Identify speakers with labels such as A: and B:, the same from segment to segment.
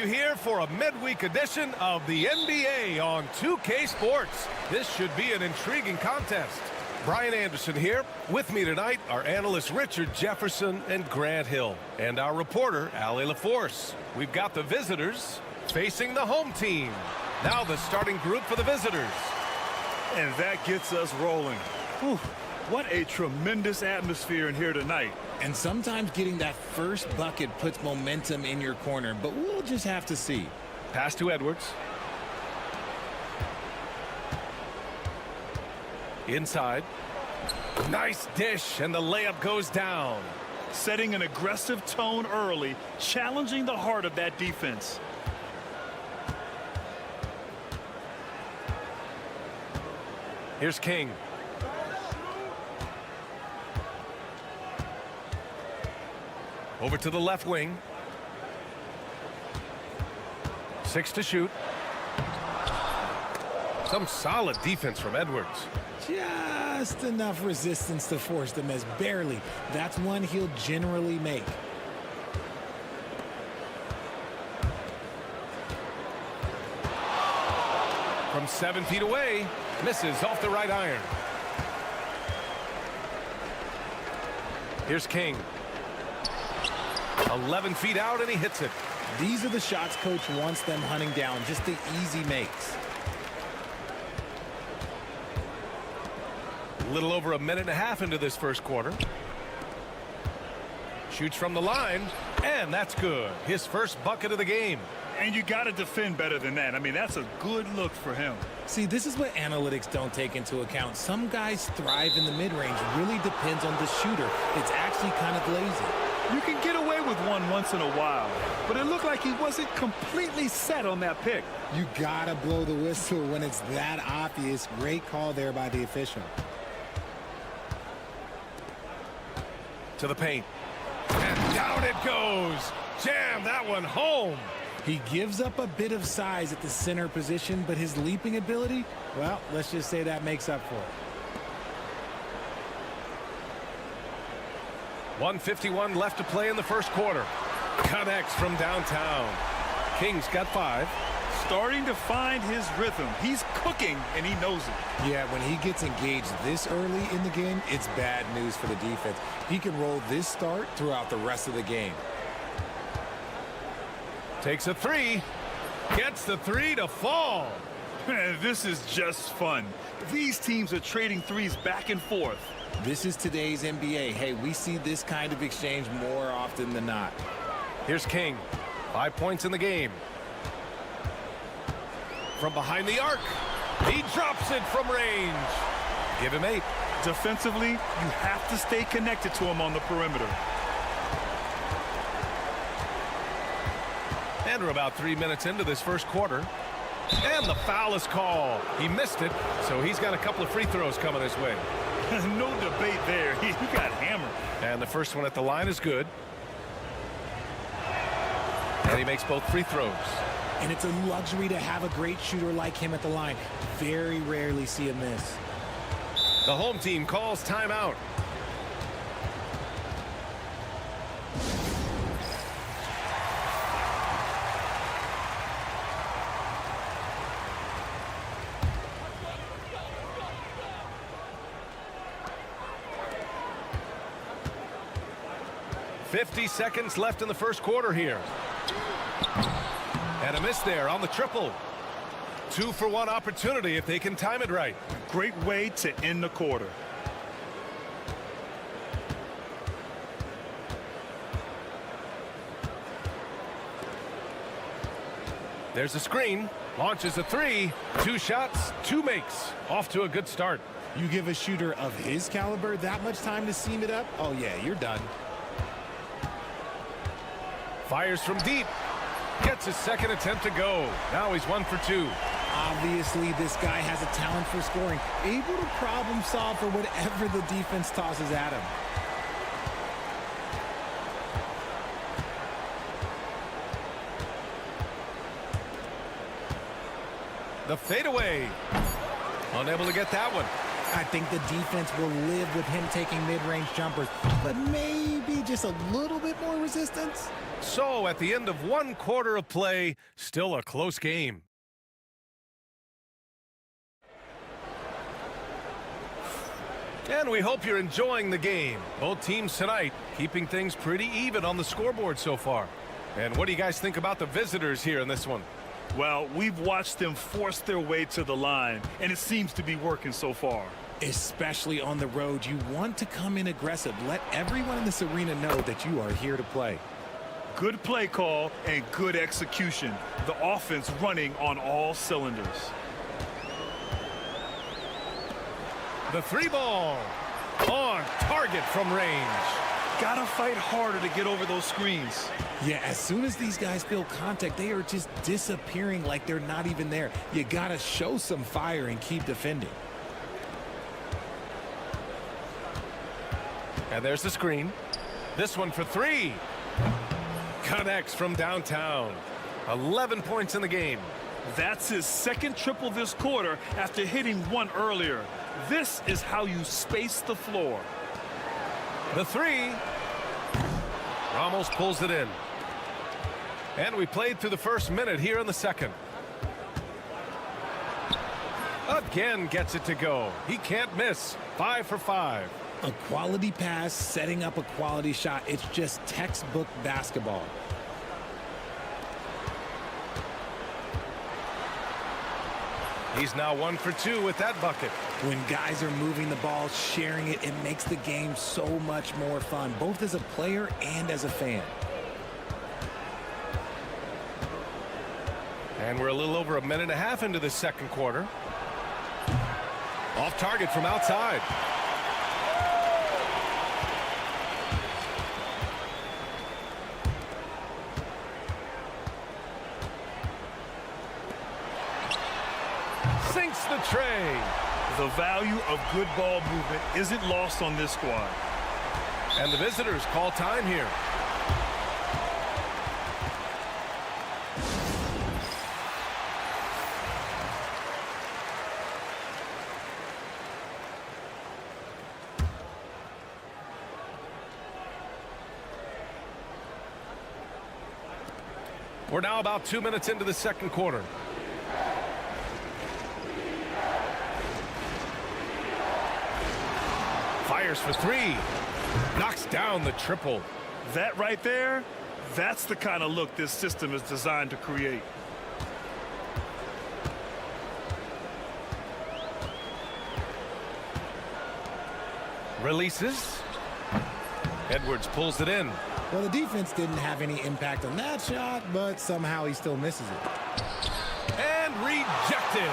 A: you here for a midweek edition of the NBA on 2K Sports. This should be an intriguing contest. Brian Anderson here. With me tonight are analysts Richard Jefferson and Grant Hill, and our reporter, Allie LaForce. We've got the visitors facing the home team. Now the starting group for the visitors.
B: And that gets us rolling. Whew, what a tremendous atmosphere in here tonight.
C: And sometimes getting that first bucket puts momentum in your corner, but we'll just have to see.
A: Pass to Edwards. Inside. Nice dish, and the layup goes down.
B: Setting an aggressive tone early, challenging the heart of that defense.
A: Here's King. Over to the left wing. 6 to shoot. Some solid defense from Edwards.
C: Just enough resistance to force the miss. Barely. That's one he'll generally make.
A: From 7 feet away. Misses off the right iron. Here's King. 11 feet out, and he hits it.
C: These are the shots coach wants them hunting down. Just the easy makes.
A: A little over a minute and a half into this first quarter. Shoots from the line, and that's good. His first bucket of the game.
B: And you got to defend better than that. I mean, that's a good look for him.
C: See, this is what analytics don't take into account. Some guys thrive in the mid-range. Really depends on the shooter. It's actually kind of lazy.
B: You can get away with one once in a while, but it looked like he wasn't completely set on that pick.
C: You gotta blow the whistle when it's that obvious. Great call there by the official.
A: To the paint. And down it goes. Jam that one home.
C: He gives up a bit of size at the center position, but his leaping ability, well, let's just say that makes up for it.
A: 1:51 left to play in the first quarter. Connects from downtown. King's got 5.
B: Starting to find his rhythm. He's cooking, and he knows it.
C: Yeah, when he gets engaged this early in the game, it's bad news for the defense. He can roll this start throughout the rest of the game.
A: Takes a 3. Gets the 3 to fall.
B: This is just fun. These teams are trading threes back and forth.
C: This is today's NBA. Hey, we see this kind of exchange more often than not.
A: Here's King. 5 points in the game. From behind the arc. He drops it from range. Give him 8.
B: Defensively, you have to stay connected to him on the perimeter.
A: And we're about 3 minutes into this first quarter. And the foul is called. He missed it, so he's got a couple of free throws coming his way.
B: No debate there. He got hammered.
A: And the first one at the line is good. And he makes both free throws.
C: And it's a luxury to have a great shooter like him at the line. Very rarely see a miss.
A: The home team calls timeout. .50 seconds left in the first quarter here. And a miss there on the triple. 2-for-1 opportunity if they can time it right.
B: Great way to end the quarter.
A: There's a screen. Launches a 3. 2 shots, 2 makes. Off to a good start.
C: You give a shooter of his caliber that much time to seam it up? Oh, yeah, you're done.
A: Fires from deep. Gets his second attempt to go. Now he's 1 for 2.
C: Obviously, this guy has a talent for scoring. Able to problem solve for whatever the defense tosses at him.
A: The fadeaway. Unable to get that one.
C: I think the defense will live with him taking mid-range jumpers, but maybe just a little bit more resistance.
A: So at the end of one quarter of play, still a close game. And we hope you're enjoying the game. Both teams tonight keeping things pretty even on the scoreboard so far. And what do you guys think about the visitors here in this one?
B: Well, we've watched them force their way to the line, and it seems to be working so far.
C: Especially on the road, you want to come in aggressive. Let everyone in this arena know that you are here to play.
B: Good play call and good execution. The offense running on all cylinders.
A: The three ball on target from range.
B: Gotta fight harder to get over those screens.
C: Yeah, as soon as these guys feel contact, they are just disappearing like they're not even there. You gotta show some fire and keep defending.
A: And there's the screen. This one for three. Connects from downtown. 11 points in the game.
B: That's his second triple this quarter after hitting one earlier. This is how you space the floor.
A: The three. Ramos pulls it in. And we played through the first minute here in the second. Again gets it to go. He can't miss. 5 for 5.
C: A quality pass, setting up a quality shot. It's just textbook basketball.
A: He's now 1 for 2 with that bucket.
C: When guys are moving the ball, sharing it, it makes the game so much more fun, both as a player and as a fan.
A: And we're a little over a minute and a half into the second quarter. Off target from outside. Sinks the tray.
B: The value of good ball movement isn't lost on this squad.
A: And the visitors call time here. We're now about 2 minutes into the second quarter. Fires for three. Knocks down the triple.
B: That right there, that's the kind of look this system is designed to create.
A: Releases. Edwards pulls it in.
C: Well, the defense didn't have any impact on that shot, but somehow he still misses it.
A: And rejected.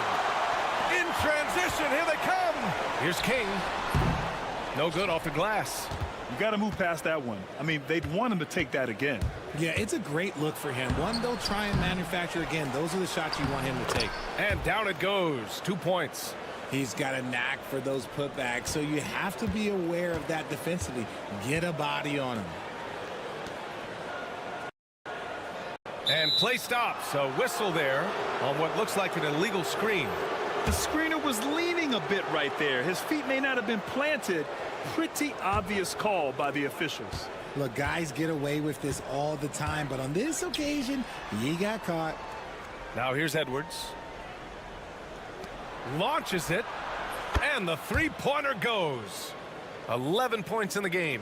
A: In transition, here they come. Here's King. No good off the glass.
B: You got to move past that one. I mean, they'd want him to take that again.
C: Yeah, it's a great look for him. One they'll try and manufacture again. Those are the shots you want him to take.
A: And down it goes. 2 points.
C: He's got a knack for those putbacks, so you have to be aware of that defensively. Get a body on him.
A: And play stops. A whistle there on what looks like an illegal screen.
B: The screener was leaning a bit right there. His feet may not have been planted. Pretty obvious call by the officials.
C: Look, guys get away with this all the time, but on this occasion, he got caught.
A: Now here's Edwards. Launches it. And the three-pointer goes. 11 points in the game.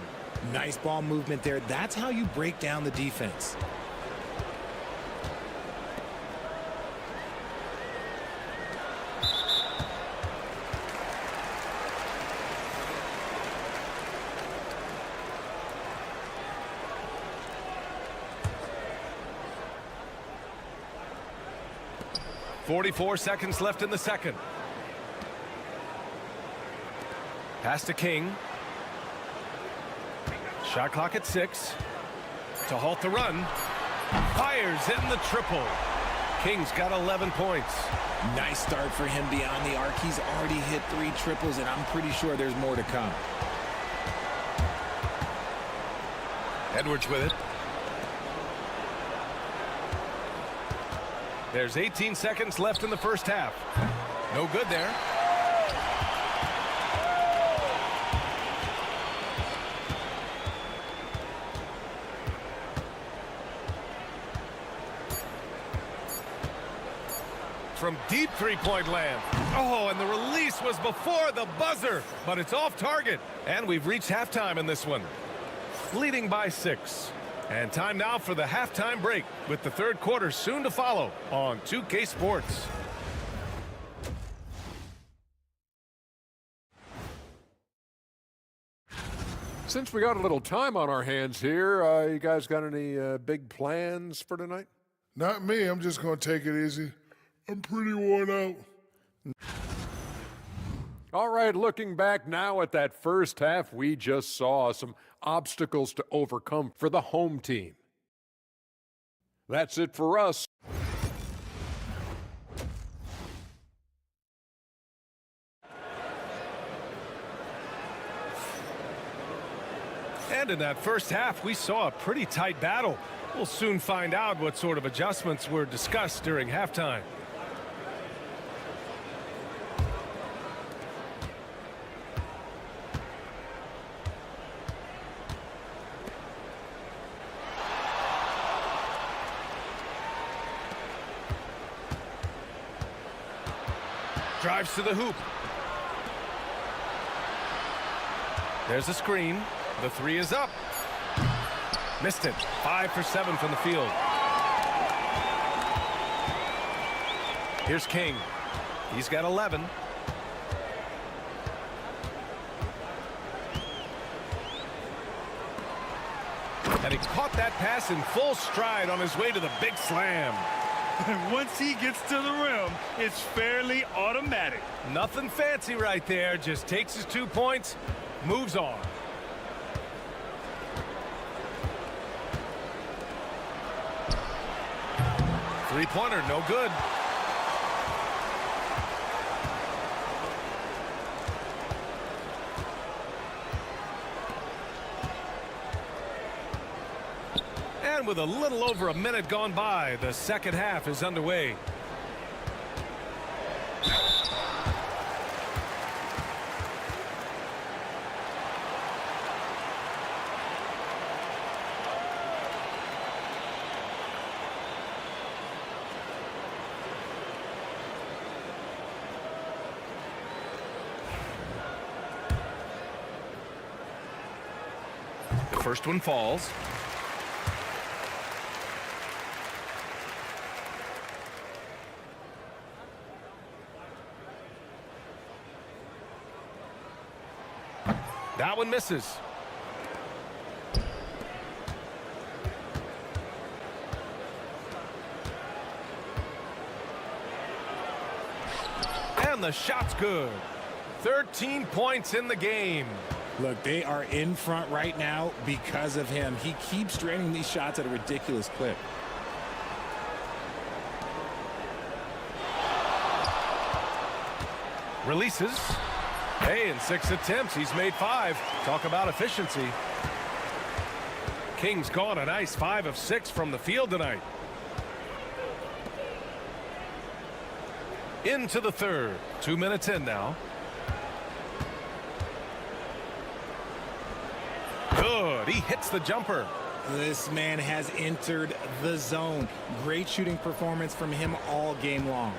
C: Nice ball movement there. That's how you break down the defense.
A: .44 seconds left in the second. Pass to King. Shot clock at 6. To halt the run. Fires in the triple. King's got 11 points.
C: Nice start for him beyond the arc. He's already hit 3 triples, and I'm pretty sure there's more to come.
A: Edwards with it. There's 18 seconds left in the first half. No good there. from deep three-point land. Oh, and the release was before the buzzer, but it's off target. And we've reached halftime in this one, leading by 6. And time now for the halftime break, with the third quarter soon to follow on 2K Sports.
D: Since we got a little time on our hands here, you guys got any big plans for tonight?
E: Not me. I'm just going to take it easy. I'm pretty worn out.
D: All right, looking back now at that first half, we just saw some obstacles to overcome for the home team. That's it for us.
A: And in that first half, we saw a pretty tight battle. We'll soon find out what sort of adjustments were discussed during halftime. Drives to the hoop. There's a screen. The three is up. Missed it. 5 for 7 from the field. Here's King. He's got 11. And he caught that pass in full stride on his way to the big slam.
B: And once he gets to the rim, it's fairly automatic.
A: Nothing fancy right there. Just takes his 2 points, moves on. Three-pointer, no good. And with a little over a minute gone by, the second half is underway. The first one falls. That one misses. And the shot's good. 13 points in the game.
C: Look, they are in front right now because of him. He keeps draining these shots at a ridiculous clip.
A: Releases. Hey, in 6 attempts, he's made 5. Talk about efficiency. King's gone a nice 5 of 6 from the field tonight. Into the third. 2 minutes in now. Good. He hits the jumper.
C: This man has entered the zone. Great shooting performance from him all game long.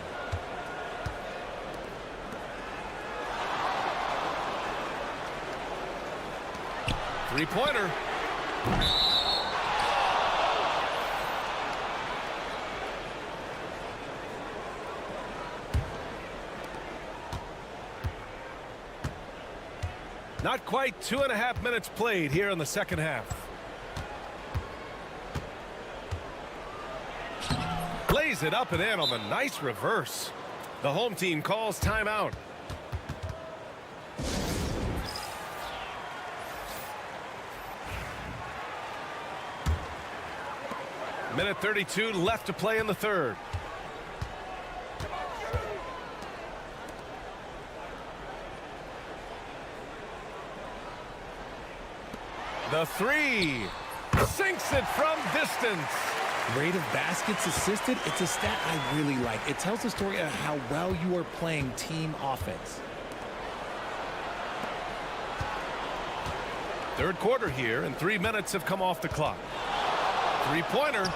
A: Three-pointer. Not quite 2.5 minutes played here in the second half. Lays it up and in on the nice reverse. The home team calls timeout. Minute 32 left to play in the third. The three sinks it from distance.
C: Rate of baskets assisted, it's a stat I really like. It tells the story of how well you are playing team offense.
A: Third quarter here, and 3 minutes have come off the clock. Three-pointer.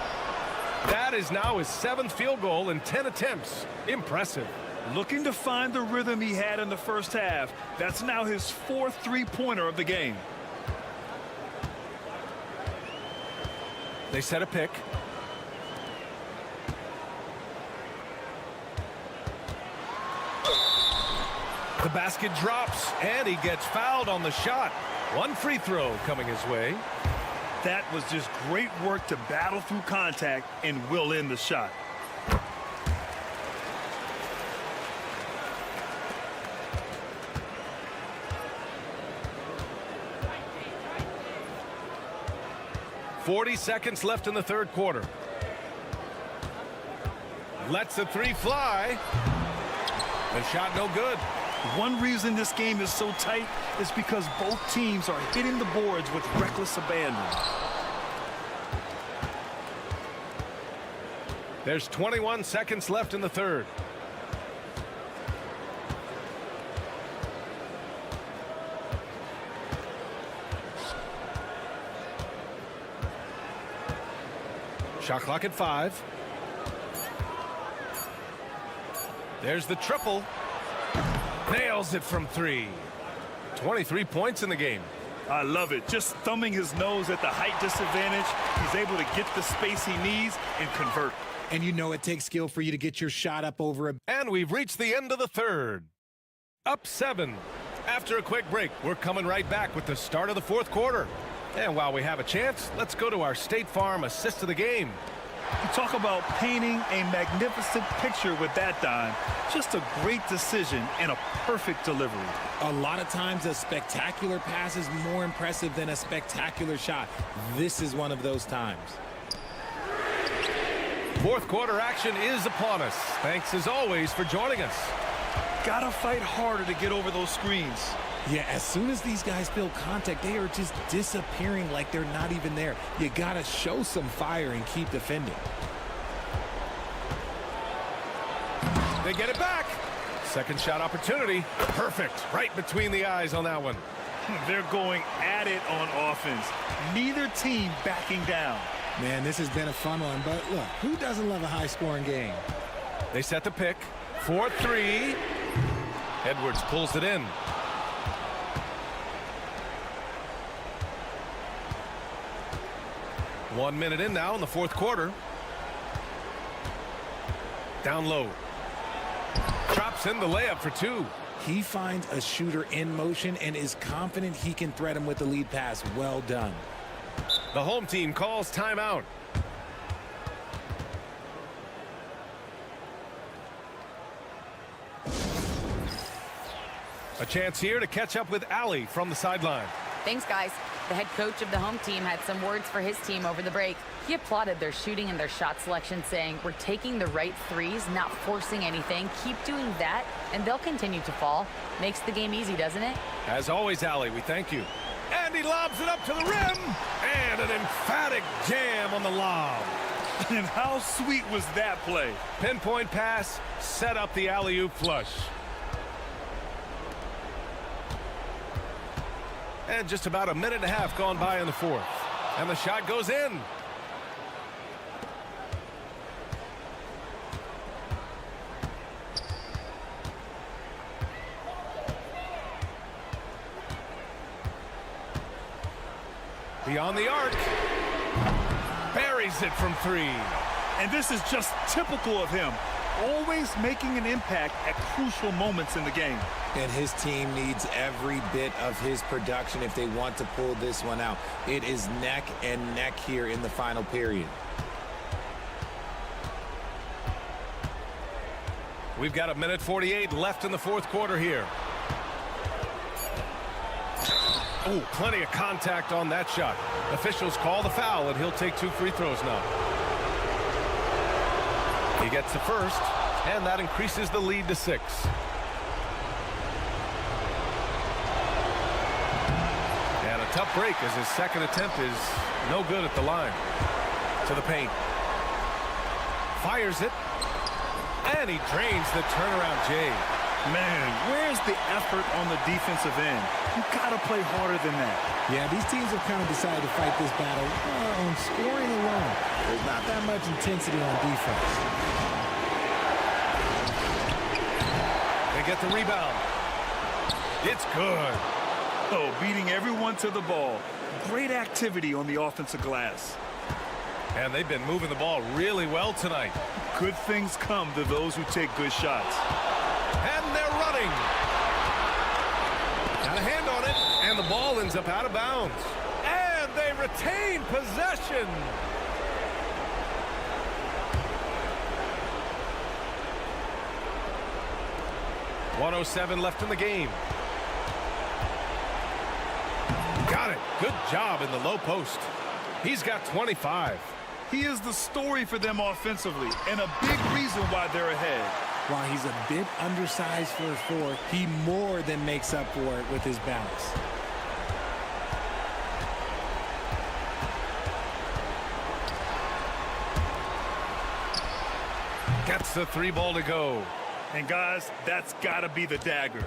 A: That is now his 7th field goal in 10 attempts. Impressive.
B: Looking to find the rhythm he had in the first half. That's now his 4th three-pointer of the game.
A: They set a pick. The basket drops, and he gets fouled on the shot. 1 free throw coming his way.
B: That was just great work to battle through contact and will in the shot.
A: .40 seconds left in the third quarter. Lets the 3 fly. The shot no good.
B: One reason this game is so tight is because both teams are hitting the boards with reckless abandon.
A: There's 21 seconds left in the third. Shot clock at 5. There's the triple. Nails it from 3. 23 points in the game.
B: I love it. Just thumbing his nose at the height disadvantage. He's able to get the space he needs and convert.
C: And you know it takes skill for you to get your shot up over a...
A: And we've reached the end of the third. Up 7. After a quick break, we're coming right back with the start of the fourth quarter. And while we have a chance, let's go to our State Farm assist of the game.
B: You talk about painting a magnificent picture with that dime. Just a great decision and a perfect delivery.
C: A lot of times a spectacular pass is more impressive than a spectacular shot. This is one of those times.
A: Fourth quarter action is upon us. Thanks as always for joining us.
B: Gotta fight harder to get over those screens.
C: Yeah, as soon as these guys feel contact, they are just disappearing like they're not even there. You gotta show some fire and keep defending.
A: They get it back. Second shot opportunity. Perfect. Right between the eyes on that one.
B: They're going at it on offense. Neither team backing down.
C: Man, this has been a fun one, but look, who doesn't love a high-scoring game?
A: They set the pick. 4-3. Edwards pulls it in. One minute in now in the fourth quarter. Down low. Drops in the layup for 2.
C: He finds a shooter in motion and is confident he can thread him with the lead pass. Well done.
A: The home team calls timeout. A chance here to catch up with Allie from the sideline.
F: Thanks, guys. The head coach of the home team had some words for his team over the break. He applauded their shooting and their shot selection, saying, "We're taking the right threes, not forcing anything. Keep doing that, and they'll continue to fall." Makes the game easy, doesn't it?
A: As always, Allie, we thank you. And he lobs it up to the rim. And an emphatic jam on the lob.
B: And how sweet was that play?
A: Pinpoint pass, set up the alley-oop flush. And just about a minute and a half gone by in the fourth. And the shot goes in. Beyond the arc. Buries it from 3.
B: And this is just typical of him. Always making an impact at crucial moments in the game.
C: And his team needs every bit of his production if they want to pull this one out. It is neck and neck here in the final period.
A: We've got a minute 48 left in the fourth quarter here. Oh, plenty of contact on that shot. Officials call the foul, and he'll take 2 free throws now. He gets the first, and that increases the lead to 6. And a tough break as his second attempt is no good at the line. To the paint. Fires it. And he drains the turnaround J.
B: Man, where's the effort on the defensive end? You gotta play harder than that.
C: Yeah, these teams have kind of decided to fight this battle on scoring alone. There's not that much intensity on defense.
A: They get the rebound. It's good.
B: Oh, beating everyone to the ball. Great activity on the offensive glass.
A: And they've been moving the ball really well tonight.
B: Good things come to those who take good shots.
A: And they're running. Got a hand on it, and the ball ends up out of bounds. And they retain possession. .107 left in the game. Got it. Good job in the low post. He's got 25.
B: He is the story for them offensively, and a big reason why they're ahead.
C: While he's a bit undersized for a four, he more than makes up for it with his bounce.
A: Gets the 3 ball to go.
B: And guys, that's got to be the dagger.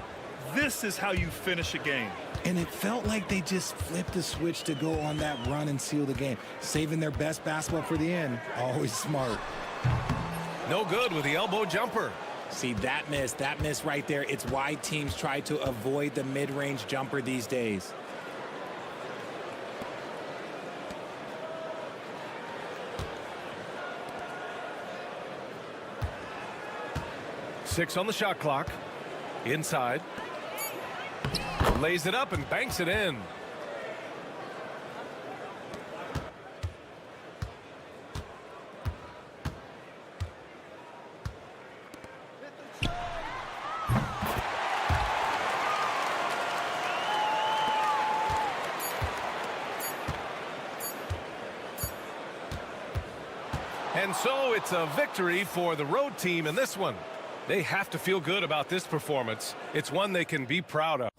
B: This is how you finish a game.
C: And it felt like they just flipped the switch to go on that run and seal the game. Saving their best basketball for the end. Always smart.
A: No good with the elbow jumper.
C: See, that miss right there. It's why teams try to avoid the mid-range jumper these days.
A: Six on the shot clock. Inside. Lays it up and banks it in. And so it's a victory for the road team in this one. They have to feel good about this performance. It's one they can be proud of.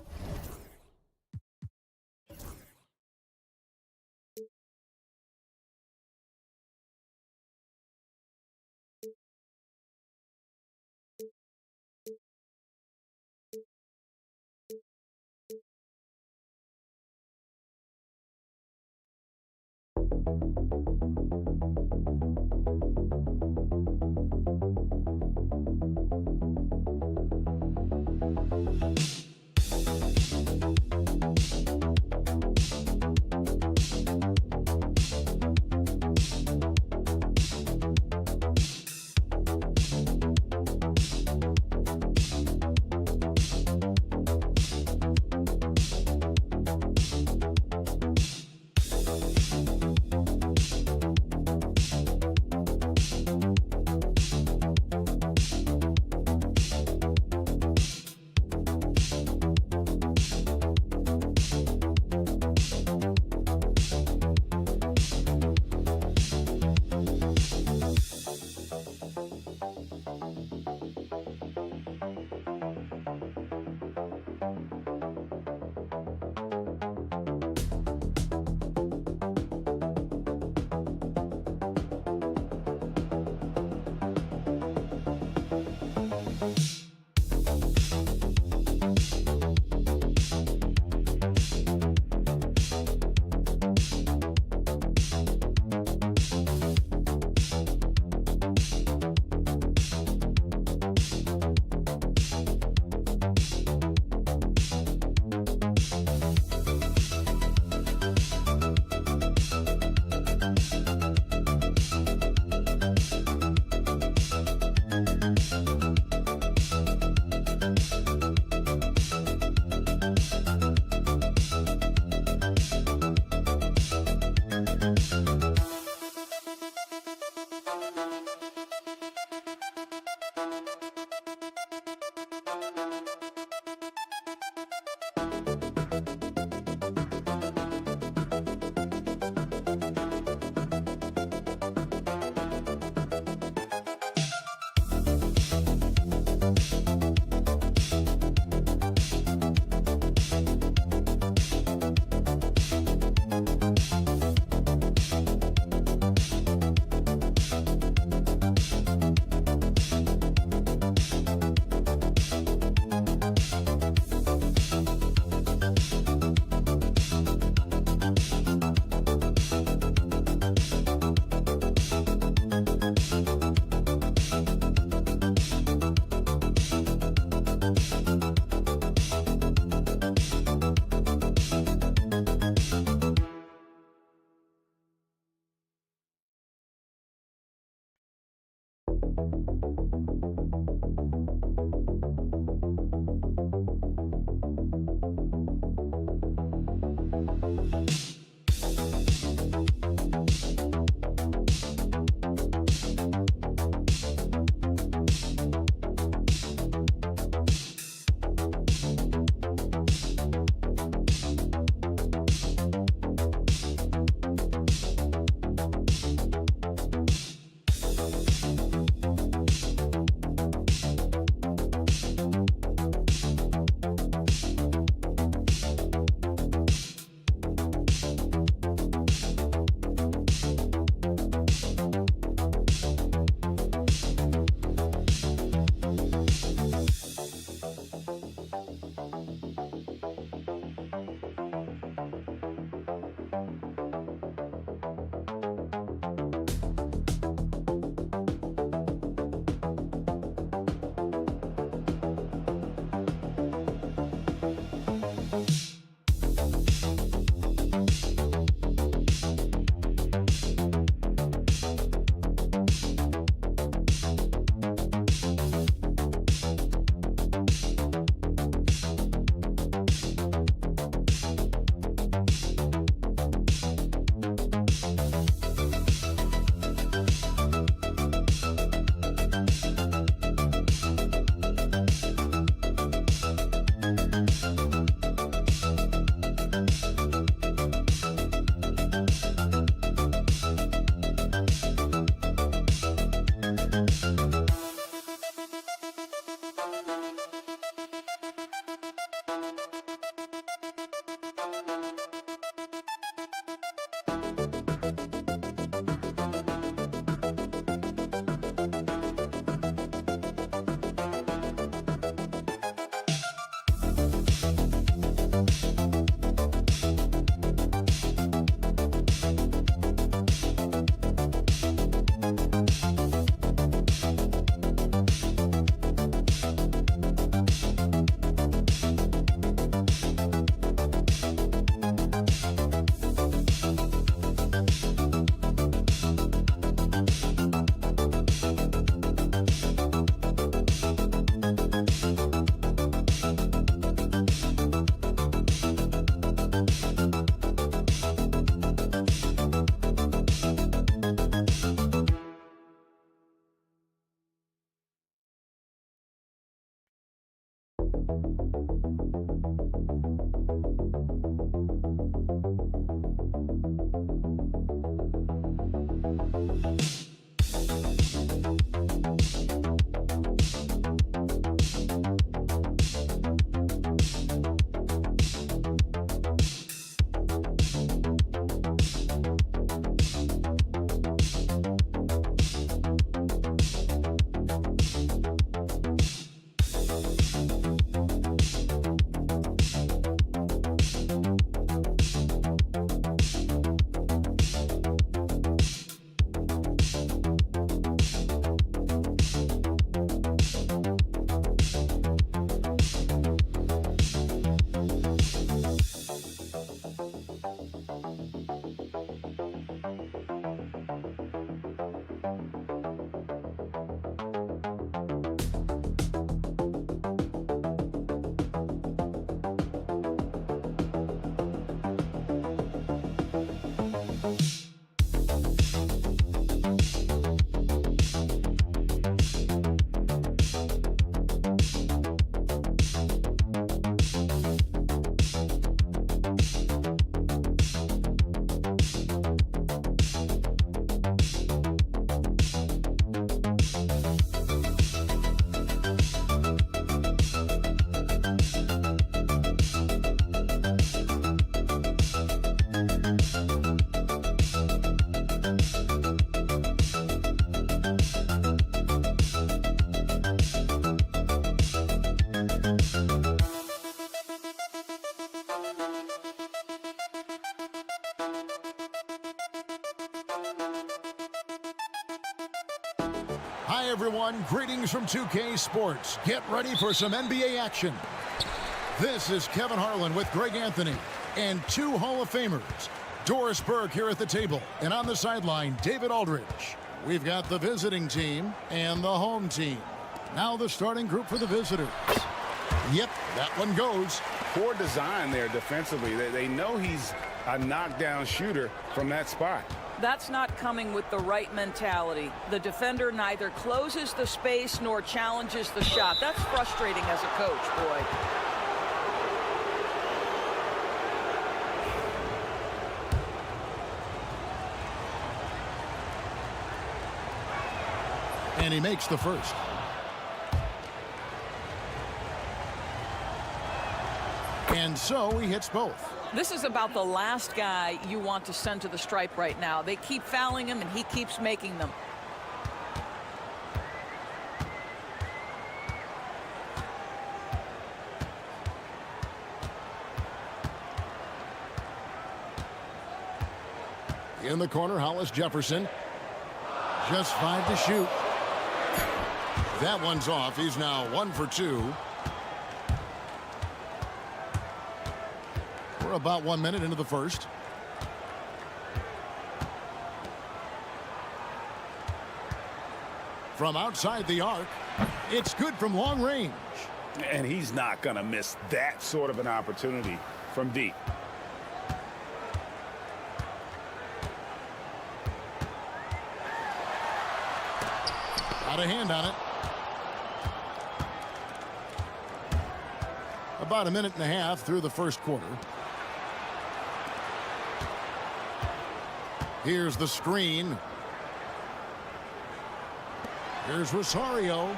G: Hi, everyone. Greetings from 2K Sports. Get ready for some NBA action. This is Kevin Harlan with Greg Anthony and two Hall of Famers. Doris Burke here at the table, and on the sideline, David Aldridge. We've got the visiting team and the home team. Now the starting group for the visitors. Yep, that one goes.
H: Poor design there defensively. They know he's a knockdown shooter from that spot.
I: That's not coming with the right mentality. The defender neither closes the space nor challenges the shot. That's frustrating as a coach, boy.
G: And he makes the first. And so he hits both.
I: This is about the last guy you want to send to the stripe right now. They keep fouling him, and he keeps making them.
G: In the corner, Hollis Jefferson. Just 5 to shoot. That one's off. He's now 1 for 2. We're about 1 minute into the first. From outside the arc, it's good from long range.
H: And he's not going to miss that sort of an opportunity from deep.
G: Got a hand on it. About 1.5 minutes through the first quarter. Here's the screen. Here's Rosario.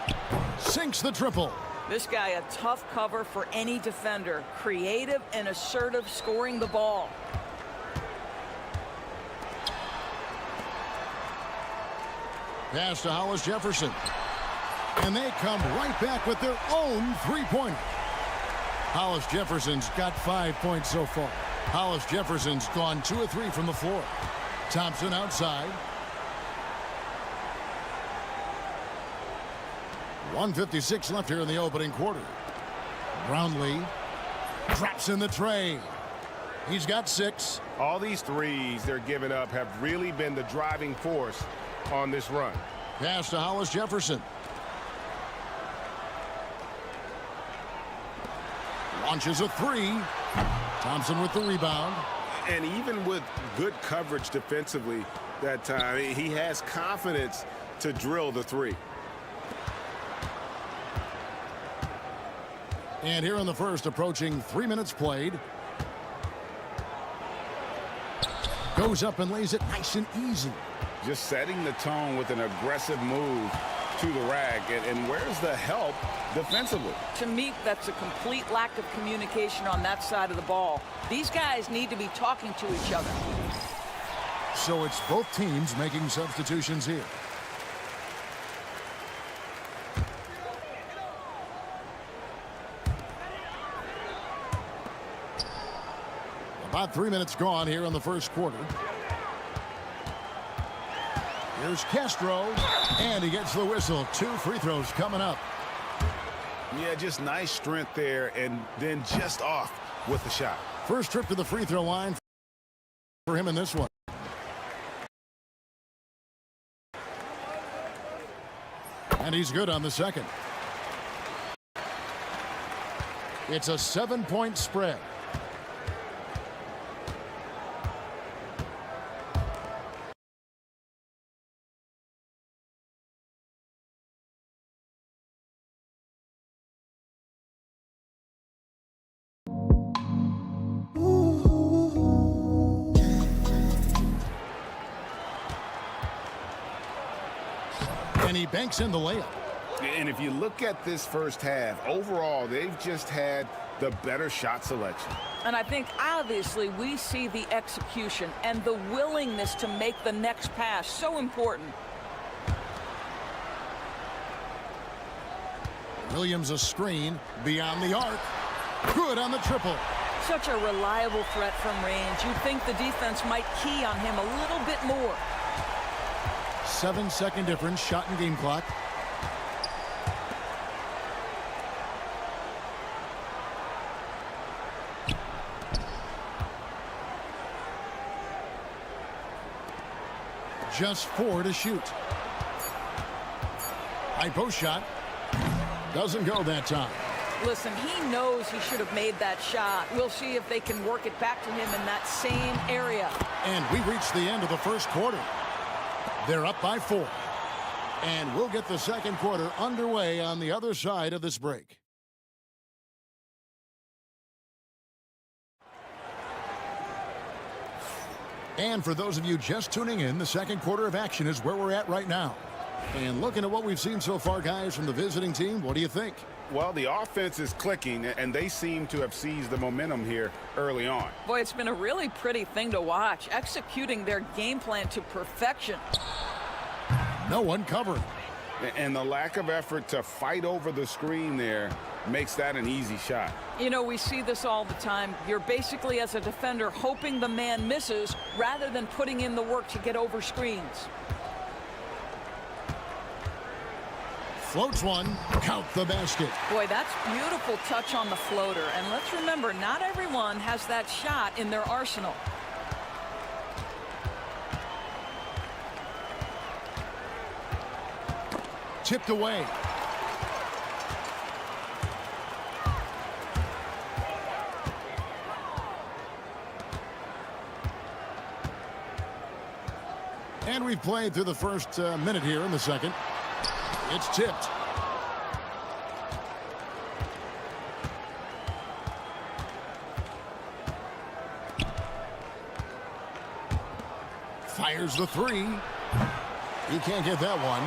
G: Sinks the triple.
I: This guy a tough cover for any defender. Creative and assertive scoring the ball.
G: Pass to Hollis Jefferson. And they come right back with their own three-pointer. Hollis Jefferson's got 5 points so far. Hollis Jefferson's gone 2 of 3 from the floor. Thompson outside. 1:56 left here in the opening quarter. Brownlee drops in the tray. He's got 6.
H: All these threes they're giving up have really been the driving force on this run.
G: Pass to Hollis Jefferson. Launches a 3. Thompson with the rebound.
H: And even with good coverage defensively that time, he has confidence to drill the 3.
G: And here in the first, approaching 3 minutes played. Goes up and lays it nice and easy.
H: Just setting the tone with an aggressive move to the rack. And where's the help defensively?
I: To me, that's a complete lack of communication on that side of the ball. These guys need to be talking to each other.
G: So it's both teams making substitutions here. About 3 minutes gone here in the first quarter. Here's Castro, and he gets the whistle. 2 free throws coming up.
H: Yeah, just nice strength there, and then just off with the shot.
G: First trip to the free throw line for him in this one. And he's good on the second. It's a 7-point spread. And he banks in the layup.
H: And if you look at this first half, overall, they've just had the better shot selection.
I: And I think, obviously, we see the execution and the willingness to make the next pass so important.
G: Williams a screen beyond the arc. Good on the triple.
I: Such a reliable threat from range. You'd think the defense might key on him a little bit more.
G: 7-second difference, shot and game clock. Just 4 to shoot. High post shot. Doesn't go that time.
I: Listen, he knows he should have made that shot. We'll see if they can work it back to him in that same area.
G: And we reached the end of the first quarter. They're up by 4. And we'll get the second quarter underway on the other side of this break. And for those of you just tuning in, the second quarter of action is where we're at right now. And looking at what we've seen so far, guys, from the visiting team, what do you think?
H: Well, the offense is clicking, and they seem to have seized the momentum here early on.
I: Boy, it's been a really pretty thing to watch, executing their game plan to perfection.
G: No one covering.
H: And the lack of effort to fight over the screen there makes that an easy shot.
I: You know, we see this all the time. You're basically, as a defender, hoping the man misses rather than putting in the work to get over screens.
G: Floats one. Count the basket.
I: Boy, that's beautiful touch on the floater. And let's remember, not everyone has that shot in their arsenal.
G: Tipped away. And we've played through the first minute here in the second. It's tipped. Fires the three. He can't get that one.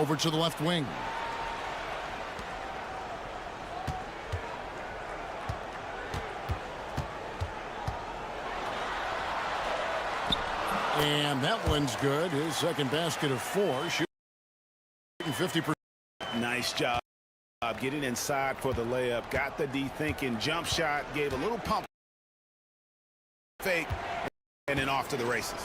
G: Over to the left wing. And that one's good. His second basket of 4. Shooting 50%.
H: Nice job getting inside for the layup. Got the D thinking. Jump shot. Gave a little pump fake. And then off to the races.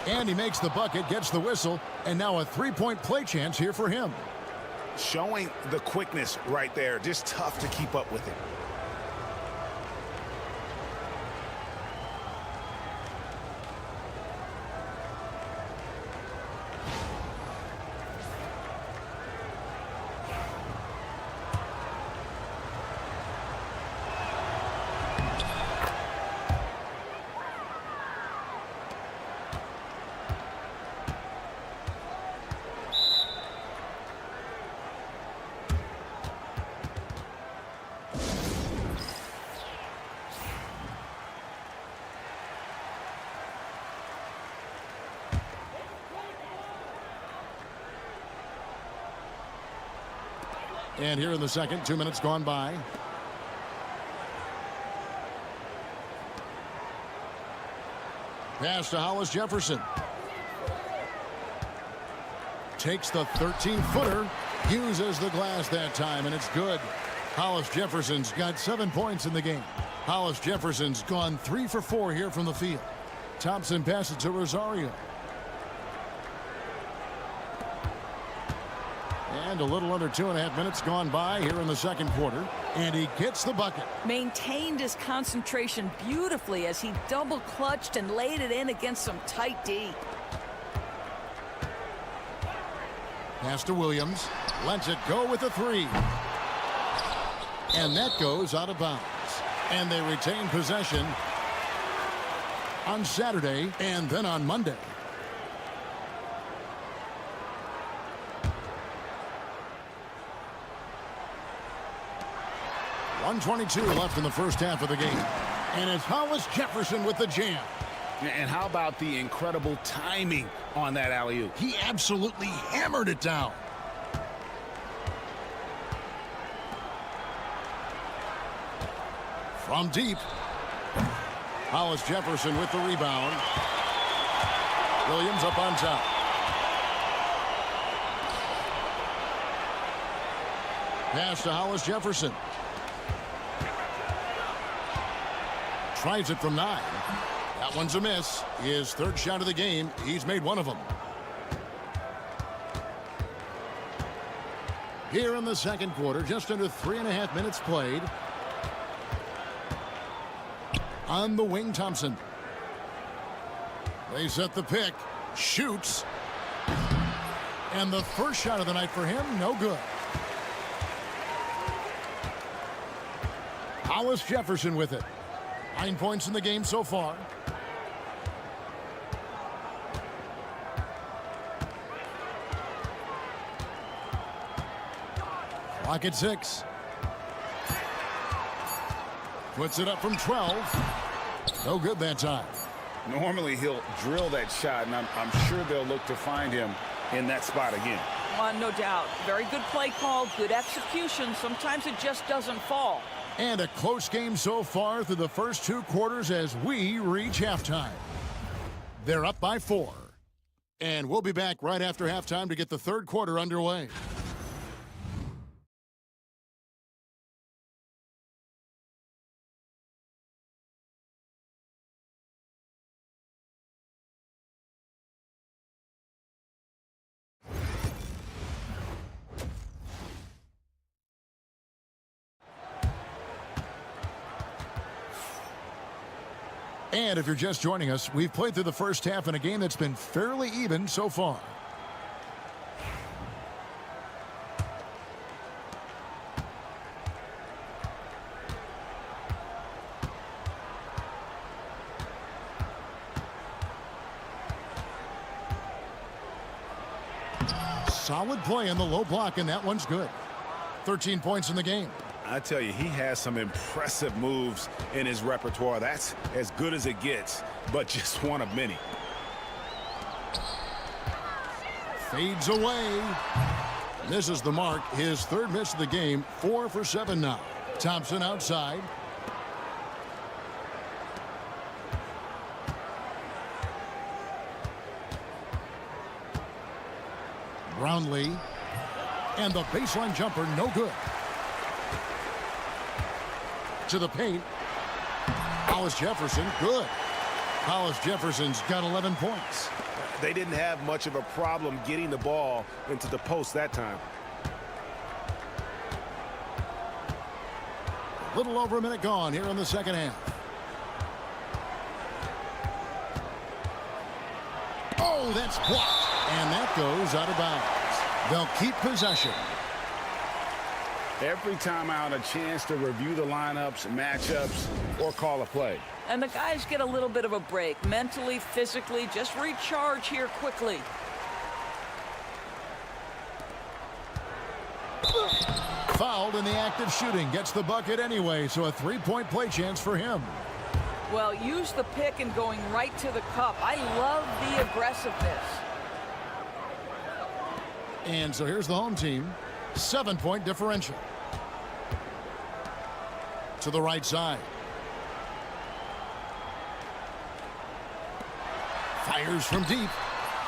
G: And he makes the bucket, gets the whistle, and now a three-point play chance here for him.
H: Showing the quickness right there. Just tough to keep up with it.
G: And here in the second, 2 minutes gone by. Pass to Hollis Jefferson. Takes the 13-footer. Uses the glass that time, and it's good. Hollis Jefferson's got 7 points in the game. Hollis Jefferson's gone 3 for 4 here from the field. Thompson passes to Rosario. And a little under 2.5 minutes gone by here in the second quarter. And he gets the bucket.
I: Maintained his concentration beautifully as he double clutched and laid it in against some tight D.
G: Pass to Williams. Lets it go with a 3. And that goes out of bounds. And they retain possession on Saturday and then on Monday. .122 left in the first half of the game. And it's Hollis Jefferson with the jam.
H: And how about the incredible timing on that alley-oop?
G: He absolutely hammered it down. From deep. Hollis Jefferson with the rebound. Williams up on top. Pass to Hollis Jefferson. Tries it from 9. That one's a miss. His third shot of the game. He's made one of them. Here in the second quarter, just under 3.5 minutes played. On the wing, Thompson. They set the pick. Shoots. And the first shot of the night for him, no good. Hollis Jefferson with it. 9 points in the game so far. Clock at 6. Puts it up from 12. No good that time.
H: Normally he'll drill that shot, and I'm sure they'll look to find him in that spot again.
I: No doubt. Very good play call, good execution. Sometimes it just doesn't fall.
G: And a close game so far through the first 2 quarters as we reach halftime. They're up by 4. And we'll be back right after halftime to get the third quarter underway. And if you're just joining us, we've played through the first half in a game that's been fairly even so far. Solid play in the low block, and that one's good. 13 points in the game.
H: I tell you, he has some impressive moves in his repertoire. That's as good as it gets, but just one of many.
G: Fades away. Misses the mark. His third miss of the game. 4 for 7 now. Thompson outside. Brownlee. And the baseline jumper, no good. To the paint. Hollis Jefferson, good. Hollis Jefferson's got 11 points.
H: They didn't have much of a problem getting the ball into the post that time.
G: A little over a minute gone here in the second half. Oh, that's blocked. And that goes out of bounds. They'll keep possession.
H: Every time out, a chance to review the lineups, matchups, or call a play.
I: And the guys get a little bit of a break. Mentally, physically, just recharge here quickly.
G: Fouled in the act of shooting. Gets the bucket anyway, so a 3-point play chance for him.
I: Well, use the pick and going right to the cup. I love the aggressiveness.
G: And so here's the home team. 7-point differential. To the right side. Fires from deep.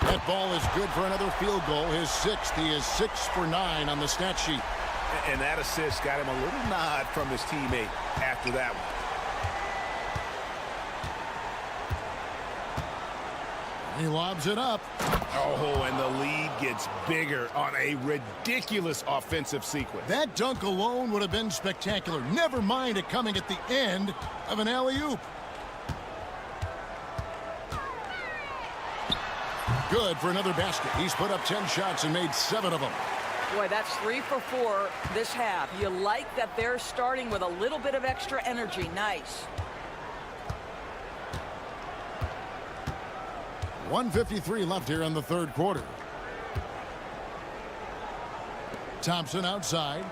G: That ball is good for another field goal. His 6th. He is 6 for 9 on the stat sheet.
H: And that assist got him a little nod from his teammate after that one.
G: He lobs it up.
H: Oh, and the lead gets bigger on a ridiculous offensive sequence.
G: That dunk alone would have been spectacular. Never mind it coming at the end of an alley-oop. Good for another basket. He's put up 10 shots and made 7 of them.
I: Boy, that's 3 for 4 this half. You like that they're starting with a little bit of extra energy. Nice.
G: 1:53 left here in the third quarter. Thompson outside.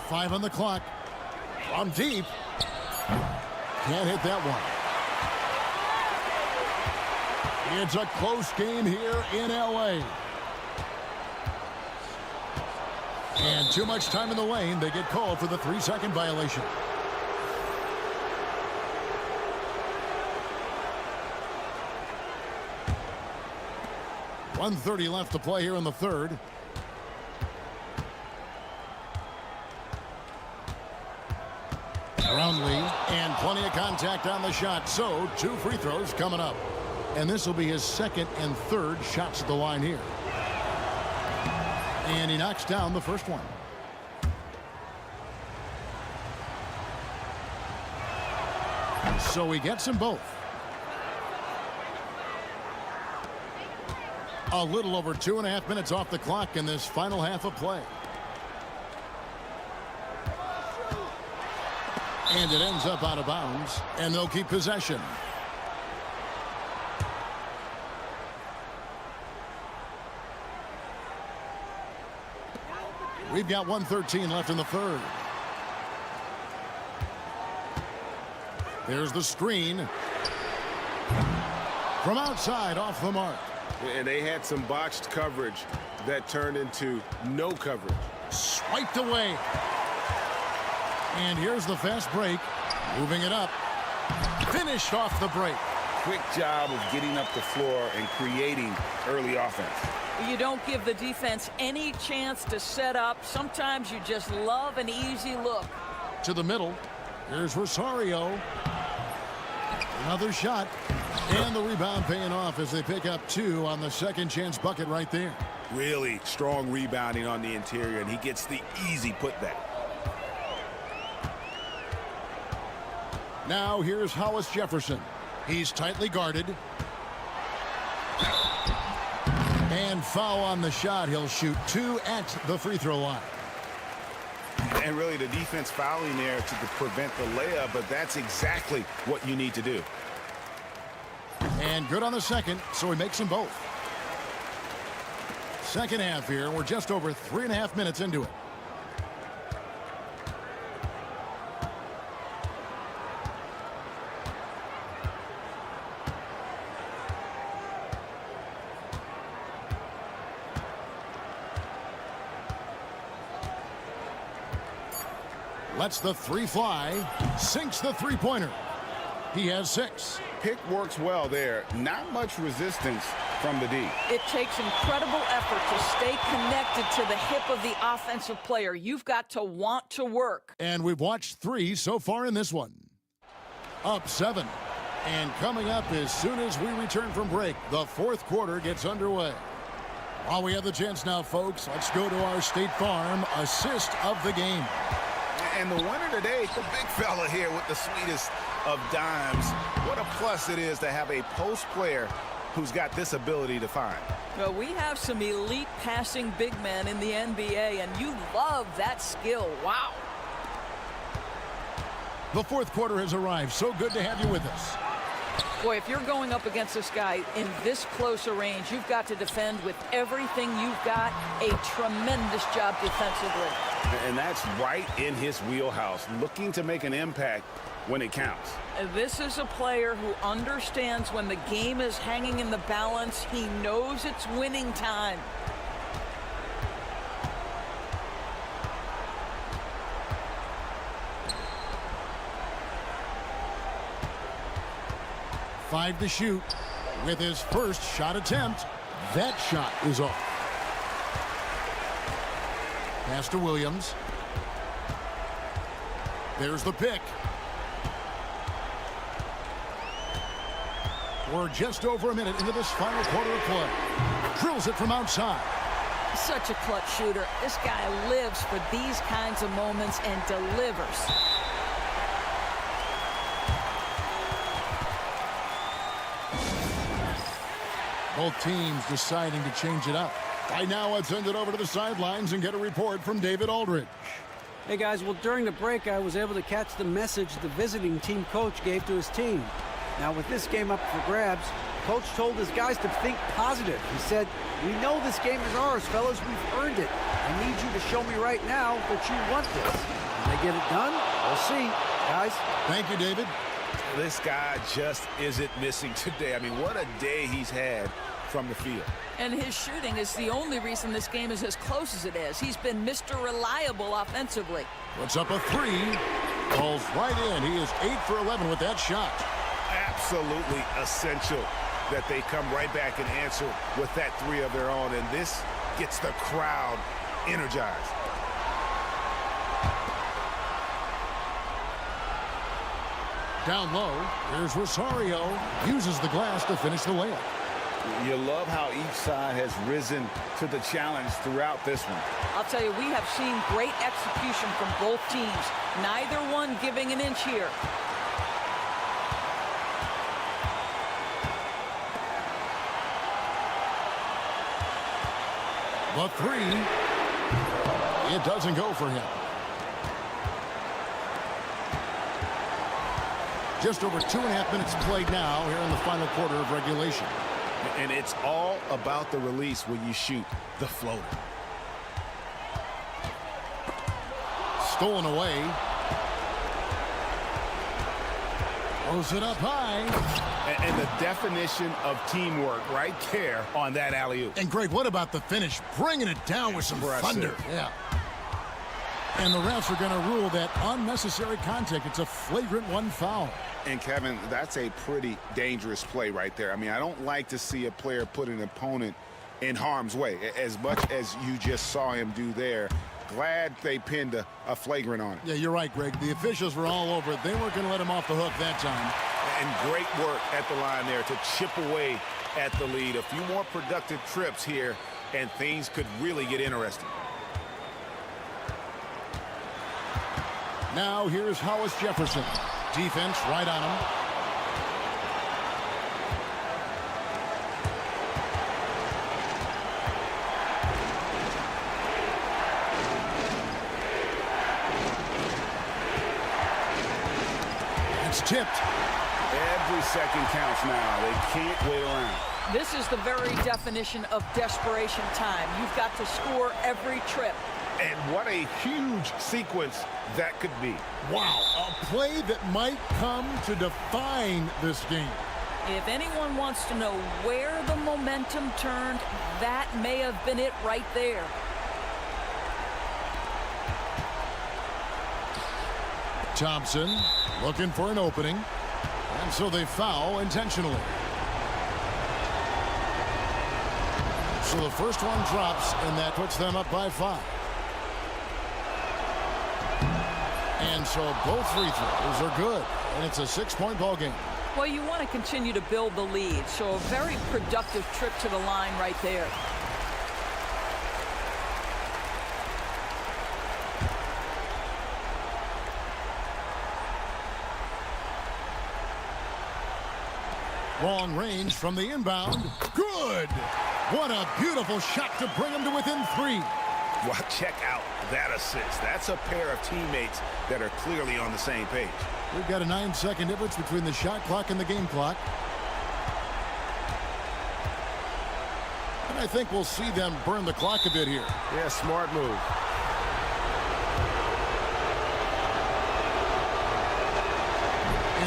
G: 5 on the clock. From deep. Can't hit that one. It's a close game here in LA. And too much time in the lane. They get called for the 3-second violation. .130 left to play here in the third. Brownlee, and plenty of contact on the shot. So 2 free throws coming up. And this will be his second and third shots at the line here. And he knocks down the first one. So he gets them both. A little over 2.5 minutes off the clock in this final half of play. And it ends up out of bounds, and they'll keep possession. We've got 1:13 left in the third. There's the screen. From outside, off the mark.
H: And they had some botched coverage that turned into no coverage.
G: Swiped away. And here's the fast break. Moving it up. Finished off the break.
H: Quick job of getting up the floor and creating early offense.
I: You don't give the defense any chance to set up. Sometimes you just love an easy look.
G: To the middle. Here's Rosario. Another shot. And the rebound paying off as they pick up 2 on the second chance bucket right there.
H: Really strong rebounding on the interior, and he gets the easy putback.
G: Now here's Hollis Jefferson. He's tightly guarded. And foul on the shot. He'll shoot 2 at the free throw line.
H: And really the defense fouling there to prevent the layup, but that's exactly what you need to do.
G: And good on the second, so he makes them both. Second half here. We're just over 3.5 minutes into it. Lets the 3 fly. Sinks the three-pointer. He has 6.
H: Pick works well there. Not much resistance from the D.
I: It takes incredible effort to stay connected to the hip of the offensive player. You've got to want to work.
G: And we've watched 3 so far in this one. Up 7. And coming up as soon as we return from break, the fourth quarter gets underway. While we have the chance now, folks, let's go to our State Farm assist of the game.
H: And the winner today, the big fella here with the sweetest of dimes. What a plus it is to have a post player who's got this ability to find.
I: Well, we have some elite passing big men in the NBA, and you love that skill. Wow.
G: The fourth quarter has arrived. So good to have you with us.
I: Boy, if you're going up against this guy in this close a range, you've got to defend with everything you've got. A tremendous job defensively.
H: And that's right in his wheelhouse, looking to make an impact when it counts.
I: This is a player who understands when the game is hanging in the balance. He knows it's winning time.
G: Five to shoot with his first shot attempt. That shot is off. Pass to Williams. There's the pick. We're just over a minute into this final quarter of play. Drills it from outside.
I: Such a clutch shooter. This guy lives for these kinds of moments and delivers.
G: Both teams deciding to change it up. Right now, let's send it over to the sidelines and get a report from David Aldridge.
J: Hey, guys, well, during the break, I was able to catch the message the visiting team coach gave to his team. Now, with this game up for grabs, coach told his guys to think positive. He said, "We know this game is ours, fellas. We've earned it. I need you to show me right now that you want this. When they get it done, we'll see, guys."
G: Thank you, David.
H: This guy just isn't missing today. I mean, what a day he's had from the field.
I: And his shooting is the only reason this game is as close as it is. He's been Mr. Reliable offensively.
G: Puts up a three. Falls right in. He is 8 for 11 with that shot.
H: Absolutely essential that they come right back and answer with that three of their own. And this gets the crowd energized.
G: down low. Here's Rosario. Uses the glass to finish the layup.
H: You love how each side has risen to the challenge throughout this one.
I: I'll tell you, we have seen great execution from both teams. Neither one giving an inch here.
G: The three. It doesn't go for him. Just over 2.5 minutes played now here in the final quarter of regulation.
H: And it's all about the release when you shoot the floater.
G: Stolen away. Throws it up high.
H: And the definition of teamwork right there on that alley-oop.
G: And Greg, what about the finish? Bringing it down with some thunder. Yeah. And the refs are going to rule that unnecessary contact. It's a flagrant 1 foul.
H: And Kevin, that's a pretty dangerous play right there. I mean, I don't like to see a player put an opponent in harm's way as much as you just saw him do there. Glad they pinned a flagrant on it.
G: Yeah, you're right, Greg. The officials were all over it. They weren't going to let him off the hook that time.
H: And great work at the line there to chip away at the lead. A few more productive trips here, and things could really get interesting.
G: Now here's Hollis Jefferson. Defense right on him. It's tipped.
H: Every second counts now. They can't wait around.
I: This is the very definition of desperation time. You've got to score every trip.
H: And what a huge sequence that could be.
G: Wow, a play that might come to define this game.
I: If anyone wants to know where the momentum turned, that may have been it right there.
G: Thompson looking for an opening. And so they foul intentionally. So the first one drops, and that puts them up by 5. And so both free throws are good, and it's a 6-point ball game.
I: Well, you want to continue to build the lead, so a very productive trip to the line right there.
G: Long range from the inbound. Good! What a beautiful shot to bring them to within 3.
H: Well, check out that assist. That's a pair of teammates that are clearly on the same page.
G: We've got a 9-second difference between the shot clock and the game clock. And I think we'll see them burn the clock a bit here.
A: Yeah, smart move.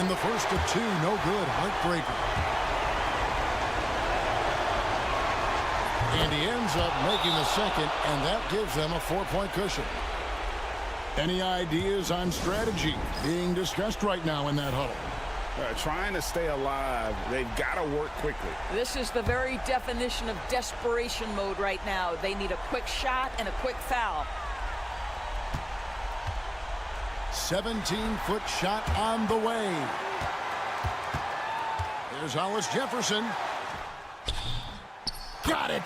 G: In the first of 2, no good. Heartbreaker. And he ends up making the second, and that gives them a 4-point cushion. Any ideas on strategy being discussed right now in that huddle?
H: Trying to stay alive, they've got to work quickly.
I: This is the very definition of desperation mode right now. They need a quick shot and a quick foul.
G: 17-foot shot on the way. There's Hollis Jefferson. Got it.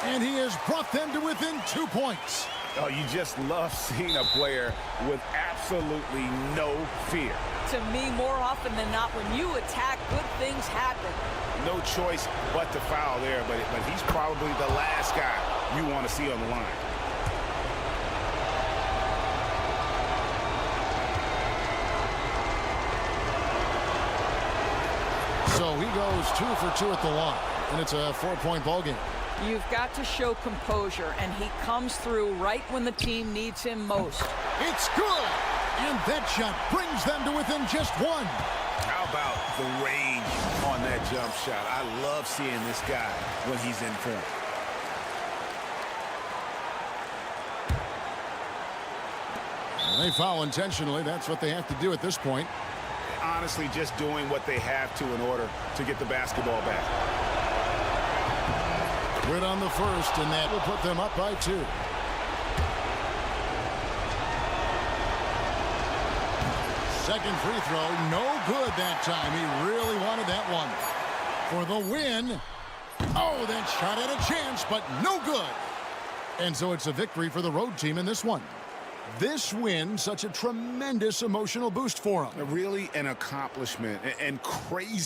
G: And he has brought them to within 2 points.
H: Oh, you just love seeing a player with absolutely no fear.
I: To me, more often than not, when you attack, good things happen.
H: No choice but to foul there, but he's probably the last guy you want to see on the line.
G: So he goes 2 for 2 at the line, and it's a 4-point ball game.
I: You've got to show composure, and he comes through right when the team needs him most.
G: It's good, and that shot brings them to within just 1.
H: How about the range on that jump shot? I love seeing this guy when he's in form.
G: Well, they foul intentionally. That's what they have to do at this point.
H: Honestly, just doing what they have to in order to get the basketball back.
G: Quit on the first, and that will put them up by 2. second free throw, no good that time. He really wanted that one. For the win. Oh, that shot had a chance, but no good. And so it's a victory for the road team in this one. This win, such a tremendous emotional boost for them.
H: Really an accomplishment and crazy.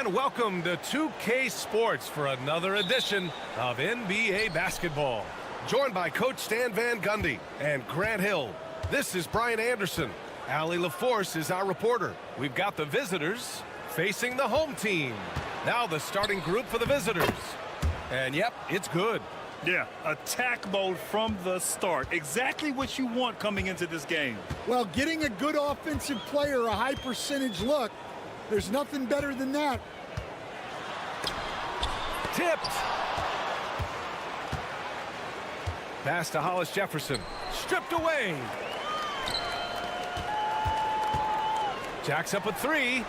A: And welcome to 2K Sports for another edition of NBA basketball. Joined by Coach Stan Van Gundy and Grant Hill. This is Brian Anderson. Allie LaForce is our reporter. We've got the visitors facing the home team. Now the starting group for the visitors. And yep, it's good.
B: Yeah, attack mode from the start. Exactly what you want coming into this game.
K: Well, getting a good offensive player a high percentage look, there's nothing better than that.
A: Tipped. Pass to Hollis Jefferson. Stripped away. Jacks up a three.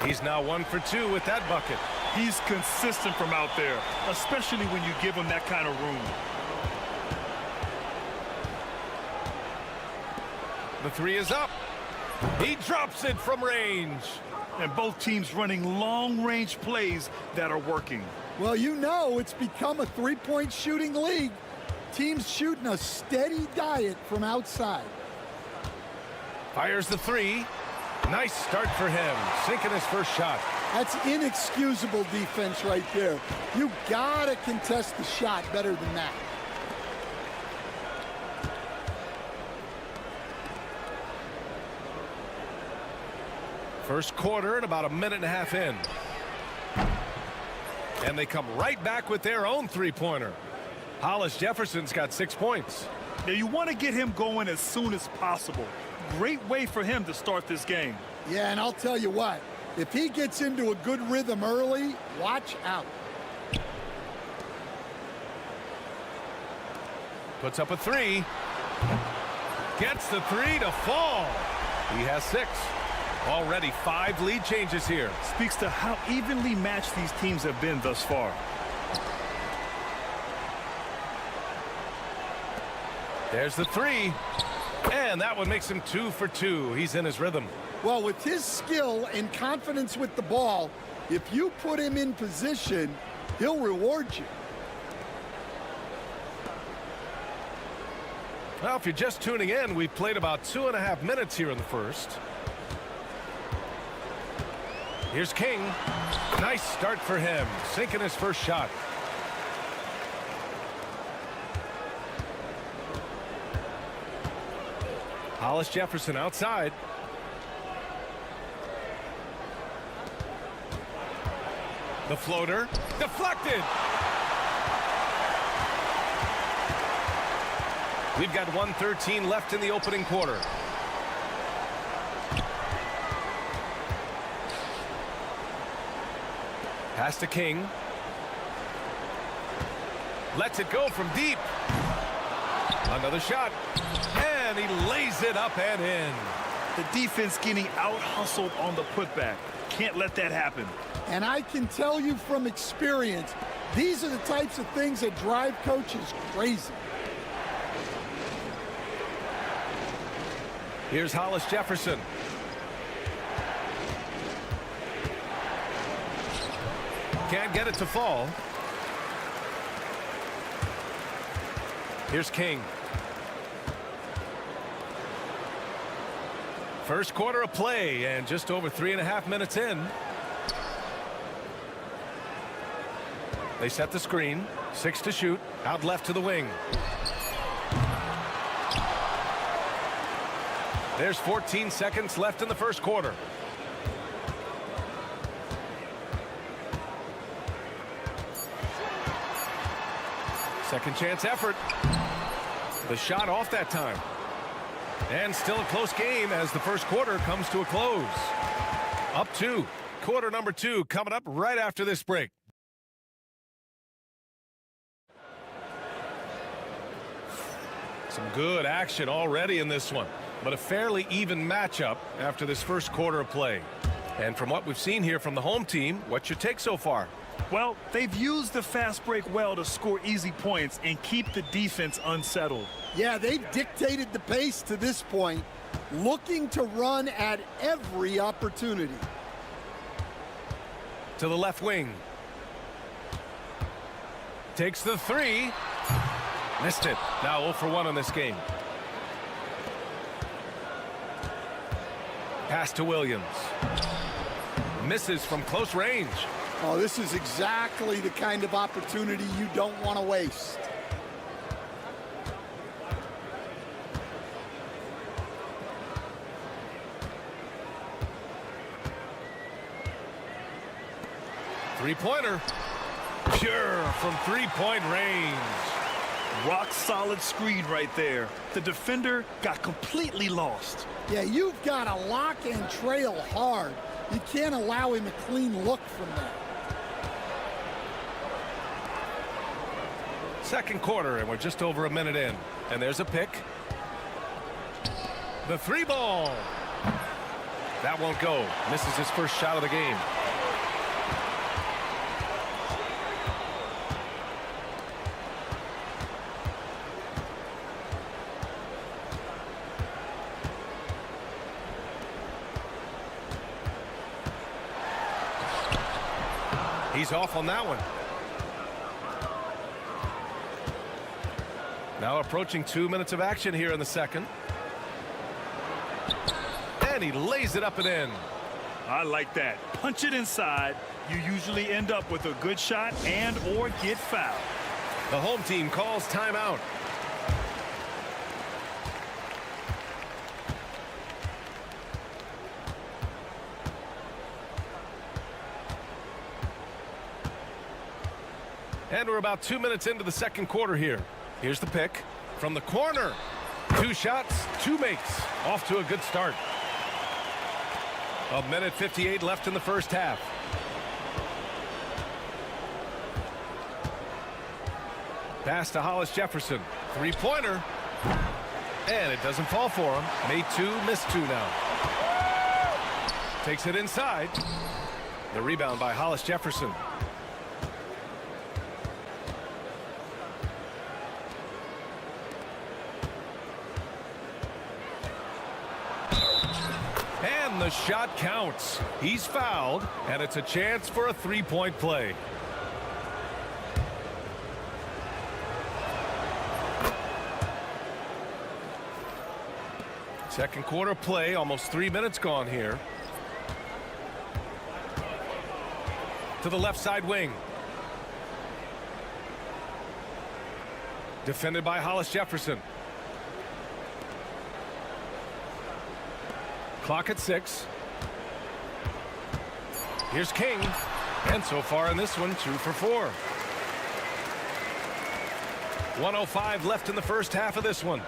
A: He's now 1 for 2 with that bucket.
B: He's consistent from out there, especially when you give him that kind of room.
A: The three is up. He drops it from range.
B: And both teams running long-range plays that are working.
K: Well, you know it's become a three-point shooting league. Teams shooting a steady diet from outside.
A: Fires the three. Nice start for him. Sinking his first shot.
K: That's inexcusable defense right there. You gotta contest the shot better than that.
A: First quarter and about a minute and a half in. And they come right back with their own three-pointer. Hollis Jefferson's got 6 points.
B: Now you want to get him going as soon as possible. Great way for him to start this game.
K: Yeah, and I'll tell you what, if he gets into a good rhythm early, watch out.
A: Puts up a three. Gets the three to fall. He has 6. Already 5 lead changes here.
B: Speaks to how evenly matched these teams have been thus far.
A: There's the three. And that one makes him 2 for 2. He's in his rhythm.
K: Well, with his skill and confidence with the ball, if you put him in position, he'll reward you.
A: Well, if you're just tuning in, we've played about 2.5 minutes here in the first. Here's King. Nice start for him. Sinking his first shot. Hollis Jefferson outside. The floater. Deflected. We've got 1:13 left in the opening quarter. Pass to King. Lets it go from deep. Another shot. And he lays it up and in.
B: The defense getting out-hustled on the putback. Can't let that happen.
K: And I can tell you from experience, these are the types of things that drive coaches crazy.
A: Here's Hollis Jefferson. Can't get it to fall. Here's King. First quarter of play and just over 3.5 minutes in. They set the screen. 6 to shoot. Out left to the wing. There's 14 seconds left in the first quarter. Second chance effort. The shot off that time. And still a close game as the first quarter comes to a close. Up 2. Quarter number 2 coming up right after this break. Some good action already in this one, but a fairly even matchup after this first quarter of play. And from what we've seen here from the home team, what's your take so far?
B: Well, they've used the fast break well to score easy points and keep the defense unsettled.
K: Yeah, they've dictated the pace to this point, looking to run at every opportunity.
A: To the left wing. Takes the three. Missed it. Now 0 for 1 in this game. Pass to Williams. Misses from close range.
K: Oh, this is exactly the kind of opportunity you don't want to waste.
A: Three-pointer. Pure from three-point range.
B: Rock solid screen right there. The defender got completely lost.
K: Yeah, you've got to lock and trail hard. You can't allow him a clean look from that.
A: Second quarter, and we're just over a minute in. And there's a pick. The three ball. That won't go. Misses his first shot of the game. He's off on that one. Now approaching 2 minutes of action here in the second. And he lays it up and in.
B: I like that. Punch it inside. You usually end up with a good shot and or get fouled.
A: The home team calls timeout. And we're about 2 minutes into the second quarter here. Here's the pick from the corner. 2 shots, 2 makes. Off to a good start. A minute 58 left in the first half. Pass to Hollis Jefferson. Three-pointer. And it doesn't fall for him. Made 2, missed 2 now. Takes it inside. The rebound by Hollis Jefferson. And the shot counts. He's fouled, and it's a chance for a three-point play. Second quarter play, almost 3 minutes gone here. To the left side wing. Defended by Hollis Jefferson. Clock at 6. Here's King. And so far in this one, 2 for 4. 1:05 left in the first half of this one.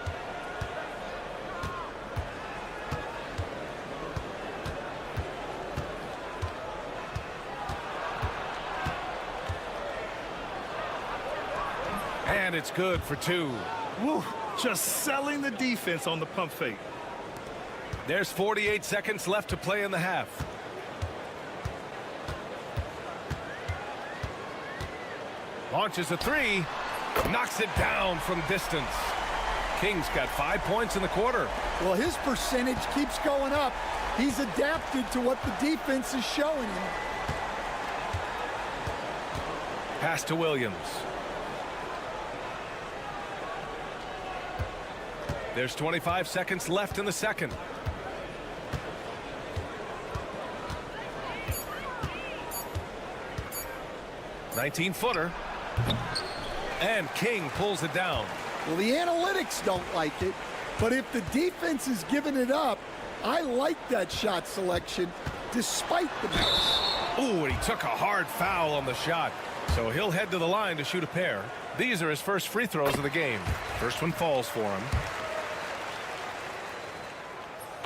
A: And it's good for 2.
B: Woo, just selling the defense on the pump fake.
A: There's 48 seconds left to play in the half. Launches a 3. Knocks it down from distance. King's got 5 points in the quarter.
K: Well, his percentage keeps going up. He's adapted to what the defense is showing him.
A: Pass to Williams. There's 25 seconds left in the second. "19-footer." And King pulls it down.
K: Well, the analytics don't like it, but if the defense is giving it up, I like that shot selection despite the miss.
A: Ooh, and he took a hard foul on the shot. So he'll head to the line to shoot a pair. These are his first free throws of the game. First one falls for him.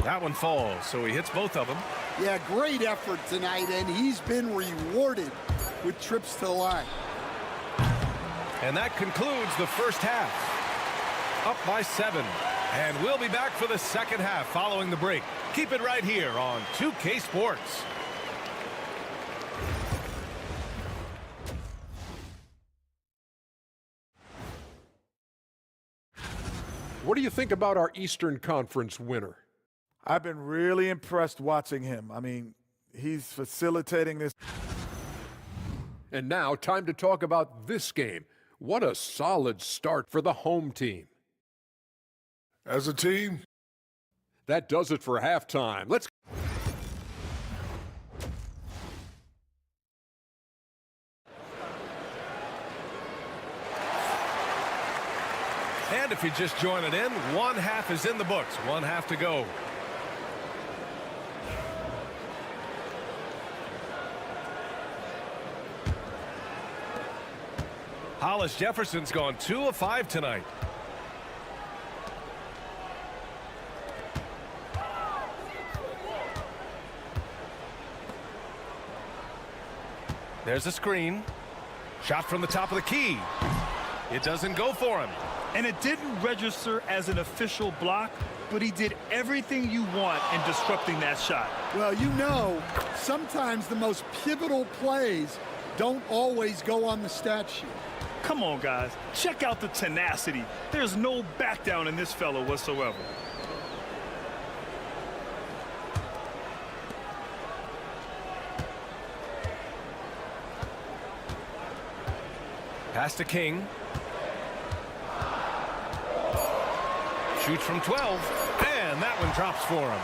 A: That one falls, so he hits both of them.
K: Yeah, great effort tonight, and he's been rewarded with trips to the line.
A: And that concludes the first half. Up by 7. And we'll be back for the second half following the break. Keep it right here on 2K Sports.
D: What do you think about our Eastern Conference winner?
L: I've been really impressed watching him. I mean, he's facilitating this.
D: And now, time to talk about this game. What a solid start for the home team.
E: As a team,
D: that does it for halftime. Let's
A: And if you're just joining in, one half is in the books. One half to go. Hollis Jefferson's gone 2 of 5 tonight. There's a screen. Shot from the top of the key. It doesn't go for him.
B: And it didn't register as an official block, but he did everything you want in disrupting that shot.
K: Well, you know, sometimes the most pivotal plays don't always go on the stat sheet.
B: Come on, guys. Check out the tenacity. There's no back down in this fellow whatsoever.
A: Pass to King. Shoots from 12, and that one drops for him.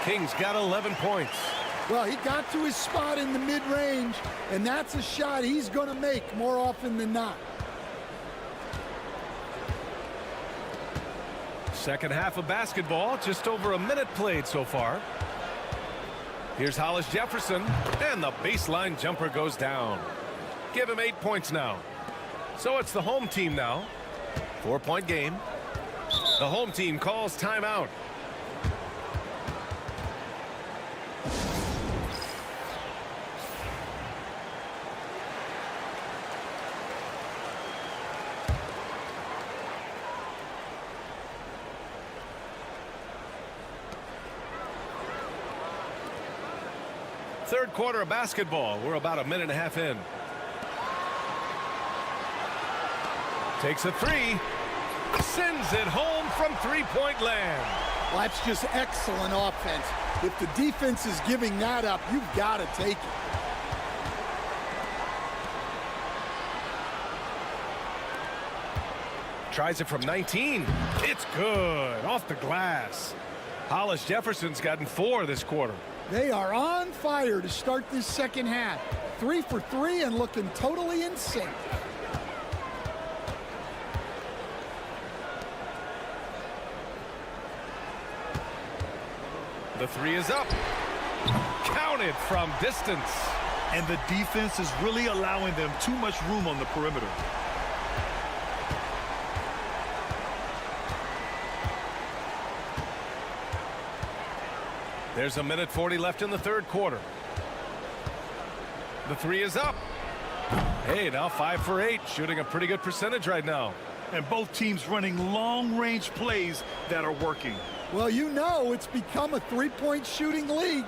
A: King's got 11 points.
K: Well, he got to his spot in the mid-range, and that's a shot he's going to make more often than not.
A: Second half of basketball, just over a minute played so far. Here's Hollis Jefferson, and the baseline jumper goes down. Give him 8 points now. So it's the home team now. 4-point game. The home team calls timeout. Third quarter of basketball. We're about a minute and a half in. Takes a three. Sends it home from three-point land.
K: Well, that's just excellent offense. If the defense is giving that up, you've got to take it.
A: Tries it from 19. It's good. Off the glass. Hollis Jefferson's gotten 4 this quarter.
K: They are on fire to start this second half. 3 for 3 and looking totally in sync.
A: The three is up. Counted from distance.
B: And the defense is really allowing them too much room on the perimeter.
A: There's a minute 40 left in the third quarter. The three is up. Hey, now 5 for 8, shooting a pretty good percentage right now.
B: And both teams running long-range plays that are working.
K: Well, you know it's become a three-point shooting league.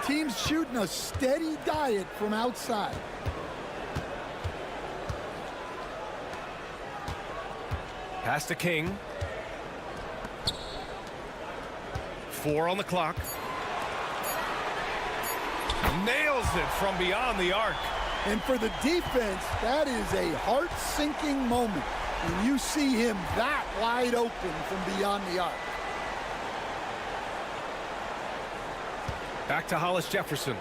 K: Teams shooting a steady diet from outside.
A: Pass to King. 4 on the clock. Nails it from beyond the arc.
K: And for the defense, that is a heart-sinking moment when you see him that wide open from beyond the arc.
A: Back to Hollis Jefferson.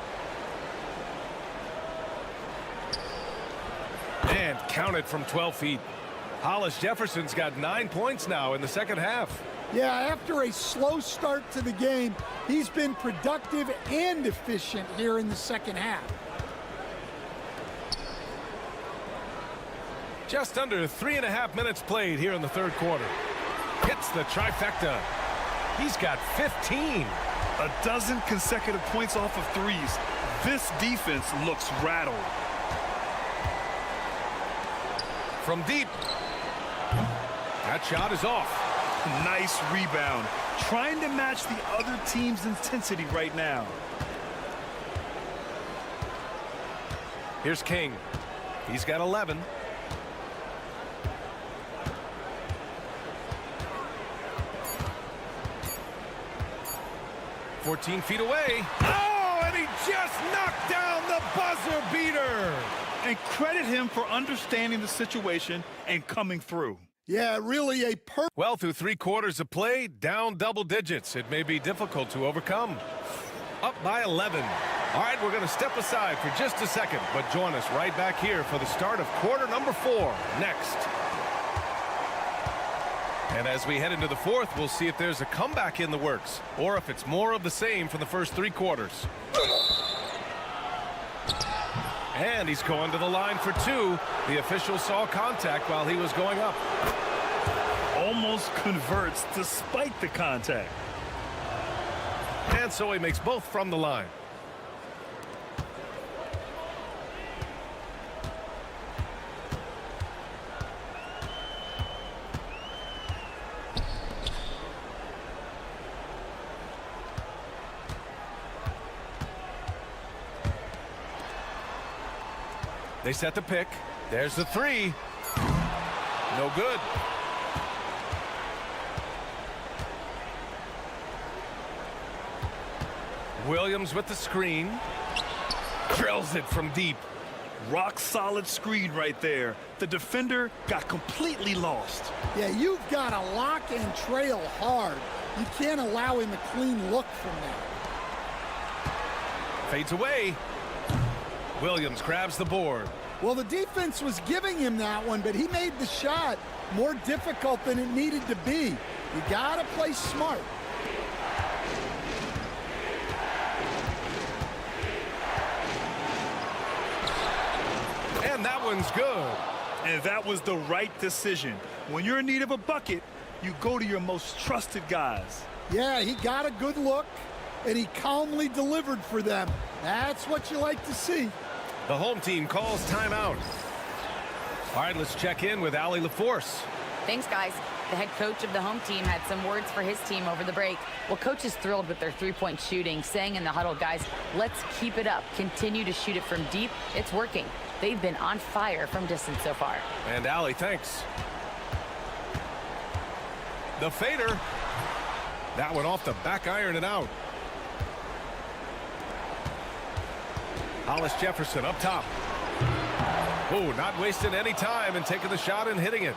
A: And counted from 12 feet. Hollis Jefferson's got 9 points now in the second half.
K: Yeah, after a slow start to the game, he's been productive and efficient here in the second half.
A: Just under 3.5 minutes played here in the third quarter. Hits the trifecta. He's got 15.
B: A dozen consecutive points off of threes. This defense looks rattled.
A: From deep. That shot is off.
B: Nice rebound. Trying to match the other team's intensity right now.
A: Here's King. He's got 11. "14 feet away. Oh, and he just knocked down the buzzer beater.
B: And credit him for understanding the situation and coming through.
K: Yeah, really a perfect.
A: Well, through 3 quarters of play, down double digits. It may be difficult to overcome. Up by 11. All right, we're going to step aside for just a second, but join us right back here for the start of quarter number 4 next. And as we head into the fourth, we'll see if there's a comeback in the works or if it's more of the same from the first 3 quarters. And And he's going to the line for two. The official saw contact while he was going up.
B: Almost converts despite the contact.
A: And so he makes both from the line. They set the pick. There's the three. No good. Williams with the screen. Drills it from deep.
B: Rock solid screen right there. The defender got completely lost.
K: Yeah, you've got to lock and trail hard. You can't allow him a clean look from there.
A: Fades away. Williams grabs the board.
K: Well, the defense was giving him that one, but he made the shot more difficult than it needed to be. You got to play smart.
A: And that one's good.
B: And that was the right decision. When you're in need of a bucket, you go to your most trusted guys.
K: Yeah, he got a good look, and he calmly delivered for them. That's what you like to see.
A: The home team calls timeout. All right, let's check in with Allie LaForce.
F: Thanks, guys. The head coach of the home team had some words for his team over the break. Well, coach is thrilled with their three-point shooting, saying in the huddle, guys, let's keep it up. Continue to shoot it from deep. It's working. They've been on fire from distance so far.
A: And Allie, thanks. The fader. That one off the back iron and out. Hollis Jefferson up top. Oh, not wasting any time and taking the shot and hitting it.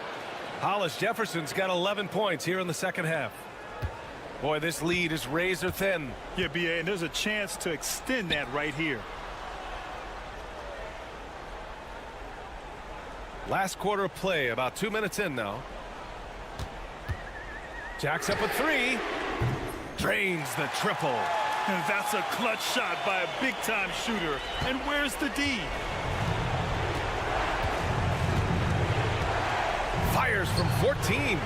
A: Hollis Jefferson's got 11 points here in the second half. Boy, this lead is razor thin.
B: Yeah, BA, and there's a chance to extend that right here.
A: Last quarter of play, about 2 minutes in now. Jacks up a three. Drains the triple.
B: And that's a clutch shot by a big-time shooter. And where's the D?
A: Fires from 14.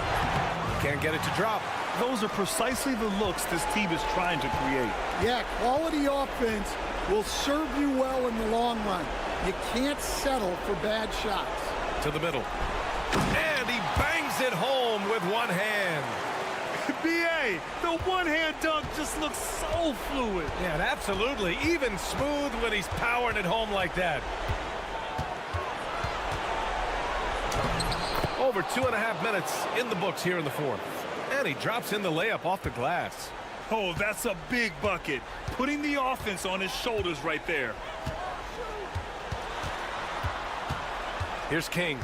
A: Can't get it to drop.
B: Those are precisely the looks this team is trying to create.
K: Yeah, quality offense will serve you well in the long run. You can't settle for bad shots.
A: To the middle. And he bangs it home with one hand.
B: BA, the one-hand dunk just looks so fluid.
A: Yeah, absolutely. Even smooth when he's powering it home like that. Over 2.5 minutes in the books here in the fourth. And he drops in the layup off the glass.
B: Oh, that's a big bucket. Putting the offense on his shoulders right there.
A: Here's King.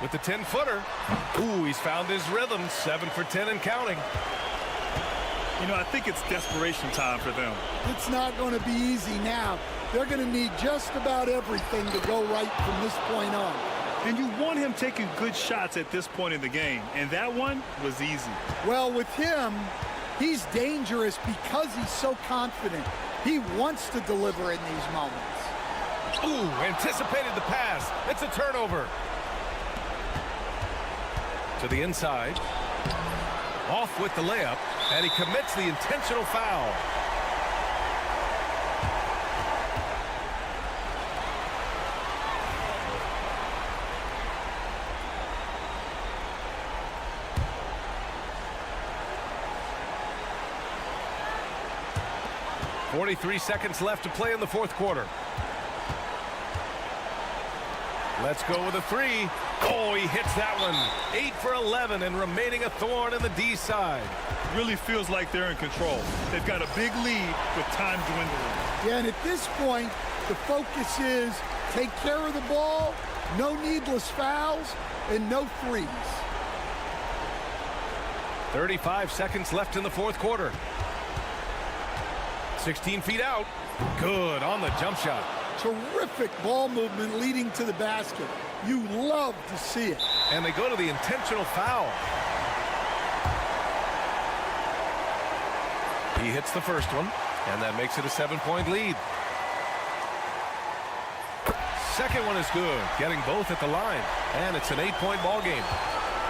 A: With the 10-footer. Ooh, he's found his rhythm. 7 for 10 and counting.
B: You know, I think it's desperation time for them.
K: It's not going to be easy now. They're going to need just about everything to go right from this point on.
B: And you want him taking good shots at this point in the game. And that one was easy.
K: Well, with him, he's dangerous because he's so confident. He wants to deliver in these moments.
A: Ooh, anticipated the pass. It's a turnover. To the inside. Off with the layup. And he commits the intentional foul. .43 seconds left to play in the fourth quarter. Let's go with a three. Oh, he hits that one. 8 for 11 and remaining a thorn in the D side.
B: Really feels like they're in control. They've got a big lead with time dwindling.
K: Yeah, and at this point, the focus is take care of the ball, no needless fouls, and no threes.
A: 35 seconds left in the fourth quarter. 16 feet out. Good on the jump shot.
K: Terrific ball movement leading to the basket. You love to see it.
A: And they go to the intentional foul. He hits the first one, and that makes it a 7-point lead. Second one is good, getting both at the line, and it's an 8-point ball game.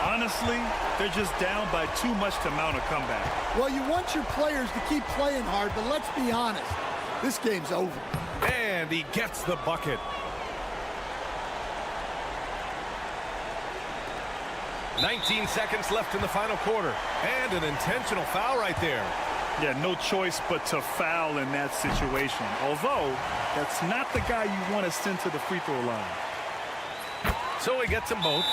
B: Honestly, they're just down by too much to mount a comeback.
K: Well, you want your players to keep playing hard, but let's be honest. This game's over.
A: And he gets the bucket. 19 seconds left in the final quarter, and an intentional foul right there.
B: Yeah, no choice but to foul in that situation. Although, that's not the guy you want to send to the free throw line.
A: So he gets them both,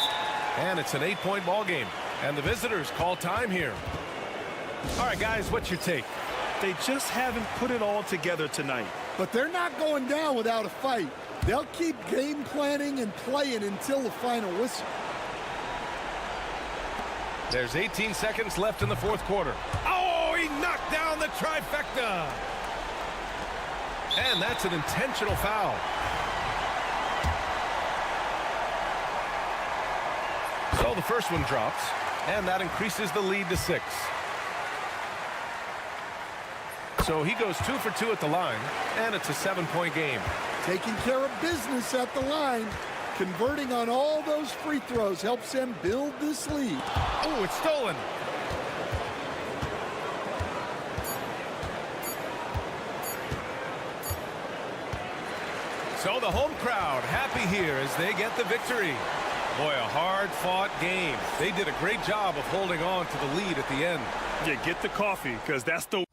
A: and it's an 8-point ball game. And the visitors call time here. All right, guys, what's your take?
B: They just haven't put it all together tonight.
K: But they're not going down without a fight. They'll keep game planning and playing until the final whistle.
A: There's 18 seconds left in the fourth quarter. Oh, he knocked down the trifecta. And that's an intentional foul. So the first one drops, and that increases the lead to 6. So he goes 2 for 2 at the line, and it's a 7-point game.
K: Taking care of business at the line. Converting on all those free throws helps them build this lead.
A: Oh, it's stolen. So the home crowd happy here as they get the victory. Boy, a hard-fought game. They did a great job of holding on to the lead at the end.
B: Yeah, get the coffee, because that's the...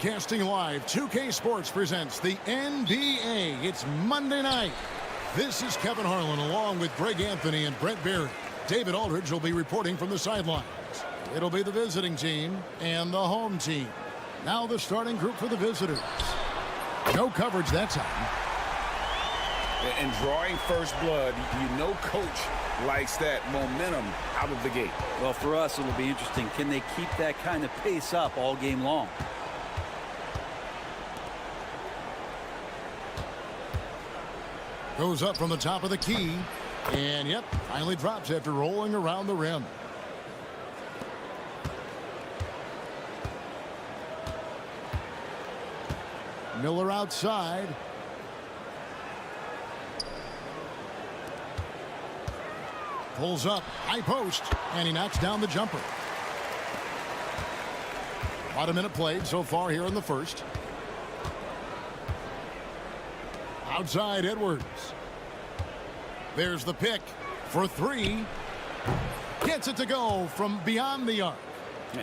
G: Broadcasting live, 2K Sports presents the NBA. It's Monday night. This is Kevin Harlan along with Greg Anthony and Brett Barry. David Aldridge will be reporting from the sidelines. It'll be the visiting team and the home team. Now the starting group for the visitors. No coverage that time.
H: And drawing first blood, you know coach likes that momentum out of the gate.
J: Well, for us, it'll be interesting. Can they keep that kind of pace up all game long?
G: Goes up from the top of the key. And, yep, finally drops after rolling around the rim. Miller outside. Pulls up, high post, and he knocks down the jumper. About a minute played so far here in the first. Outside Edwards. There's the pick for three. Gets it to go from beyond the arc.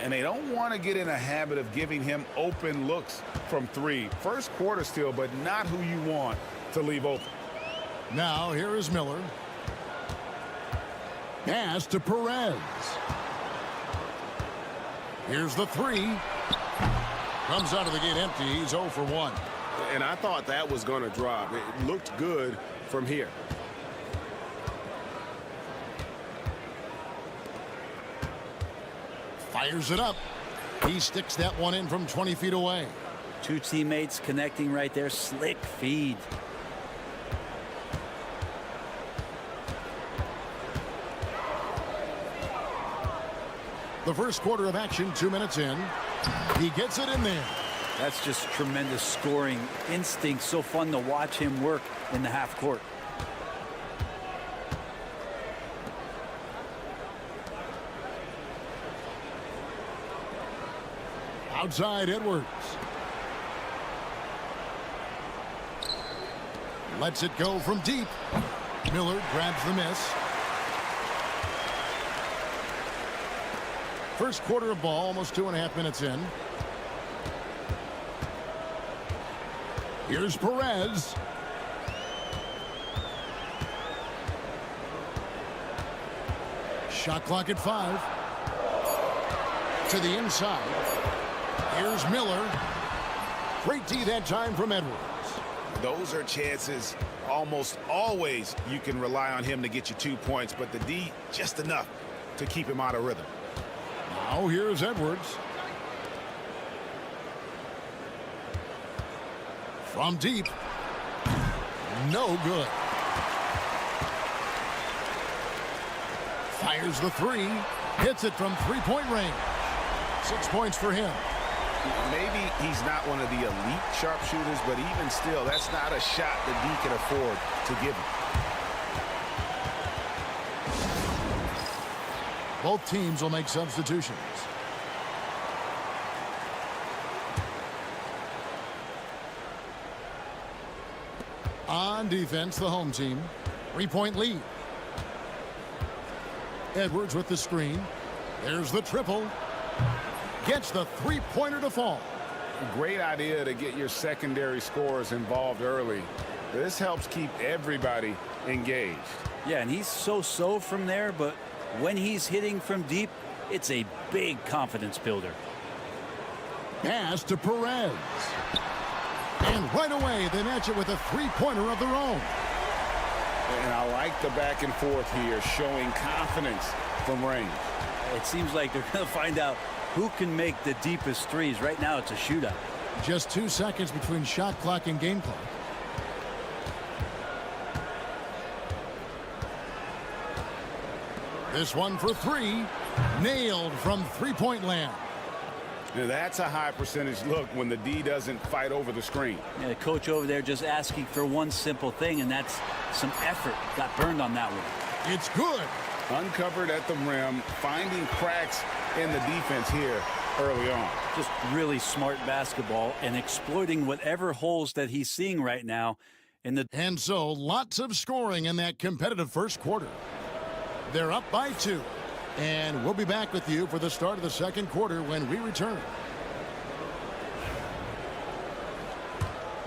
H: And they don't want to get in a habit of giving him open looks from three. First quarter still, but not who you want to leave open.
G: Now here is Miller. Pass to Perez. Here's the three. Comes out of the gate empty. He's 0 for 1.
A: And I thought that was going to drop. It looked good from here.
G: Fires it up. He sticks that one in from 20 feet away.
J: Two teammates connecting right there. Slick feed.
G: The first quarter of action, 2 minutes in. He gets it in there.
J: That's just tremendous scoring instinct. So fun to watch him work in the half court.
G: Outside Edwards. Lets it go from deep. Miller grabs the miss. First quarter of ball, almost 2.5 minutes in. Here's Perez. Shot clock at 5. To the inside. Here's Miller. Great D that time from Edwards.
H: Those are chances almost always you can rely on him to get you 2 points, but the D just enough to keep him out of rhythm.
G: Now here's Edwards. From deep. No good. Fires the three. Hits it from three-point range. 6 points for him.
H: Maybe he's not one of the elite sharpshooters, but even still, that's not a shot that D can afford to give him.
G: Both teams will make substitutions. On defense, the home team. 3-point lead. Edwards with the screen. There's the triple. Gets the three-pointer to fall.
H: Great idea to get your secondary scorers involved early. This helps keep everybody engaged.
M: Yeah, and he's so-so from there, but when he's hitting from deep, it's a big confidence builder.
G: Pass to Perez. And right away, they match it with a three-pointer of their own.
H: And I like the back and forth here, showing confidence from range.
M: It seems like they're going to find out who can make the deepest threes. Right now, it's a shootout.
G: Just 2 seconds between shot clock and game clock. This one for three. Nailed from three-point land.
H: Now that's a high percentage look when the D doesn't fight over the screen.
M: Yeah, the coach over there just asking for one simple thing, and that's some effort. Got burned on that one.
G: It's good.
H: Uncovered at the rim, finding cracks in the defense here early on.
M: Just really smart basketball and exploiting whatever holes that he's seeing right now.
G: And so lots of scoring in that competitive first quarter. They're up by 2. And we'll be back with you for the start of the second quarter when we return.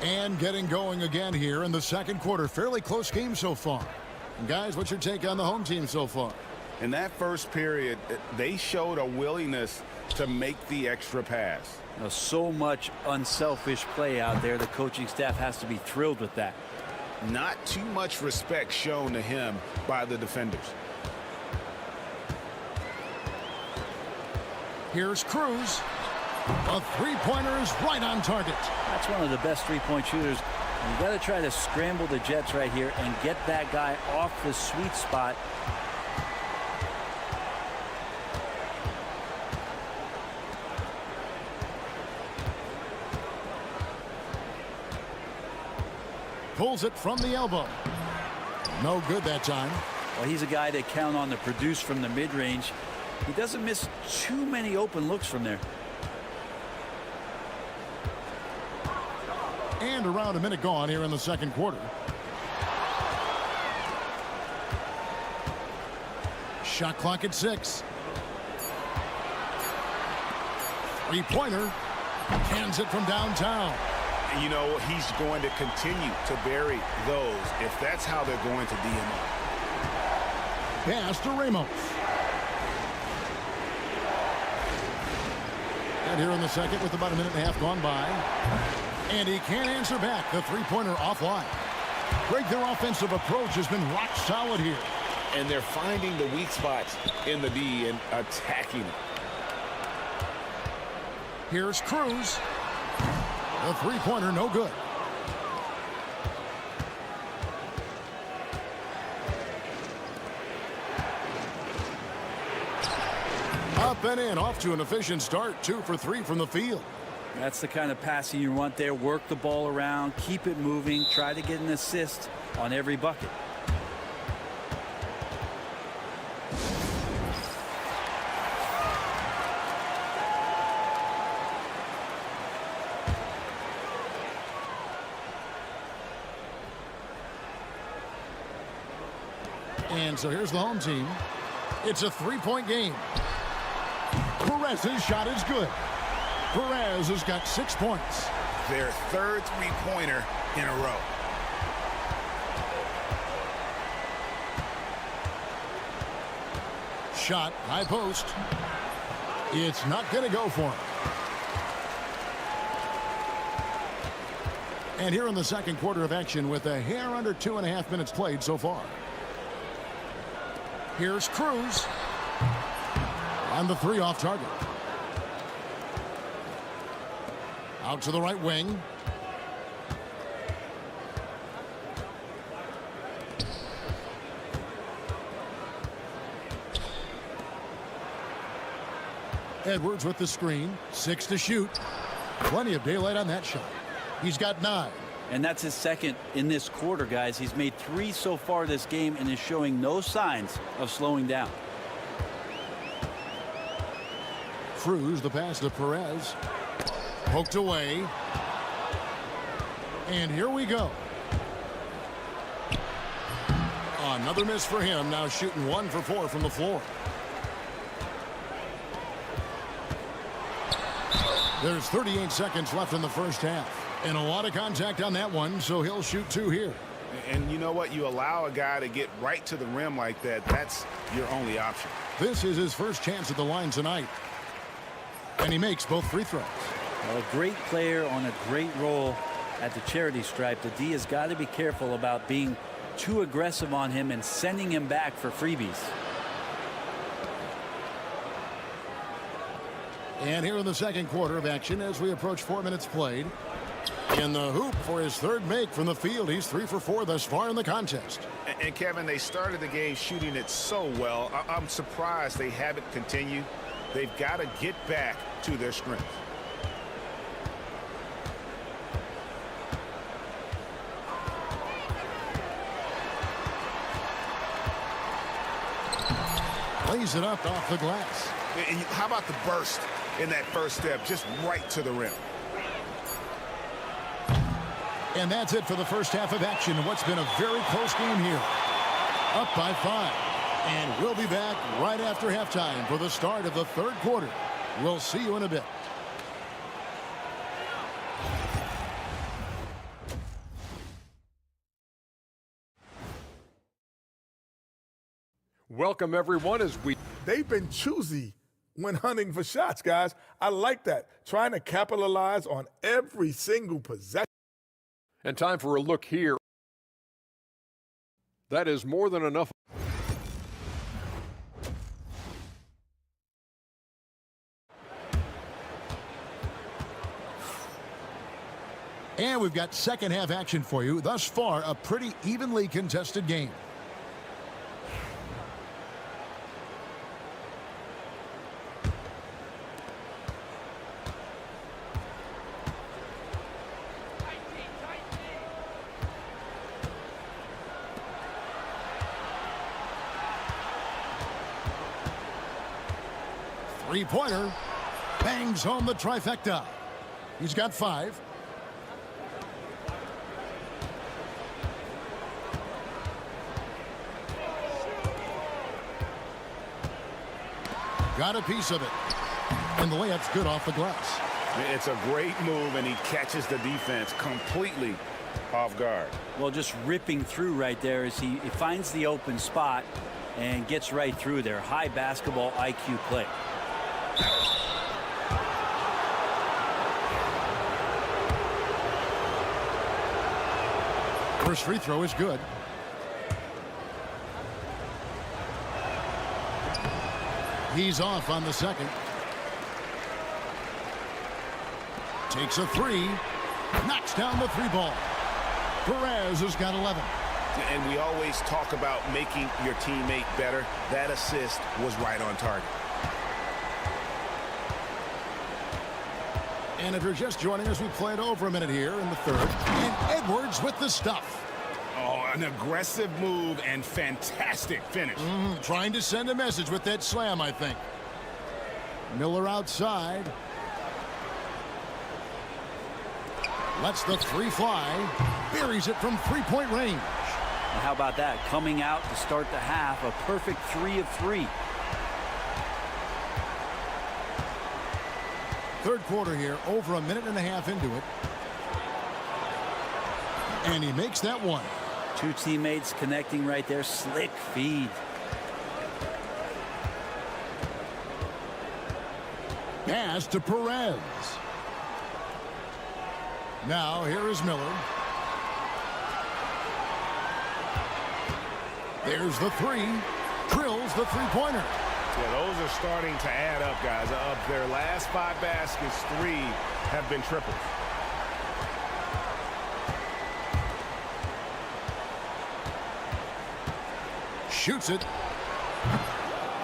G: And getting going again here in the second quarter. Fairly close game so far. And guys, what's your take on the home team so far?
H: In that first period, they showed a willingness to make the extra pass.
M: So much unselfish play out there. The coaching staff has to be thrilled with that.
H: Not too much respect shown to him by the defenders.
G: Here's Cruz. A three-pointer is right on target.
M: That's one of the best three-point shooters. You got to try to scramble the Jets right here and get that guy off the sweet spot.
G: Pulls it from the elbow. No good that time.
M: Well, he's a guy to count on to produce from the mid-range. He doesn't miss too many open looks from there.
G: And around a minute gone here in the second quarter. Shot clock at 6. Three-pointer. Hands it from downtown.
H: You know, he's going to continue to bury those if that's how they're going to D him up.
G: Pass to Ramos. And here in the second with about a minute and a half gone by. And he can't answer back. The three-pointer offline. Greg, their offensive approach has been rock solid here.
H: And they're finding the weak spots in the D and attacking it.
G: Here's Cruz. The three-pointer, no good. Up and in, off to an efficient start. 2 for 3 from the field.
M: That's the kind of passing you want there. Work the ball around, keep it moving, try to get an assist on every bucket.
G: And so here's the home team. It's a three-point game. Perez's shot is good. Perez has got 6 points.
H: Their third three-pointer in a row.
G: Shot, high post. It's not going to go for him. And here in the second quarter of action with a hair under 2.5 minutes played so far. Here's Cruz. And the three off target. Out to the right wing. Edwards with the screen. 6 to shoot. Plenty of daylight on that shot. He's got 9.
M: And that's his second in this quarter, guys. He's made 3 so far this game and is showing no signs of slowing down.
G: Cruz, the pass to Perez. Poked away. And here we go. Another miss for him. Now shooting 1 for 4 from the floor. There's 38 seconds left in the first half. And a lot of contact on that one, so he'll shoot 2 here.
H: And you know what? You allow a guy to get right to the rim like that, that's your only option.
G: This is his first chance at the line tonight. And he makes both free throws.
M: Well, a great player on a great role at the charity stripe. The D has got to be careful about being too aggressive on him and sending him back for freebies.
G: And here in the second quarter of action as we approach 4 minutes played. In the hoop for his third make from the field. He's 3 for 4 thus far in the contest.
H: And Kevin, they started the game shooting it so well. I'm surprised they haven't continued. They've got to get back to their strength.
G: Lays it up off the glass.
H: And how about the burst in that first step, just right to the rim.
G: And that's it for the first half of action. What's been a very close game here. Up by 5. And we'll be back right after halftime for the start of the third quarter. We'll see you in a bit.
D: Welcome, everyone, as we...
L: They've been choosy when hunting for shots, guys. I like that. Trying to capitalize on every single possession.
D: And time for a look here. That is more than enough.
G: And we've got second half action for you. Thus far, a pretty evenly contested game. Three-pointer. Bangs home the trifecta. He's got 5. Got a piece of it. And the layup's good off the glass.
H: It's a great move, and he catches the defense completely off guard.
M: Well, just ripping through right there as he finds the open spot and gets right through there. High basketball IQ play.
G: First free throw is good. He's off on the second. Takes a 3. Knocks down the 3 ball. Perez has got 11.
H: And we always talk about making your teammate better. That assist was right on target.
G: And if you're just joining us, we played over a minute here in the third. And Edwards with the stuff.
H: Oh, an aggressive move and fantastic finish.
G: Trying to send a message with that slam, I think. Miller outside. Lets the 3 fly. Buries it from 3-point range.
M: And how about that? Coming out to start the half, a perfect 3 of 3.
G: Third quarter here, over a minute and a half into it. And he makes that one.
M: 2 teammates connecting right there. Slick feed.
G: Pass to Perez. Now here is Miller. There's the three. Drills the three-pointer.
H: Yeah, those are starting to add up, guys. Of their last 5 baskets, 3 have been triples.
G: Shoots it.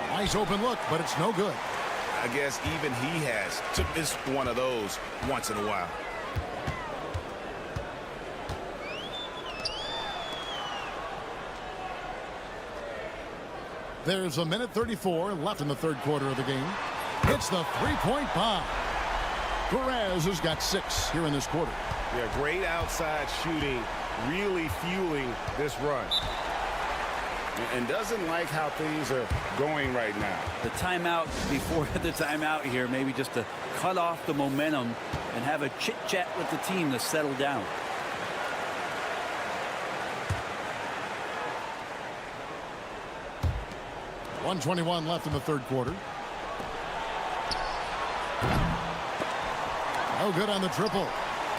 G: Nice open look, but it's no good.
H: I guess even he has to miss one of those once in a while.
G: There's a minute 34 left in the third quarter of the game. It's the three-point bomb. Perez has got 6 here in this quarter.
H: Yeah, great outside shooting, really fueling this run. And doesn't like how things are going right now.
M: The timeout before the timeout here, maybe just to cut off the momentum and have a chit-chat with the team to settle down.
G: .121 left in the third quarter. No good on the triple.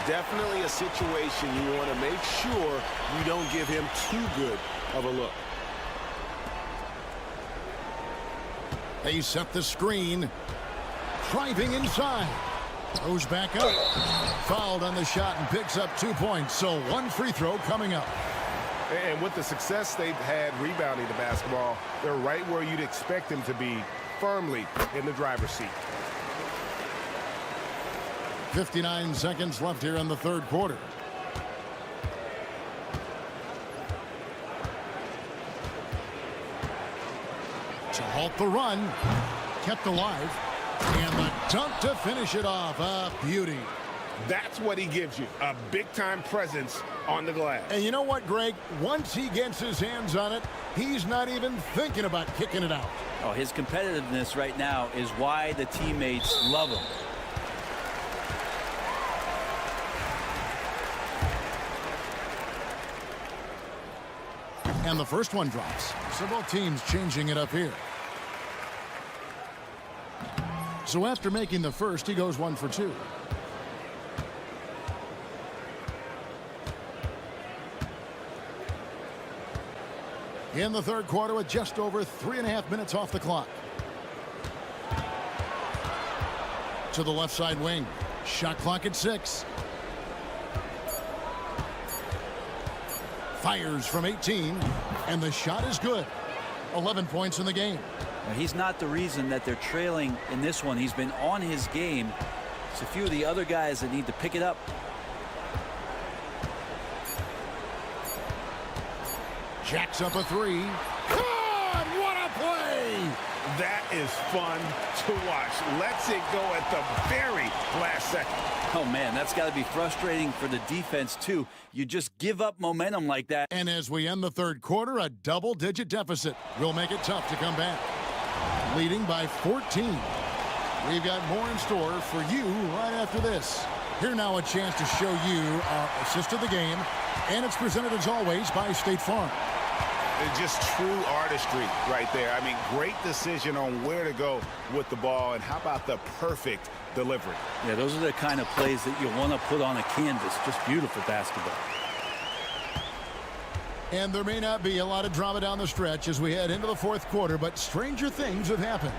H: Definitely a situation you want to make sure you don't give him too good of a look.
G: They set the screen. Driving inside. Goes back up. Fouled on the shot and picks up 2 points. So 1 free throw coming up.
H: And with the success they've had rebounding the basketball, they're right where you'd expect them to be, firmly in the driver's seat.
G: 59 seconds left here in the third quarter. To halt the run. Kept alive. And the dunk to finish it off. A beauty.
H: That's what he gives you, a big-time presence on the glass.
G: And you know what, Greg? Once he gets his hands on it, he's not even thinking about kicking it out.
M: Oh, his competitiveness right now is why the teammates love him.
G: And the first one drops. So both teams changing it up here. So after making the first, he goes 1 for 2. In the third quarter with just over 3.5 minutes off the clock. To the left side wing. Shot clock at 6. Fires from 18. And the shot is good. 11 points in the game.
M: Now, he's not the reason that they're trailing in this one. He's been on his game. It's a few of the other guys that need to pick it up.
G: Jacks up a 3. God, what a play!
H: That is fun to watch. Lets it go at the very last second.
M: Oh, man, that's got to be frustrating for the defense, too. You just give up momentum like that.
G: And as we end the third quarter, a double-digit deficit will make it tough to come back. Leading by 14. We've got more in store for you right after this. Here now a chance to show you our assist of the game. And it's presented, as always, by State Farm.
H: It's just true artistry right there. I mean, great decision on where to go with the ball. And how about the perfect delivery?
M: Yeah, those are the kind of plays that you want to put on a canvas. Just beautiful basketball.
G: And there may not be a lot of drama down the stretch as we head into the fourth quarter, but stranger things have happened.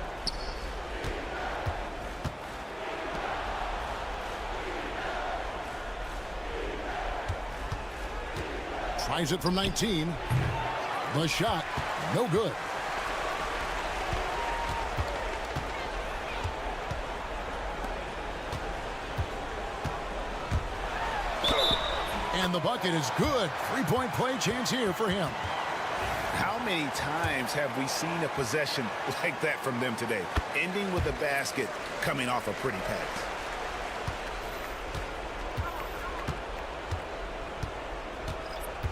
G: Tries it from 19. The shot, no good. And the bucket is good. Three-point play chance here for him.
H: How many times have we seen a possession like that from them today? Ending with a basket, coming off a pretty pass.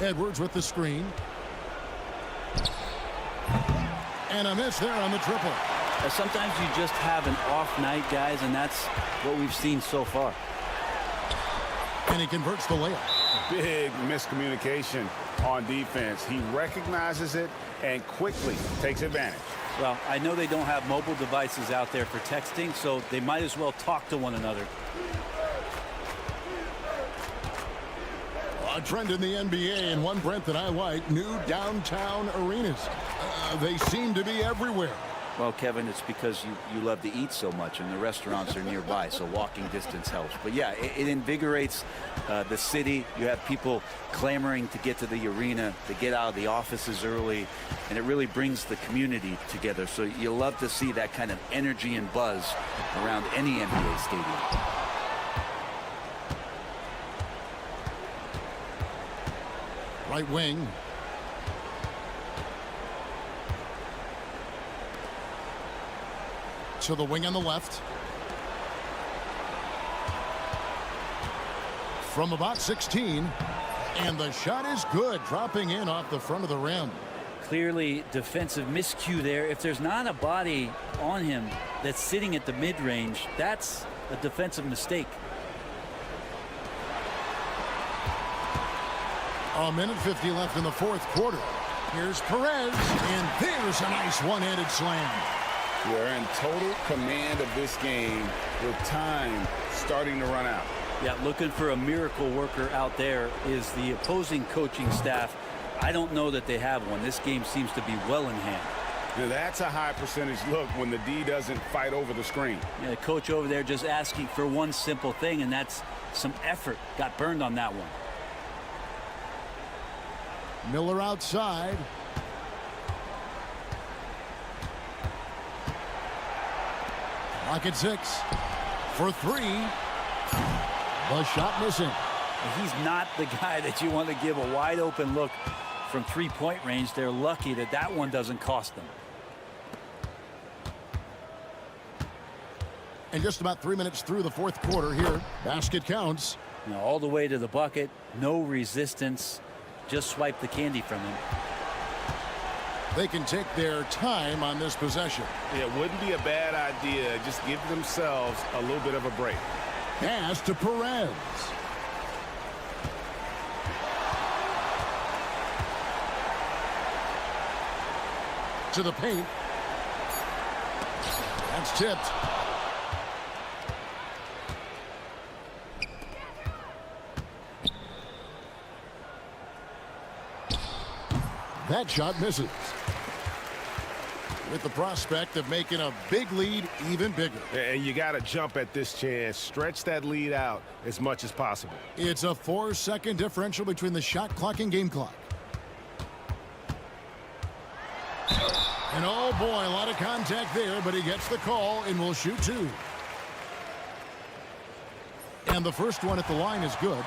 G: Edwards with the screen. And a miss there on the triple.
M: Sometimes you just have an off night, guys, and that's what we've seen so far.
G: And he converts the layup.
H: Big miscommunication on defense. He recognizes it and quickly takes advantage.
M: Well, I know they don't have mobile devices out there for texting, so they might as well talk to one another.
G: A trend in the NBA, and one, Brent, that I like, new downtown arenas. They seem to be everywhere.
M: Well, Kevin, it's because you love to eat so much, and the restaurants are nearby, so walking distance helps. But yeah, it invigorates the city. You have people clamoring to get to the arena, to get out of the offices early, and it really brings the community together. So you love to see that kind of energy and buzz around any NBA stadium.
G: Right wing. To the wing on the left. From about 16. And the shot is good, dropping in off the front of the rim.
M: Clearly defensive miscue there. If there's not a body on him that's sitting at the mid-range, that's a defensive mistake.
G: A minute 50 left in the fourth quarter. Here's Perez, and there's a nice one-handed slam.
H: We're in total command of this game with time starting to run out.
M: Yeah, looking for a miracle worker out there is the opposing coaching staff. I don't know that they have one. This game seems to be well in hand.
H: Now that's a high percentage look when the D doesn't fight over the screen.
M: Yeah, the coach over there just asking for one simple thing, and that's some effort. Got burned on that one.
G: Miller outside. Lock at 6 for 3. The shot missing.
M: He's not the guy that you want to give a wide open look from three-point range. They're lucky that that one doesn't cost them.
G: And just about 3 minutes through the fourth quarter here. Basket counts.
M: You know, all the way to the bucket. No resistance. Just swipe the candy from him.
G: They can take their time on this possession.
H: It wouldn't be a bad idea. Just give themselves a little bit of a break.
G: Pass to Perez. To the paint. That's tipped. That shot misses. With the prospect of making a big lead even bigger.
H: And you got to jump at this chance. Stretch that lead out as much as possible.
G: It's a 4-second differential between the shot clock and game clock. And oh boy, a lot of contact there, but he gets the call and will shoot 2. And the first one at the line is good.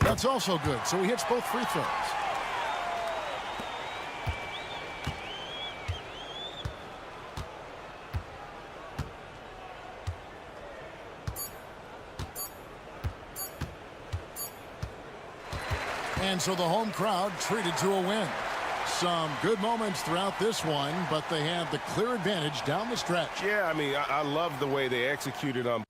G: That's also good, so he hits both free throws. And so the home crowd treated to a win. Some good moments throughout this one, but they have the clear advantage down the stretch.
H: Yeah, I mean, I love the way they executed on.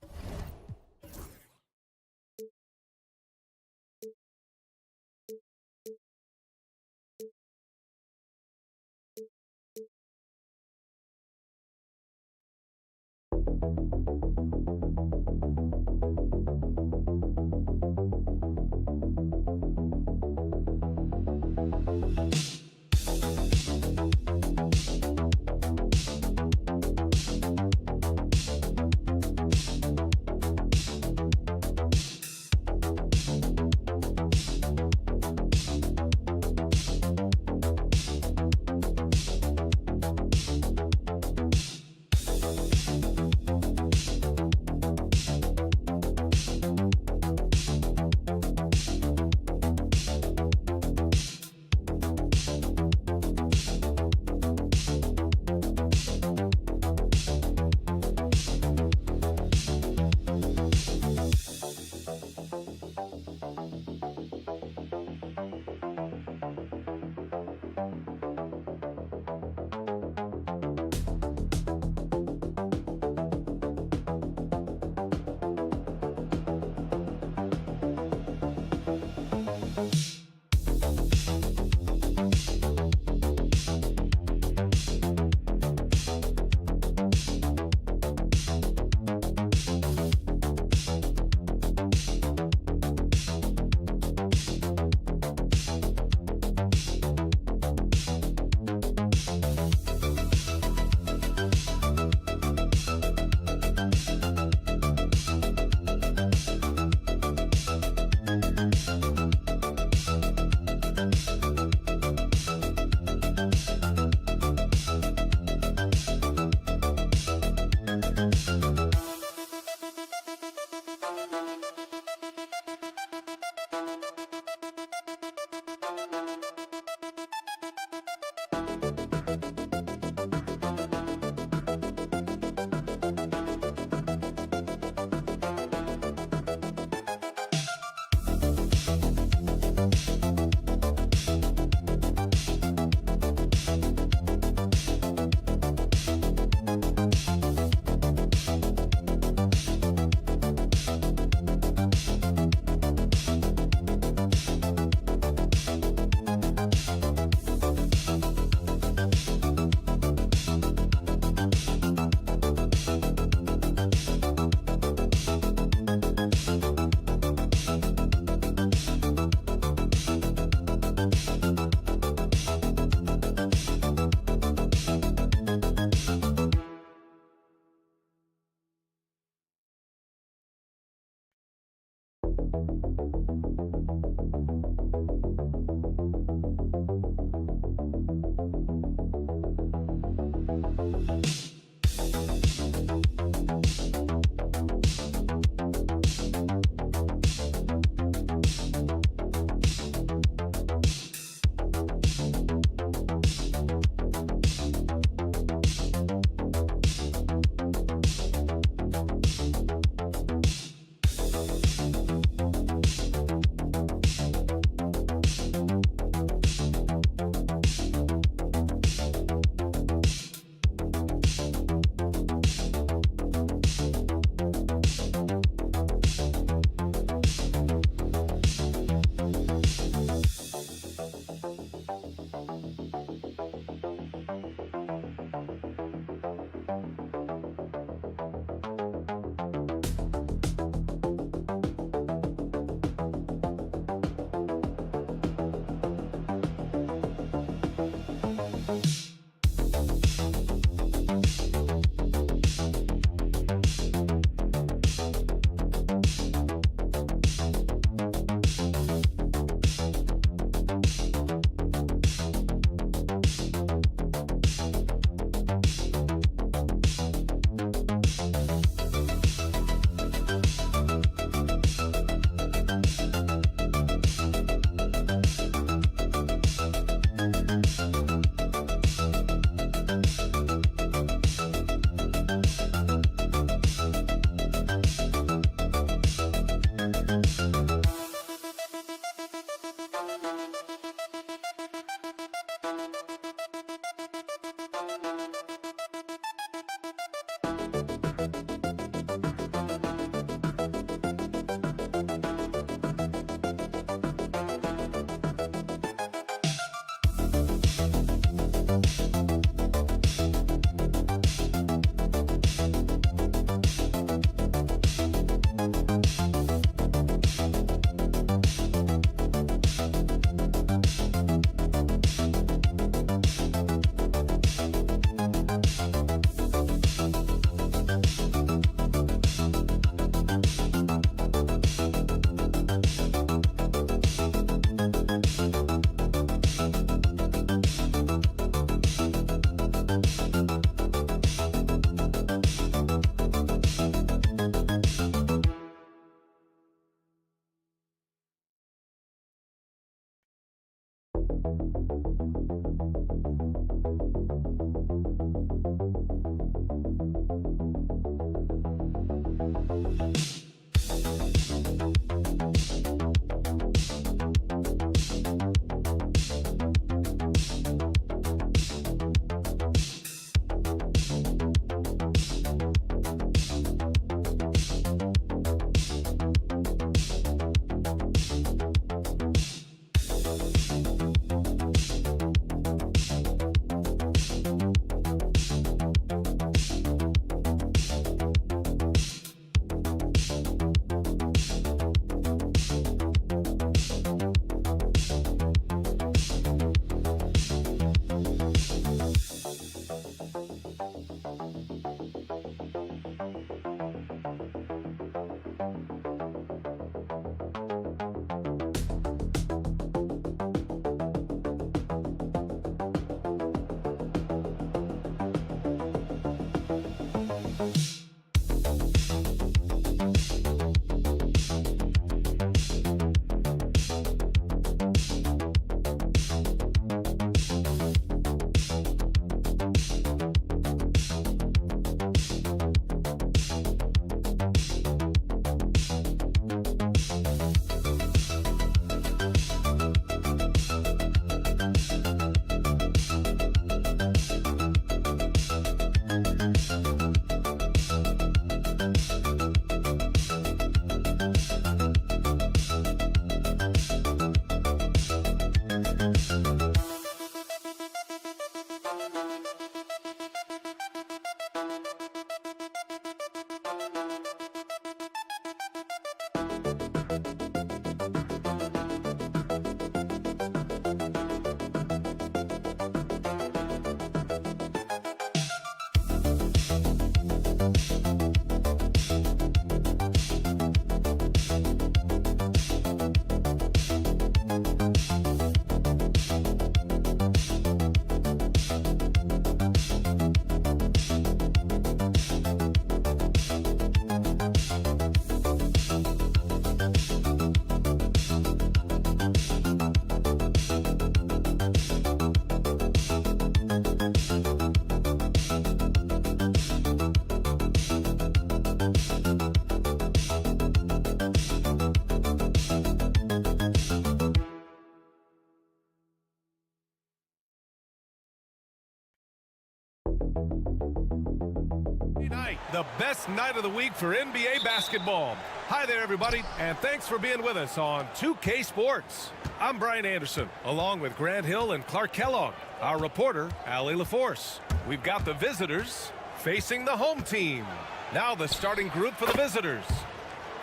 A: Night, the best night of the week for NBA basketball. Hi there, everybody, and thanks for being with us on 2K Sports. I'm Brian Anderson, along with Grant Hill and Clark Kellogg, our reporter, Allie LaForce. We've got the visitors facing the home team. Now the starting group for the visitors.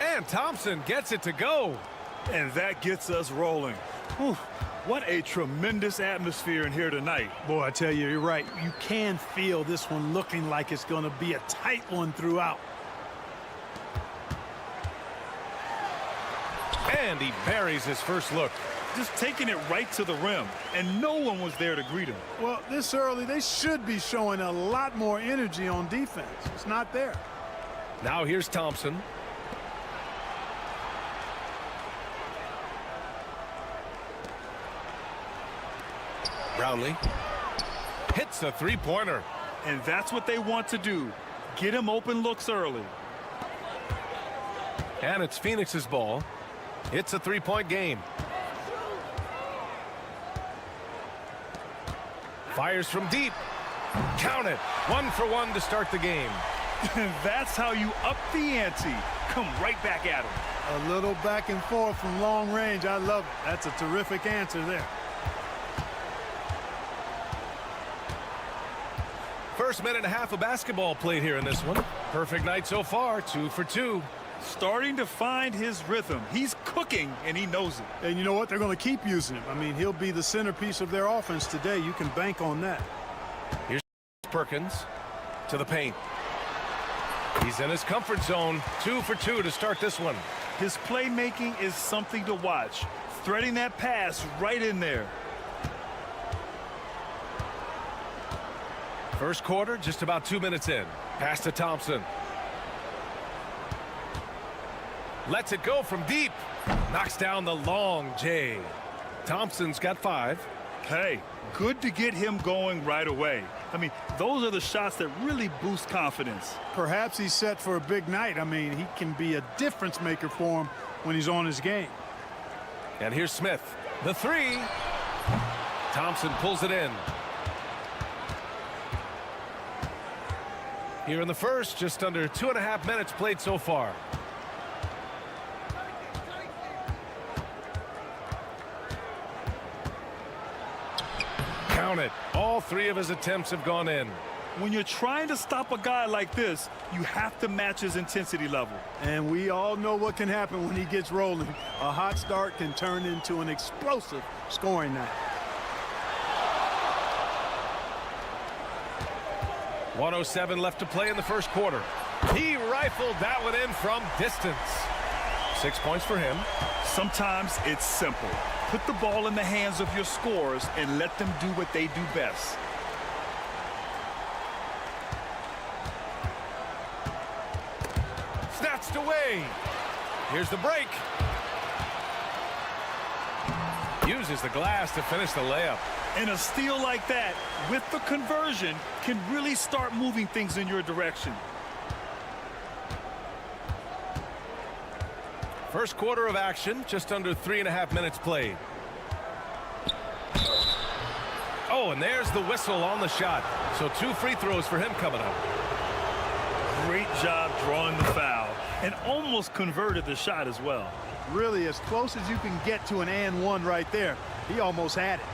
A: And Thompson gets it to go.
B: And that gets us rolling. Whew. What a tremendous atmosphere in here tonight.
N: Boy, I tell you, you're right. You can feel this one looking like it's going to be a tight one throughout.
A: And he buries his first look.
B: Just taking it right to the rim, and no one was there to greet him.
N: Well, this early, they should be showing a lot more energy on defense. It's not there.
A: Now here's Thompson. Brownlee hits a three-pointer.
B: And that's what they want to do. Get him open looks early.
A: And it's Phoenix's ball. It's a three-point game. Fires from deep. Count it. 1 for 1 to start the game.
B: And that's how you up the ante. Come right back at him.
N: A little back and forth from long range. I love it. That's a terrific answer there.
A: First minute and a half of basketball played here in this one. Perfect night so far, 2 for 2.
B: Starting to find his rhythm. He's cooking, and he knows it.
N: And you know what? They're going to keep using him. I mean, he'll be the centerpiece of their offense today. You can bank on that.
A: Here's Perkins to the paint. He's in his comfort zone. 2 for 2 to start this one.
B: His playmaking is something to watch. Threading that pass right in there.
A: First quarter, just about 2 minutes in. Pass to Thompson. Lets it go from deep. Knocks down the long J. Thompson's got 5.
B: Hey, good to get him going right away. I mean, those are the shots that really boost confidence.
N: Perhaps he's set for a big night. I mean, he can be a difference maker for him when he's on his game.
A: And here's Smith. The three. Thompson pulls it in. Here in the first, just under 2.5 minutes played so far. Count it. All three of his attempts have gone in.
B: When you're trying to stop a guy like this, you have to match his intensity level.
N: And we all know what can happen when he gets rolling. A hot start can turn into an explosive scoring night.
A: 1:07 left to play in the first quarter. He rifled that one in from distance. 6 points for him.
B: Sometimes it's simple. Put the ball in the hands of your scorers and let them do what they do best.
A: Snatched away. Here's the break. Uses the glass to finish the layup.
B: And a steal like that, with the conversion, can really start moving things in your direction.
A: First quarter of action, just under 3.5 minutes played. Oh, and there's the whistle on the shot. So 2 free throws for him coming up.
B: Great job drawing the foul, and almost converted the shot as well.
N: Really, as close as you can get to an and one right there. He almost had it.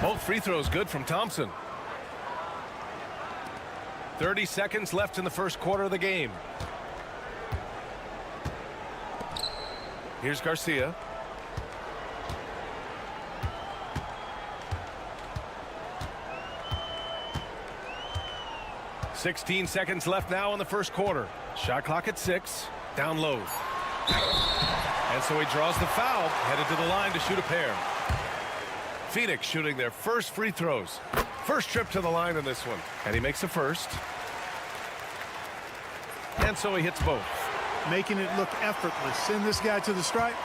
A: Both free throws good from Thompson. 30 seconds left in the first quarter of the game. Here's Garcia. .16 seconds left now in the first quarter. Shot clock at 6. Down low. And so he draws the foul, headed to the line to shoot a pair. Phoenix shooting their first free throws. First trip to the line in this one. And he makes the first. And so he hits both.
N: Making it look effortless. Send this guy to the stripe.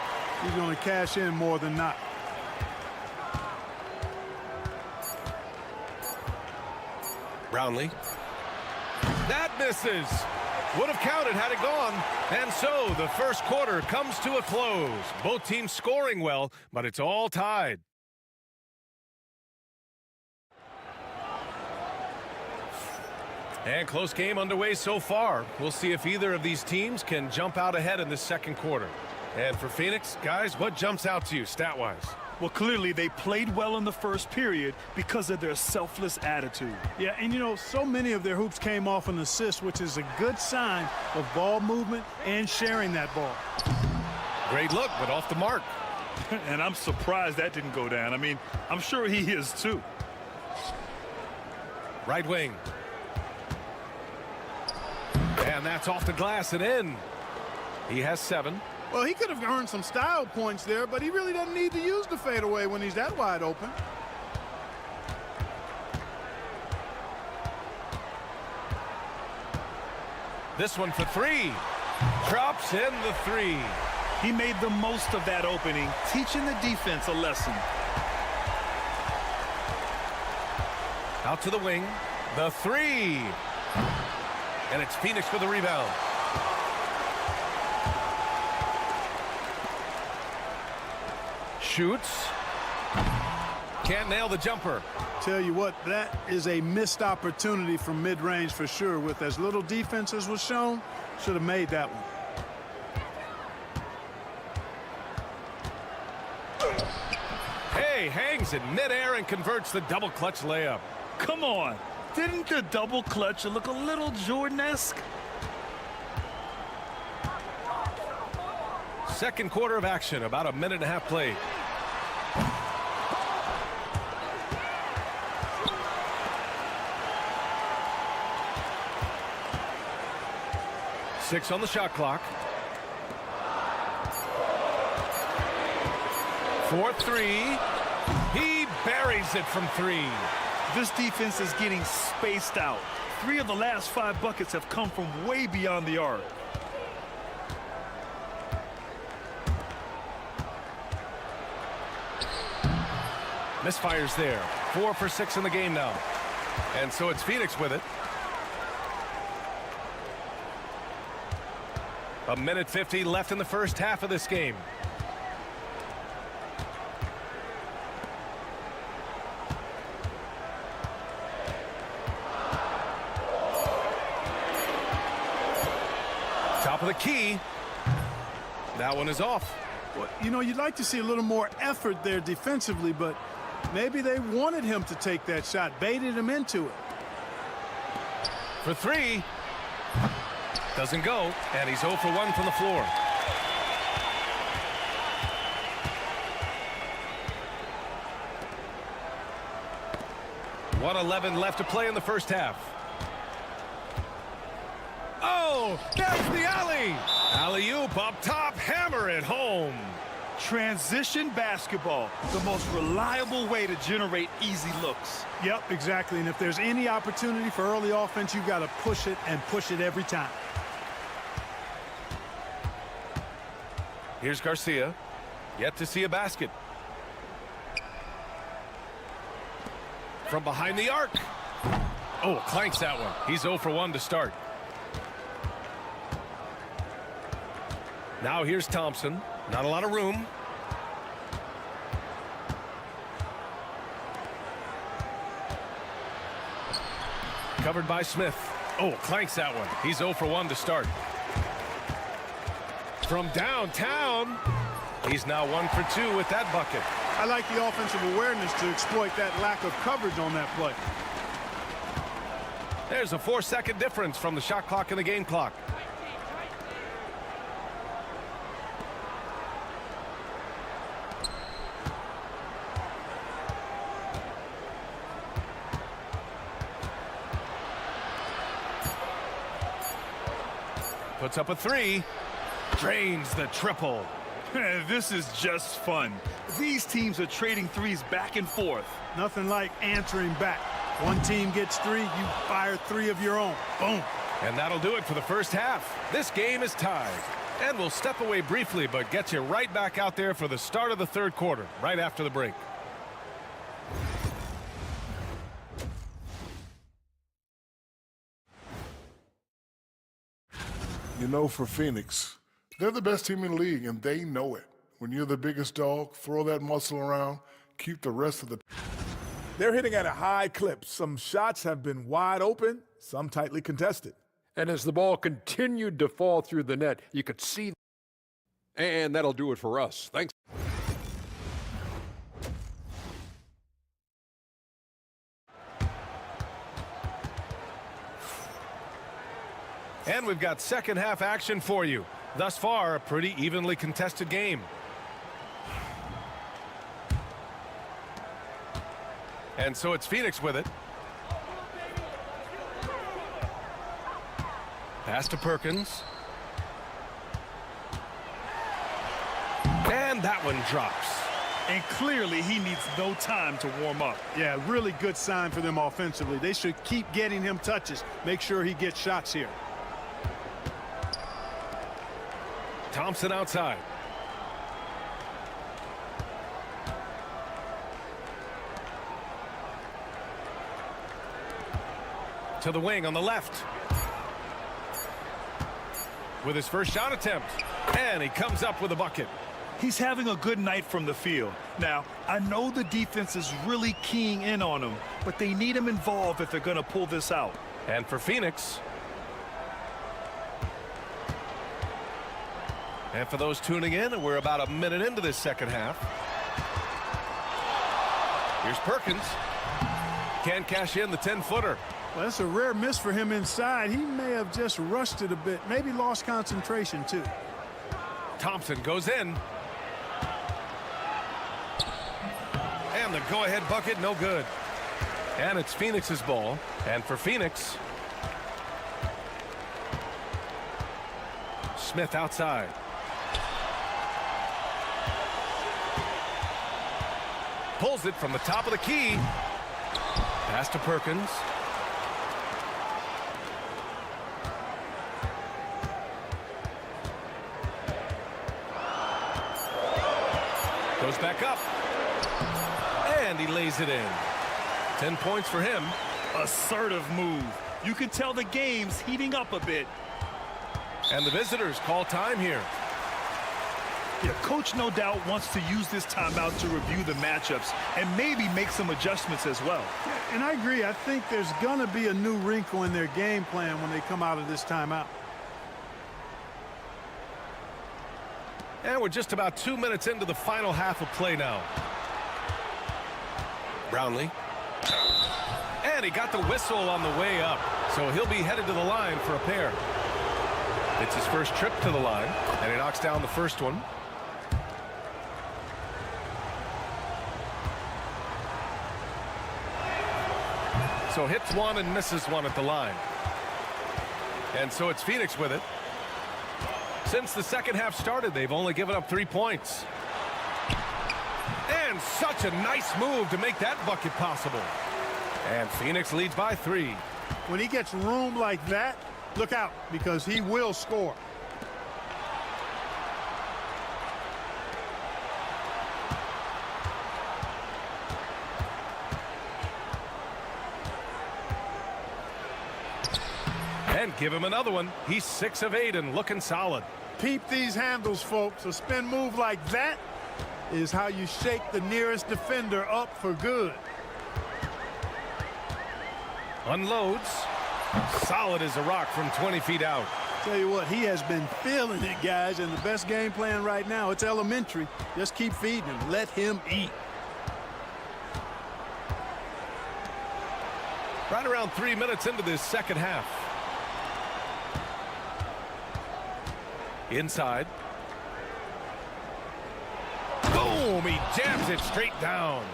N: He's going to cash in more than not.
A: Brownlee. That misses. Would have counted had it gone. And so the first quarter comes to a close. Both teams scoring well, but it's all tied. And close game underway so far. We'll see if either of these teams can jump out ahead in the second quarter. And for Phoenix, guys, what jumps out to you stat-wise?
B: Well, clearly they played well in the first period because of their selfless attitude.
N: Yeah, and you know, so many of their hoops came off an assist, which is a good sign of ball movement and sharing that ball.
A: Great look, but off the mark.
B: And I'm surprised that didn't go down. I mean, I'm sure he is too.
A: Right wing. And that's off the glass and in. He has 7.
N: Well, he could have earned some style points there, but he really doesn't need to use the fadeaway when he's that wide open.
A: This one for 3. Drops in the 3.
B: He made the most of that opening, teaching the defense a lesson.
A: Out to the wing. The 3. And it's Phoenix for the rebound. Shoots. Can't nail the jumper.
N: Tell you what, that is a missed opportunity from mid-range for sure. With as little defense as was shown, should have made that one.
A: Hey, hangs in midair and converts the double clutch layup.
B: Come on. Didn't the double clutch look a little Jordan-esque?
A: Second quarter of action, about a minute and a half played. Six on the shot clock. 4-3. He buries it from 3.
B: This defense is getting spaced out. 3 of the last 5 buckets have come from way beyond the arc.
A: Misfires there. 4 for 6 in the game now. And so it's Phoenix with it. A minute 50 left in the first half of this game. Top of the key. That one is off.
N: Well, you know, you'd like to see a little more effort there defensively, but maybe they wanted him to take that shot, baited him into it.
A: For 3. Doesn't go, and he's 0 for 1 from the floor. .11 left to play in the first half. Oh, there's the alley. Alley-oop up top, hammer it home.
B: Transition basketball, the most reliable way to generate easy looks.
N: Yep, exactly. And if there's any opportunity for early offense, you've got to push it and push it every time.
A: Here's Garcia. Yet to see a basket. From behind the arc. Oh, clanks that one. He's 0 for 1 to start. Now here's Thompson. Not a lot of room. Covered by Smith. Oh, clanks that one. He's 0 for 1 to start. From downtown, he's now 1 for 2 with that bucket.
N: I like the offensive awareness to exploit that lack of coverage on that play.
A: There's a 4-second difference from the shot clock and the game clock. Puts up a 3. Drains the triple.
B: This is just fun. These teams are trading threes back and forth.
N: Nothing like answering back. One team gets 3, you fire 3 of your own. Boom.
A: And that'll do it for the first half. This game is tied. And we'll step away briefly, but get you right back out there for the start of the third quarter, right after the break.
E: You know, for Phoenix, they're the best team in the league, and they know it. When you're the biggest dog, throw that muscle around, keep the rest of the...
L: They're hitting at a high clip. Some shots have been wide open, some tightly contested.
D: And as the ball continued to fall through the net, you could see. And that'll do it for us. Thanks.
A: And we've got second half action for you. Thus far, a pretty evenly contested game. And so it's Phoenix with it. Pass to Perkins. And that one drops.
B: And clearly he needs no time to warm up.
N: Yeah, really good sign for them offensively. They should keep getting him touches. Make sure he gets shots here.
A: Thompson outside. To the wing on the left. With his first shot attempt. And he comes up with a bucket.
B: He's having a good night from the field. Now, I know the defense is really keying in on him, but they need him involved if they're going to pull this out.
A: And for Phoenix. And for those tuning in, we're about a minute into this second half. Here's Perkins. Can't cash in the 10-footer.
N: Well, that's a rare miss for him inside. He may have just rushed it a bit. Maybe lost concentration, too.
A: Thompson goes in. And the go-ahead bucket, no good. And it's Phoenix's ball. And for Phoenix, Smith outside. Pulls it from the top of the key. Pass to Perkins. Goes back up. And he lays it in. 10 points for him.
B: Assertive move. You can tell the game's heating up a bit.
A: And the visitors call time here.
B: Yeah, coach no doubt wants to use this timeout to review the matchups and maybe make some adjustments as well.
N: Yeah, and I agree. I think there's going to be a new wrinkle in their game plan when they come out of this timeout.
A: And we're just about 2 minutes into the final half of play now. Brownlee. And he got the whistle on the way up. So he'll be headed to the line for a pair. It's his first trip to the line, and he knocks down the first one. So hits one and misses one at the line. And so it's Phoenix with it. Since the second half started, they've only given up 3 points. And such a nice move to make that bucket possible. And Phoenix leads by 3.
N: When he gets room like that, look out, because he will score.
A: And give him another one. He's 6 of 8 and looking solid.
N: Peep these handles, folks. A spin move like that is how you shake the nearest defender up for good.
A: Unloads. Solid as a rock from 20 feet out.
N: Tell you what, he has been feeling it, guys, and the best game plan right now, it's elementary. Just keep feeding him. Let him eat.
A: Right around 3 minutes into this second half. Inside. Boom! He jams it straight down.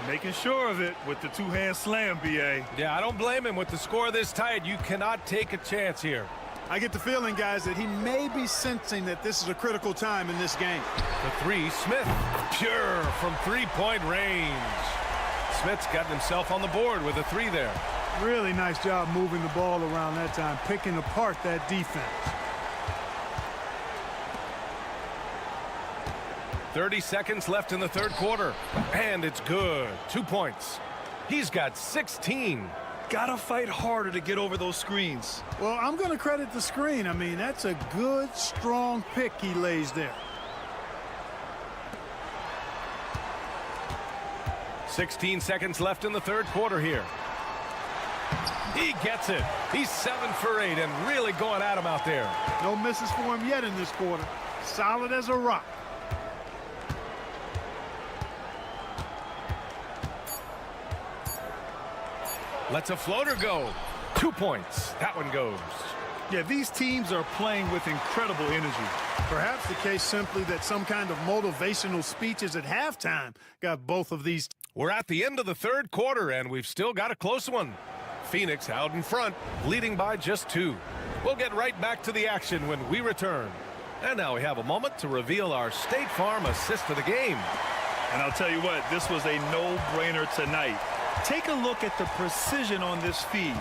B: Making sure of it with the two-hand slam, B.A.
A: Yeah, I don't blame him. With the score this tight, you cannot take a chance here.
N: I get the feeling, guys, that he may be sensing that this is a critical time in this game.
A: The three, Smith, pure from three-point range. Smith's gotten himself on the board with a 3 there.
N: Really nice job moving the ball around that time, picking apart that defense.
A: 30 seconds left in the third quarter. And it's good. 2 points. He's got 16.
B: Gotta fight harder to get over those screens.
N: Well, I'm going to credit the screen. I mean, that's a good, strong pick he lays there.
A: 16 seconds left in the third quarter here. He gets it. He's 7 for 8 and really going at him out there.
N: No misses for him yet in this quarter. Solid as a rock.
A: Lets a floater go. 2 points. That one goes.
B: Yeah, these teams are playing with incredible energy.
N: Perhaps the case simply that some kind of motivational speeches at halftime got both of these.
A: We're at the end of the third quarter, and we've still got a close one. Phoenix out in front, leading by just 2. We'll get right back to the action when we return. And now we have a moment to reveal our State Farm assist of the game.
B: And I'll tell you what, this was a no-brainer tonight. Take a look at the precision on this feed.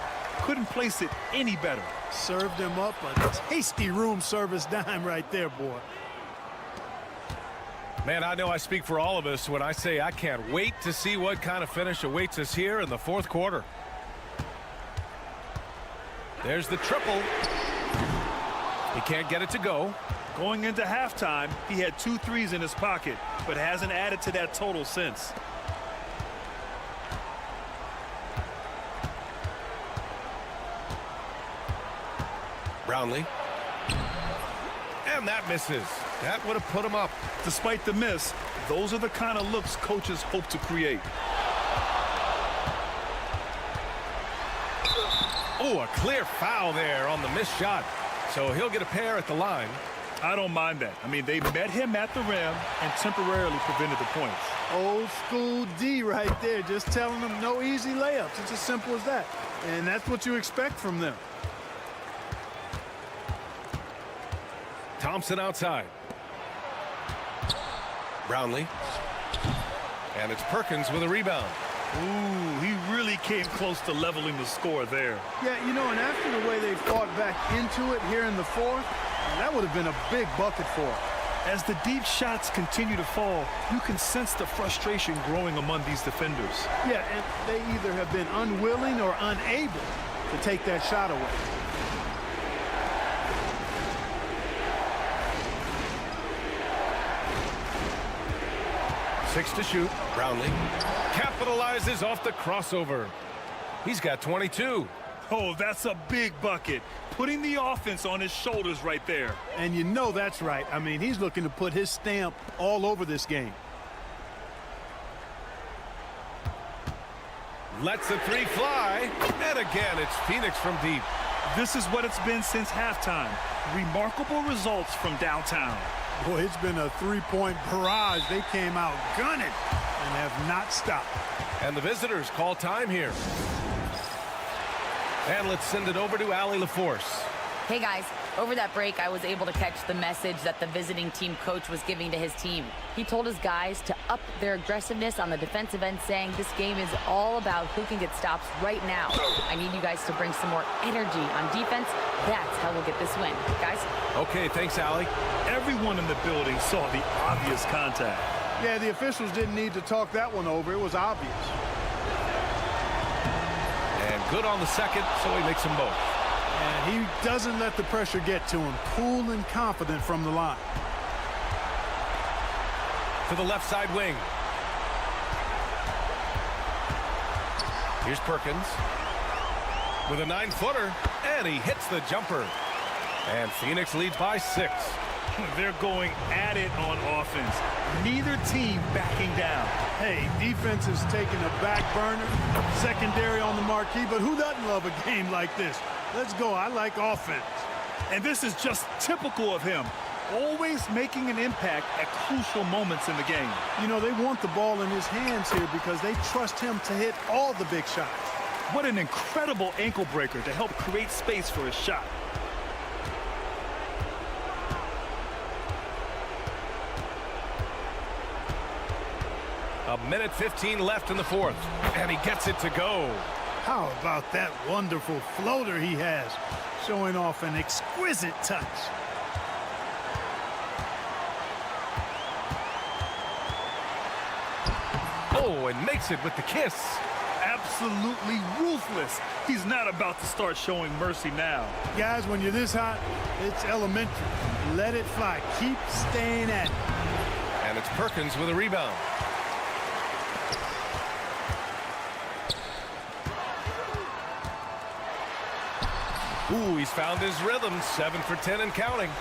B: Couldn't place it any better.
N: Served him up a tasty room service dime right there, boy.
A: Man, I know I speak for all of us when I say I can't wait to see what kind of finish awaits us here in the fourth quarter. There's the triple. He can't get it to go.
B: Going into halftime, he had 2 threes in his pocket, but hasn't added to that total since.
A: Brownlee. And that misses. That would have put him up.
B: Despite the miss, those are the kind of looks coaches hope to create.
A: Oh, a clear foul there on the missed shot. So he'll get a pair at the line.
B: I don't mind that. I mean, they met him at the rim and temporarily prevented the points.
N: Old school D right there, just telling them no easy layups. It's as simple as that. And that's what you expect from them.
A: Thompson outside. Brownlee. And it's Perkins with a rebound.
B: Ooh, he really came close to leveling the score there.
N: Yeah, you know, and after the way they fought back into it here in the fourth, that would have been a big bucket for him.
B: As the deep shots continue to fall, you can sense the frustration growing among these defenders.
N: Yeah, and they either have been unwilling or unable to take that shot away.
A: Six to shoot. Brownlee capitalizes off the crossover. He's got 22.
B: Oh, that's a big bucket. Putting the offense on his shoulders right there.
N: And you know that's right. I mean, he's looking to put his stamp all over this game.
A: Lets the three fly. And again, it's Phoenix from deep.
B: This is what it's been since halftime. Remarkable results from downtown.
N: Boy, it's been a three-point barrage. They came out gunning and have not stopped.
A: And the visitors call time here. And let's send it over to Allie LaForce.
F: Hey guys, over that break, I was able to catch the message that the visiting team coach was giving to his team. He told his guys to up their aggressiveness on the defensive end, saying this game is all about who can get stops right now. I need you guys to bring some more energy on defense. That's how we'll get this win. Guys?
A: Okay, thanks, Allie.
B: Everyone in the building saw the obvious contact.
N: Yeah, the officials didn't need to talk that one over. It was obvious.
A: And good on the second, so he makes them both.
N: And he doesn't let the pressure get to him. Cool and confident from the line.
A: To the left side wing. Here's Perkins. With a 9-footer, and he hits the jumper. And Phoenix leads by 6.
B: They're going at it on offense. Neither team backing down.
N: Hey, defense is taking a back burner, secondary on the marquee, but who doesn't love a game like this? Let's go. I like offense.
B: And this is just typical of him. Always making an impact at crucial moments in the game.
N: You know, they want the ball in his hands here because they trust him to hit all the big shots.
B: What an incredible ankle breaker to help create space for his shot.
A: A minute 15 left in the fourth, and he gets it to go.
N: How about that wonderful floater he has, showing off an exquisite touch.
A: Oh, and makes it with the kiss.
B: Absolutely ruthless. He's not about to start showing mercy now.
N: Guys, when you're this hot, it's elementary. Let it fly. Keep staying at it.
A: And it's Perkins with a rebound. Ooh, he's found his rhythm. 7 for 10 and counting.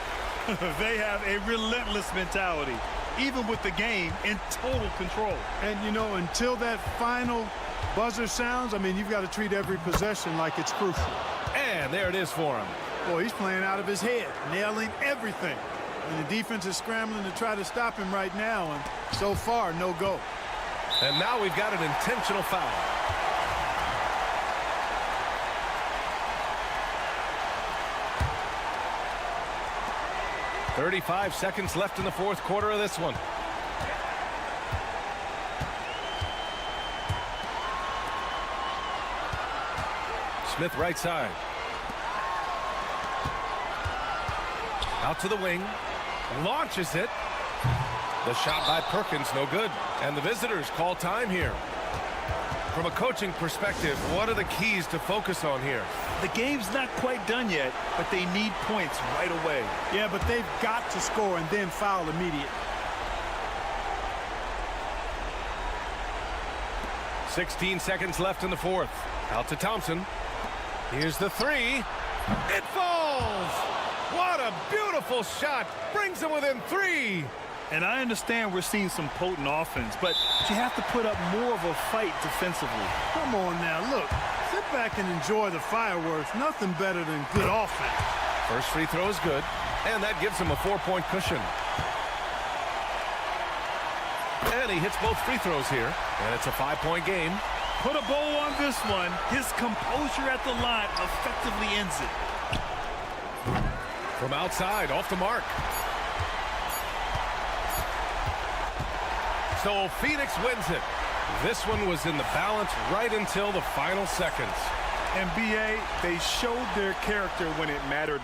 B: They have a relentless mentality, even with the game in total control.
N: And, you know, until that final buzzer sounds, I mean, you've got to treat every possession like it's crucial.
A: And there it is for him.
N: Boy, he's playing out of his head, nailing everything. And the defense is scrambling to try to stop him right now, and so far, no go.
A: And now we've got an intentional foul. .35 seconds left in the fourth quarter of this one. Smith right side. Out to the wing. Launches it. The shot by Perkins, no good. And the visitors call time here. From a coaching perspective, what are the keys to focus on here?
B: The game's not quite done yet, but they need points right away.
N: Yeah, but they've got to score and then foul immediately.
A: 16 seconds left in the fourth. Out to Thompson. Here's the three. It falls! What a beautiful shot! Brings them within 3.
B: And I understand we're seeing some potent offense, but you have to put up more of a fight defensively.
N: Come on now, look. Sit back and enjoy the fireworks. Nothing better than good offense.
A: First free throw is good, and that gives him a 4-point cushion. And he hits both free throws here, and it's a 5-point game.
B: Put a bow on this one. His composure at the line effectively ends it.
A: From outside, off the mark. So Phoenix wins it. This one was in the balance right until the final seconds.
B: And BA, they showed their character when it mattered.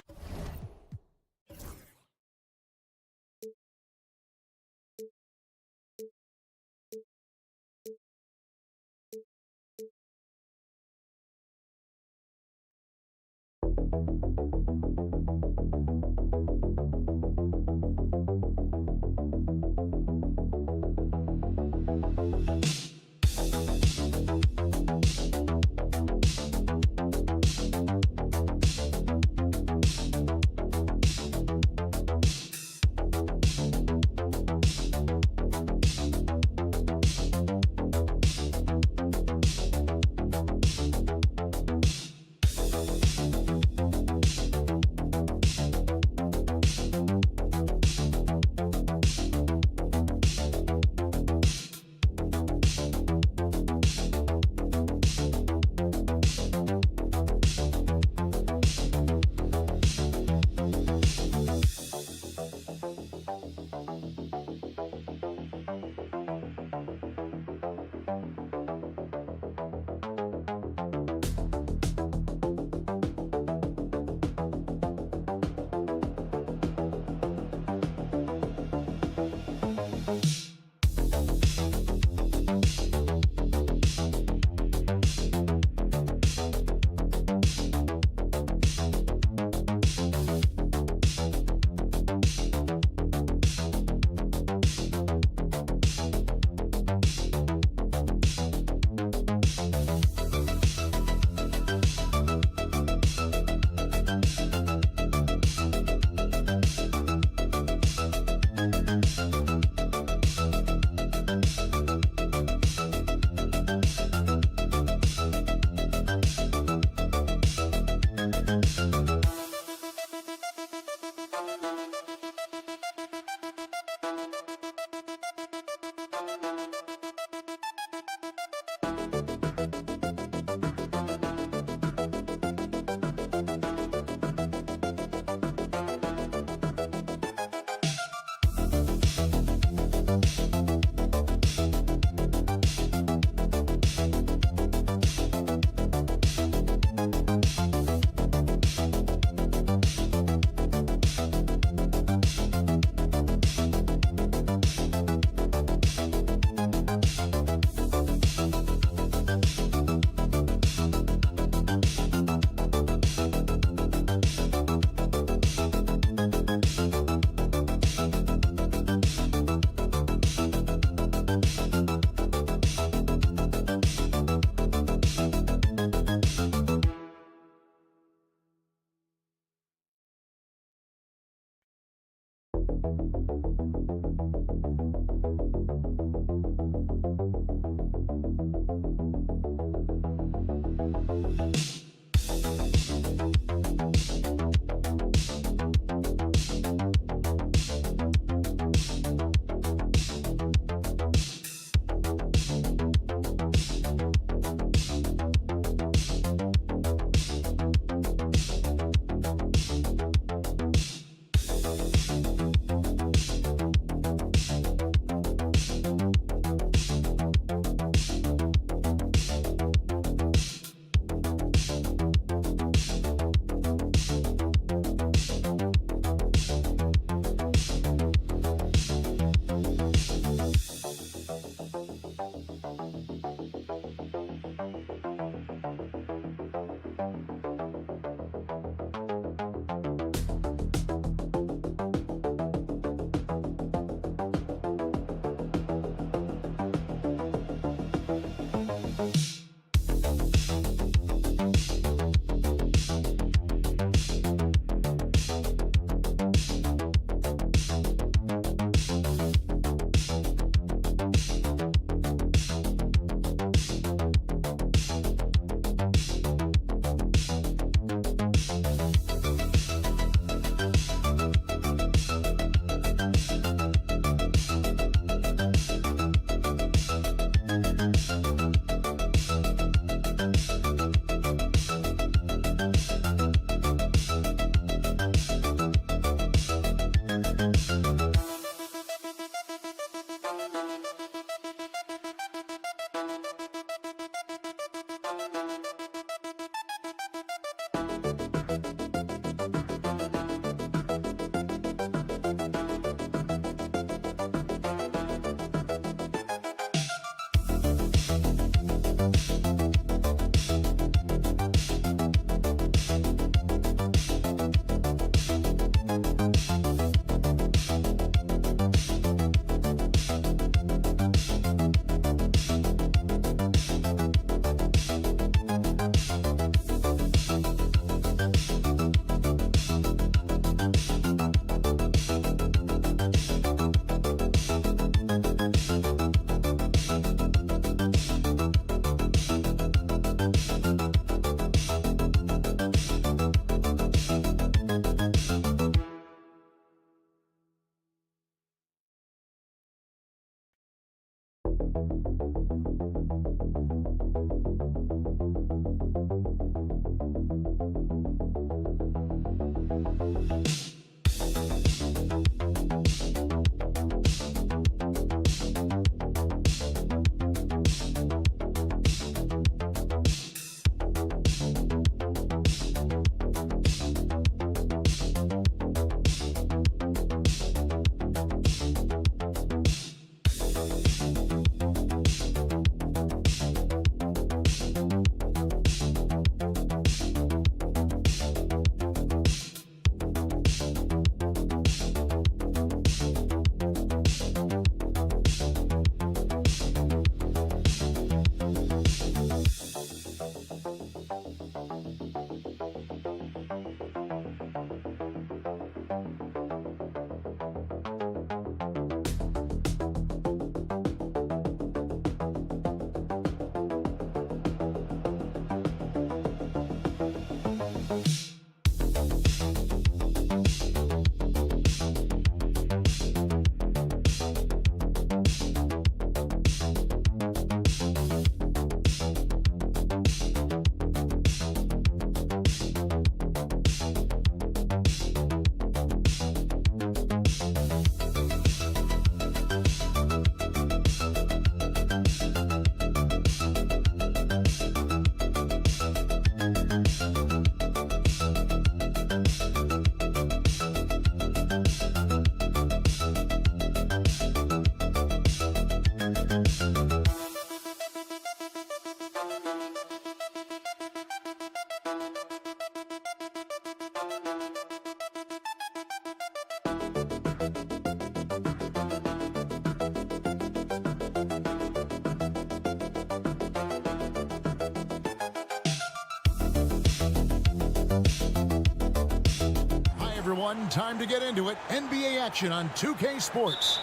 G: everyone. Time to get into it. NBA action on 2K Sports.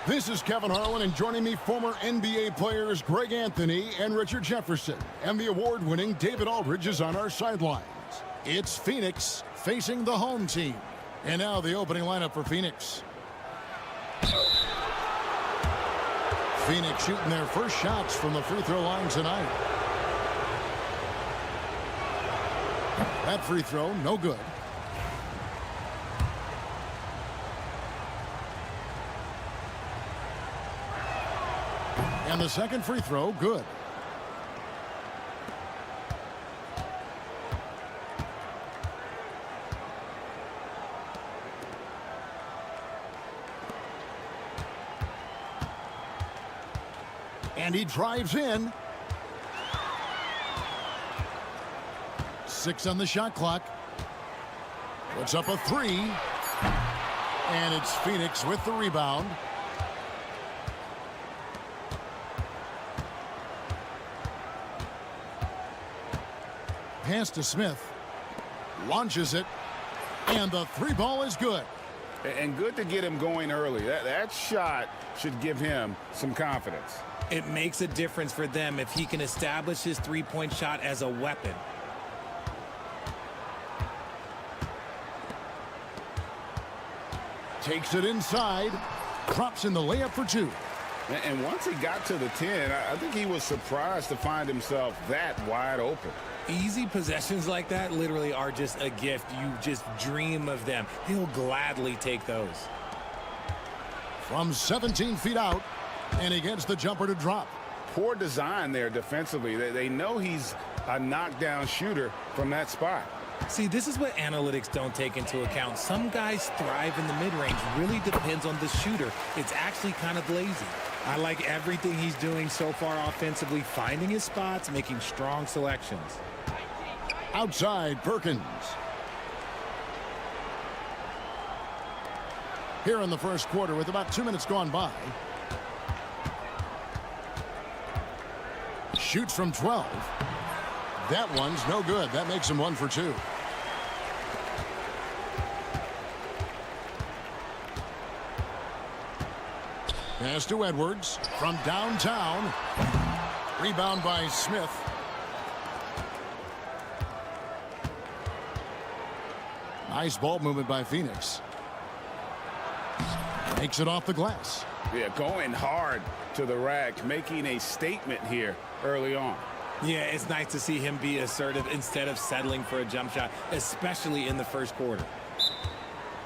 G: This is Kevin Harlan, and joining me, former NBA players Greg Anthony and Richard Jefferson. And the award-winning David Aldridge is on our sidelines. It's Phoenix facing the home team. And now the opening lineup for Phoenix. Phoenix shooting their first shots from the free throw line tonight. That free throw, no good. And the second free throw, good. And he drives in. 6 on the shot clock. Puts up a 3. And it's Phoenix with the rebound. Pass to Smith. Launches it. And the 3-ball is good.
H: And good to get him going early. That shot should give him some confidence.
C: It makes a difference for them if he can establish his three-point shot as a weapon.
G: Takes it inside. Drops in the layup for 2.
H: And once he got to the 10, I think he was surprised to find himself that wide open.
C: Easy possessions like that literally are just a gift. You just dream of them. He'll gladly take those.
G: From 17 feet out, and he gets the jumper to drop.
H: Poor design there defensively. They know he's a knockdown shooter from that spot.
C: See, this is what analytics don't take into account. Some guys thrive in the mid-range. Really depends on the shooter. It's actually kind of lazy. I like everything he's doing so far offensively, finding his spots, making strong selections.
G: Outside, Perkins. Here in the first quarter with about 2 minutes gone by. Shoots from 12. That one's no good. That makes him 1 for 2. Pass to Edwards from downtown. Rebound by Smith. Nice ball movement by Phoenix. Takes it off the glass.
H: Yeah, going hard to the rack, making a statement here early on.
C: Yeah, it's nice to see him be assertive instead of settling for a jump shot, especially in the first quarter.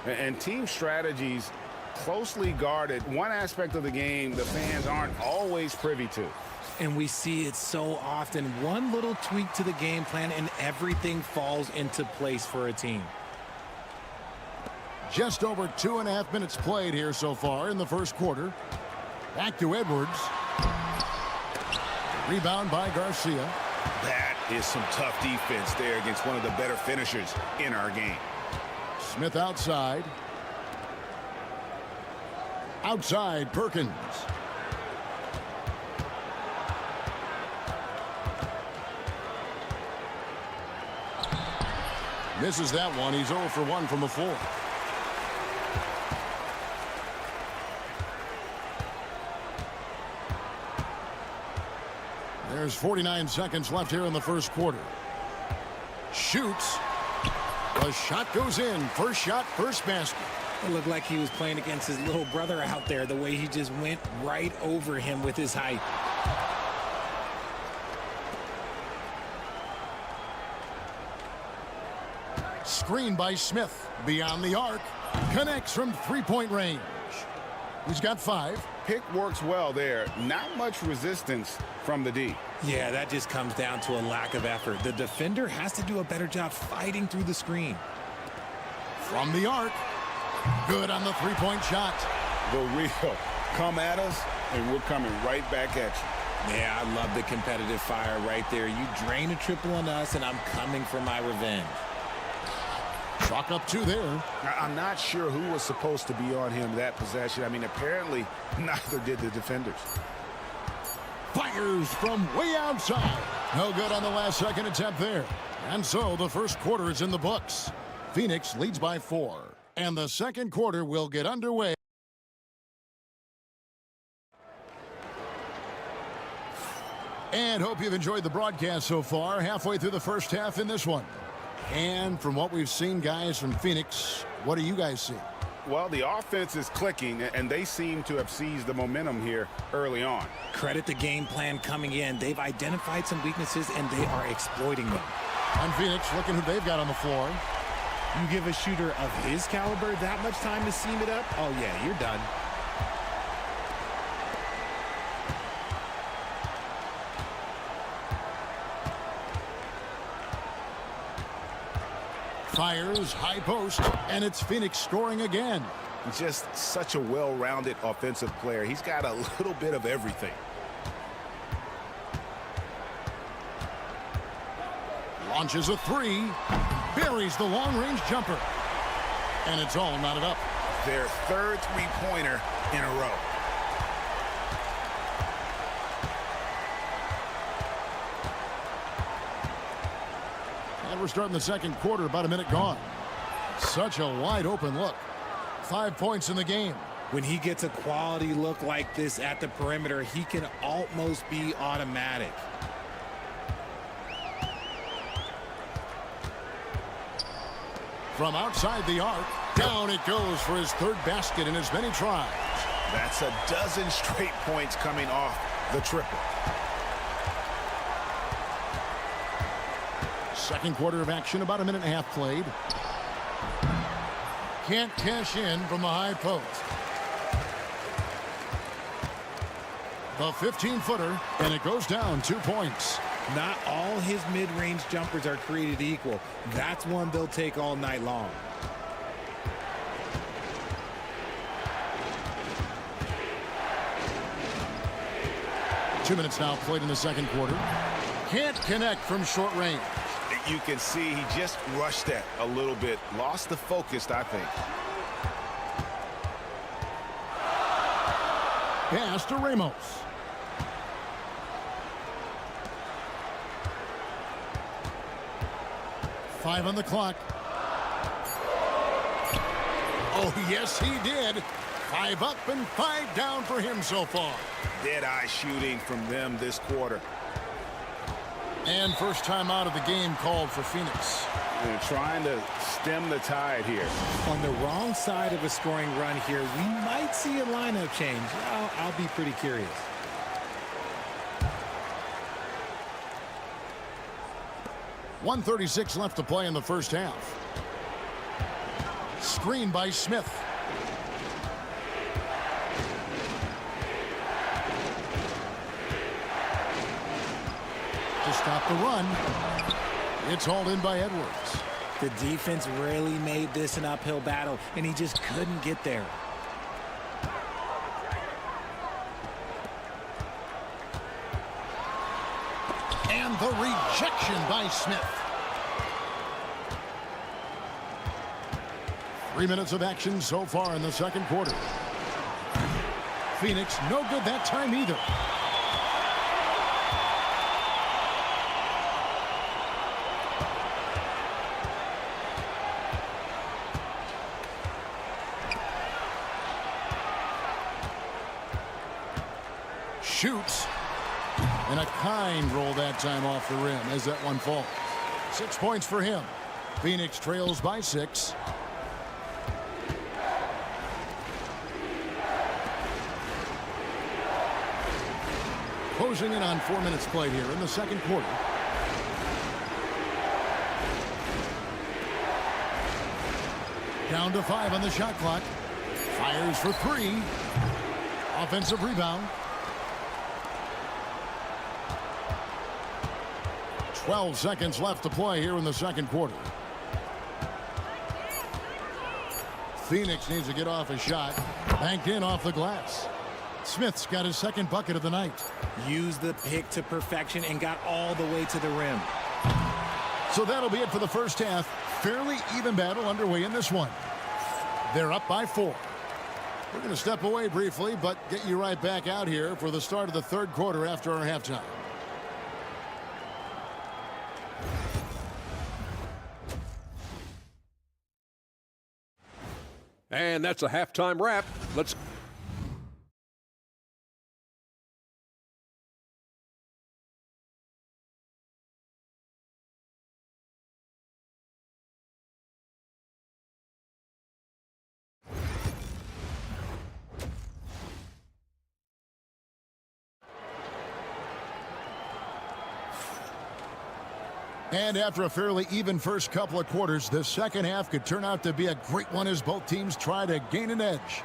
H: And team strategies closely guarded. One aspect of the game the fans aren't always privy to.
C: And we see it so often. One little tweak to the game plan and everything falls into place for a team.
G: Just over 2.5 minutes played here so far in the first quarter. Back to Edwards. Rebound by Garcia.
H: That is some tough defense there against one of the better finishers in our game.
G: Smith outside. Outside Perkins. Misses that one. He's 0 for 1 from the floor. There's 49 seconds left here in the first quarter. Shoots. The shot goes in. First shot, first basket.
C: It looked like he was playing against his little brother out there, the way he just went right over him with his height.
G: Screen by Smith. Beyond the arc. Connects from three-point range. He's got 5.
H: Pick works well there. Not much resistance from the D.
C: Yeah, that just comes down to a lack of effort. The defender has to do a better job fighting through the screen.
G: From the arc. Good on the three-point shot.
H: The real. Come at us, and we're coming right back at you.
C: Yeah, I love the competitive fire right there. You drain a triple on us, and I'm coming for my revenge.
G: Chalk up 2 there.
H: I'm not sure who was supposed to be on him that possession. I mean, apparently neither did the defenders.
G: Fires from way outside. No good on the last second attempt there. And so the first quarter is in the books. Phoenix leads by 4. And the second quarter will get underway. And hope you've enjoyed the broadcast so far. Halfway through the first half in this one. And from what we've seen, guys, from Phoenix, what do you guys see?
H: Well, the offense is clicking, and they seem to have seized the momentum here early on.
C: Credit the game plan coming in. They've identified some weaknesses, and they are exploiting them.
G: And Phoenix, looking who they've got on the floor.
C: You give a shooter of his caliber that much time to seam it up? Oh, yeah, you're done.
G: Fires, high post, and it's Phoenix scoring again.
H: Just such a well-rounded offensive player. He's got a little bit of everything.
G: Launches a 3, buries the long-range jumper, and it's all knotted up.
H: Their third three-pointer in a row.
G: And we're starting the second quarter, about a minute gone. Such a wide open look. 5 points in the game.
C: When he gets a quality look like this at the perimeter, he can almost be automatic.
G: From outside the arc, down it goes for his third basket in as many tries.
H: That's a dozen straight points coming off the triple.
G: Second quarter of action, about a minute and a half played. Can't cash in from the high post. The 15-footer, and it goes down 2 points.
C: Not all his mid-range jumpers are created equal. That's one they'll take all night long.
G: Two minutes now played in the second quarter. Can't connect from short range.
H: You can see he just rushed that a little bit. Lost the focus, I think.
G: Pass to Ramos. Five on the clock. Oh, yes, he did. 5 up and 5 down for him so far.
H: Dead-eye shooting from them this quarter.
G: And first time out of the game called for Phoenix.
H: They're trying to stem the tide here.
C: On the wrong side of a scoring run here, we might see a lineup change. I'll be pretty curious.
G: .136 left to play in the first half. Screen by Smith. To stop the run. It's hauled in by Edwards.
C: The defense really made this an uphill battle, and he just couldn't get there.
G: And the rejection by Smith. 3 minutes of action so far in the second quarter. Phoenix no good that time either. Shoots. And a kind roll that time off the rim as that one falls. 6 points for him. Phoenix trails by 6. Closing in on 4 minutes played here in the second quarter. Down to 5 on the shot clock. Fires for 3. Offensive rebound. 12 seconds left to play here in the second quarter. Phoenix needs to get off a shot. Banked in off the glass. Smith's got his second bucket of the night.
C: Used the pick to perfection and got all the way to the rim.
G: So that'll be it for the first half. Fairly even battle underway in this one. They're up by 4. We're going to step away briefly, but get you right back out here for the start of the third quarter after our halftime.
D: And that's a halftime wrap. Let's
G: And after a fairly even first couple of quarters, the second half could turn out to be a great one as both teams try to gain an edge.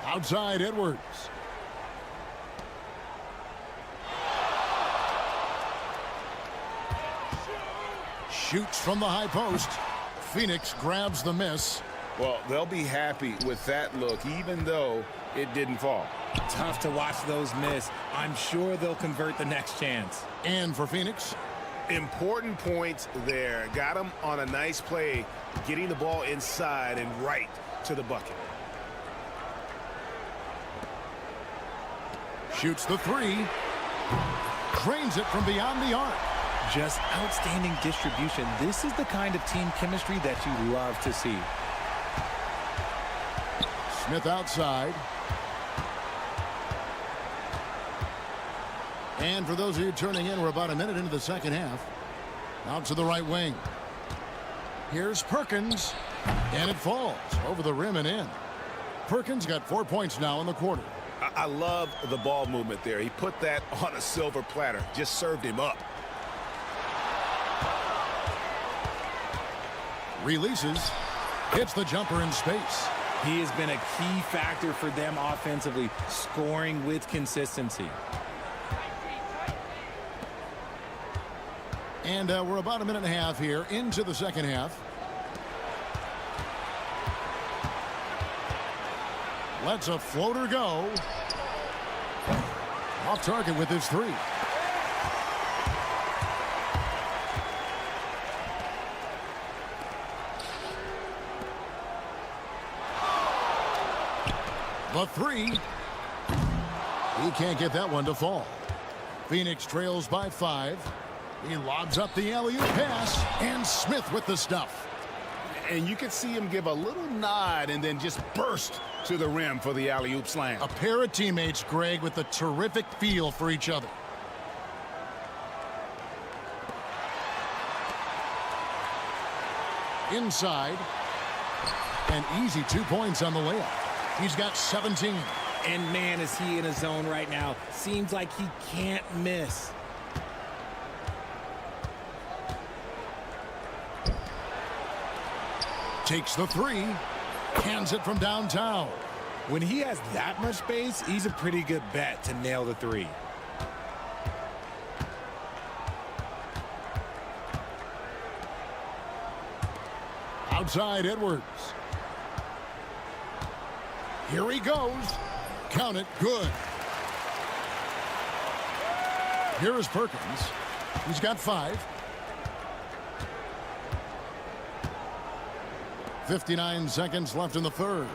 G: Outside Edwards. Shoots from the high post. Phoenix grabs the miss.
H: Well, they'll be happy with that look, even though it didn't fall.
C: Tough to watch those miss. I'm sure they'll convert the next chance.
G: And for Phoenix,
H: important points there. Got him on a nice play, getting the ball inside and right to the bucket.
G: Shoots the 3. Drains it from beyond the arc.
C: Just outstanding distribution. This is the kind of team chemistry that you love to see.
G: Smith outside. And for those of you turning in, we're about a minute into the second half. Out to the right wing. Here's Perkins. And it falls over the rim and in. Perkins got 4 points now in the quarter.
H: I love the ball movement there. He put that on a silver platter. Just served him up.
G: Releases. Hits the jumper in space.
C: He has been a key factor for them offensively, scoring with consistency.
G: And we're about a minute and a half here into the second half. Lets a floater go. Off target with his 3. The 3. He can't get that one to fall. Phoenix trails by 5. He lobs up the alley-oop pass, and Smith with the stuff.
H: And you could see him give a little nod and then just burst to the rim for the alley-oop slam.
G: A pair of teammates, Greg, with a terrific feel for each other. Inside. And easy 2 points on the layup. He's got 17.
C: And man, is he in a zone right now. Seems like he can't miss.
G: Takes the three. Hands it from downtown.
C: When he has that much space, he's a pretty good bet to nail the three.
G: Outside Edwards. Here he goes. Count it. Good. Here is Perkins. He's got 5. 59 seconds left in the third.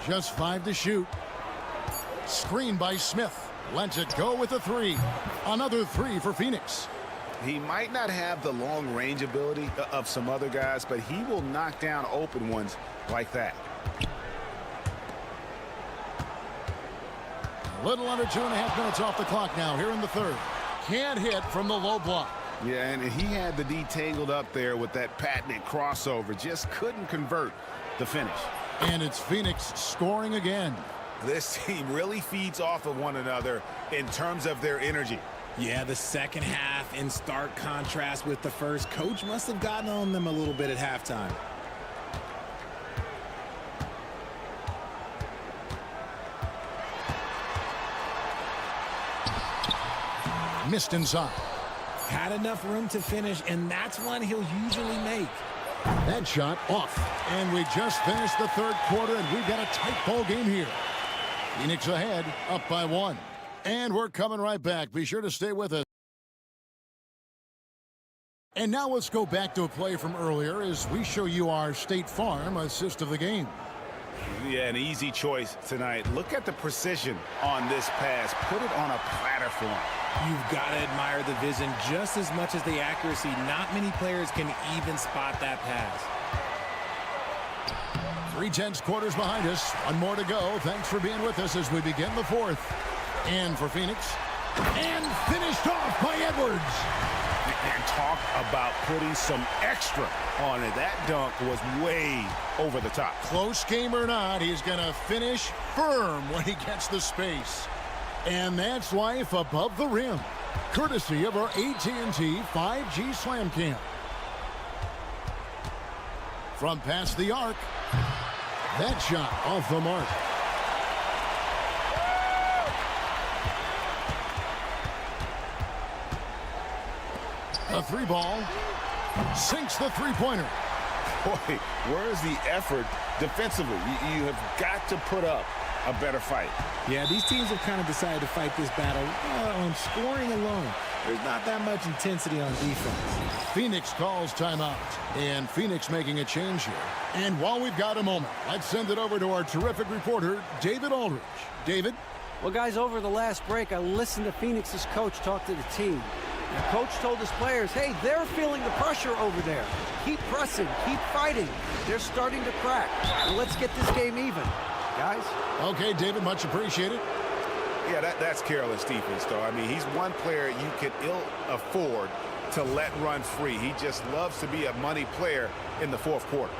G: Just 5 to shoot. Screen by Smith. Lets it go with a 3. Another 3 for Phoenix.
H: He might not have the long range ability of some other guys, but he will knock down open ones like that.
G: A little under 2.5 minutes off the clock now here in the third. Can't hit from the low block.
H: Yeah, and he had the D tangled up there with that patented crossover. Just couldn't convert the finish.
G: And it's Phoenix scoring again.
H: This team really feeds off of one another in terms of their energy.
C: Yeah, the second half in stark contrast with the first. Coach must have gotten on them a little bit at halftime.
G: Missed inside.
C: Had enough room to finish, and that's one he'll usually make.
G: That shot off. And we just finished the third quarter, and we've got a tight ball game here. Phoenix ahead, up by 1. And we're coming right back. Be sure to stay with us. And now let's go back to a play from earlier as we show you our State Farm assist of the game.
H: Yeah, an easy choice tonight. Look at the precision on this pass. Put it on a platter for him.
C: You've got to admire the vision just as much as the accuracy. Not many players can even spot that pass.
G: 3/10 quarters behind us. 1 more to go. Thanks for being with us as we begin the fourth. And for Phoenix. And finished off by Edwards.
H: And talk about putting some extra on it. That dunk was way over the top.
G: Close game or not, he's going to finish firm when he gets the space. And that's life above the rim. Courtesy of our AT&T 5G Slam Cam. From past the arc. That shot off the mark. A 3-ball. Sinks the 3-pointer.
H: Boy, where's the effort defensively? You have got to put up a better fight.
C: Yeah, these teams have kind of decided to fight this battle on scoring alone. There's not that much intensity on defense.
G: Phoenix calls timeout. And Phoenix making a change here. And while we've got a moment, let's send it over to our terrific reporter, David Aldridge. David?
J: Well, guys, over the last break, I listened to Phoenix's coach talk to the team. The coach told his players, hey, they're feeling the pressure over there. Keep pressing, keep fighting. They're starting to crack. Well, let's get this game even, guys.
G: Okay, David, much appreciated.
H: Yeah, that's careless defense, though. I mean, he's one player you can ill afford to let run free. He just loves to be a money player in the fourth quarter.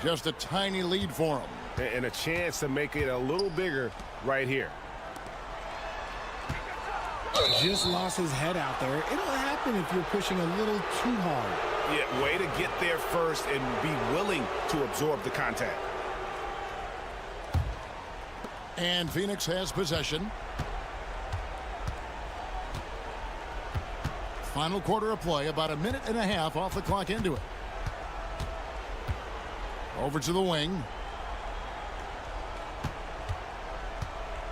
G: Just a tiny lead for him.
H: And a chance to make it a little bigger right here.
C: Just lost his head out there. It'll happen if you're pushing a little too hard.
H: Yeah, way to get there first and be willing to absorb the contact.
G: And Phoenix has possession. Final quarter of play, about 1.5 minutes off the clock into it. Over to the wing.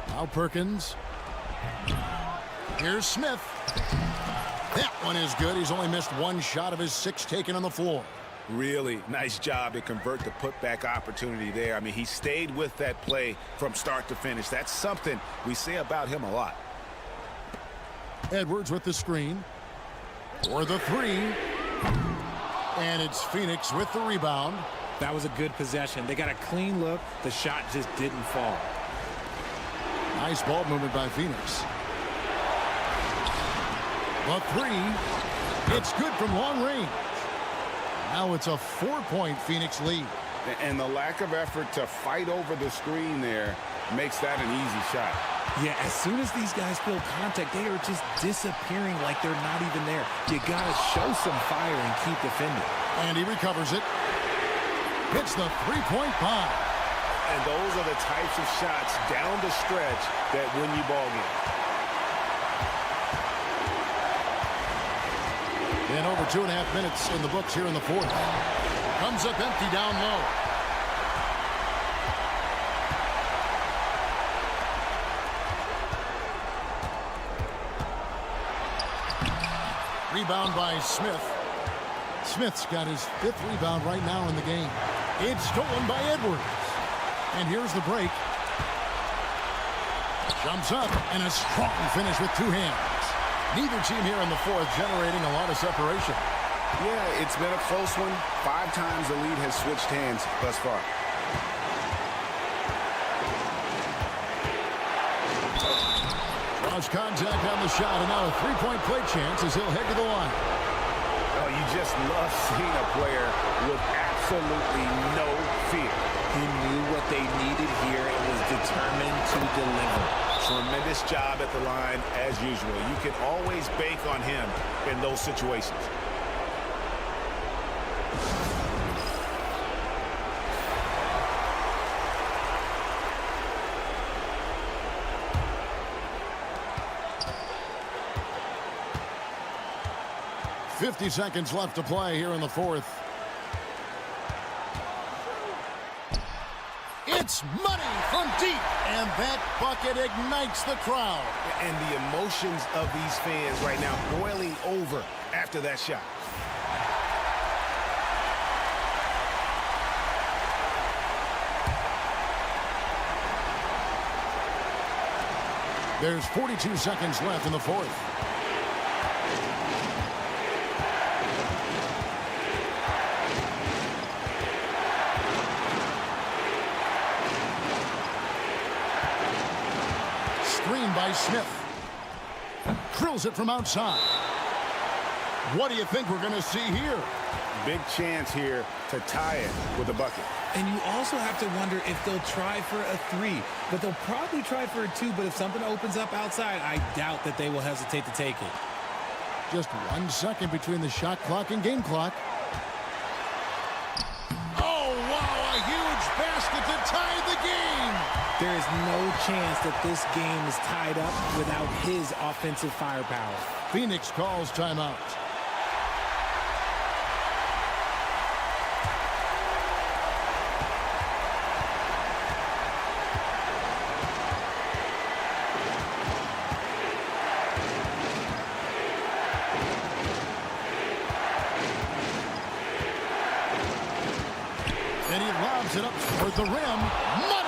G: Now Perkins. Here's Smith. That one is good. He's only missed one shot of his 6 taken on the floor.
H: Really nice job to convert the putback opportunity there. I mean, he stayed with that play from start to finish. That's something we say about him a lot.
G: Edwards with the screen. For the 3. And it's Phoenix with the rebound.
C: That was a good possession. They got a clean look. The shot just didn't fall.
G: Nice ball movement by Phoenix. The 3. It's good from long range. Now it's a 4-point Phoenix lead.
H: And the lack of effort to fight over the screen there makes that an easy shot.
C: Yeah, as soon as these guys feel contact, they are just disappearing like they're not even there. You got to show some fire and keep defending.
G: And he recovers it. Hits the 3-point bomb.
H: And those are the types of shots down the stretch that win you ball games.
G: And over 2.5 minutes in the books here in the 4th. Comes up empty down low. Rebound by Smith. Smith's got his 5th rebound right now in the game. It's stolen by Edwards. And here's the break. Jumps up and a strong finish with 2 hands. Neither team here in the 4th generating a lot of separation.
H: Yeah, it's been a close one. 5 times the lead has switched hands thus far.
G: Draws contact on the shot, and now a 3-point play chance as he'll head to the line.
H: Oh, you just love seeing a player with absolutely no fear.
C: He knew what they needed here and was determined to deliver.
H: Tremendous job at the line as usual. You can always bank on him in those situations.
G: .50 left to play here in the 4th. It's money from deep, and that bucket ignites the crowd.
H: And the emotions of these fans right now boiling over after that shot.
G: There's 42 seconds left in the 4th. By Smith. Drills it from outside. What do you think we're going to see here?
H: Big chance here to tie it with a bucket.
C: And you also have to wonder if they'll try for a 3. But they'll probably try for a 2. But if something opens up outside, I doubt that they will hesitate to take it.
G: Just 1 second between the shot clock and game clock. Oh, wow, a huge basket to tie the game.
C: There is no chance that this game is tied up without his offensive firepower.
G: Phoenix calls timeout. And he lobs it up toward the rim. Money!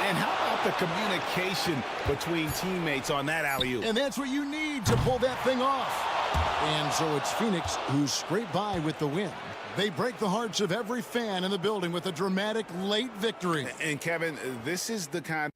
H: And how about the communication between teammates on that alley-oop?
G: And that's what you need to pull that thing off. And so it's Phoenix who scraped by with the win. They break the hearts of every fan in the building with a dramatic late victory.
H: And Kevin, this is the kind...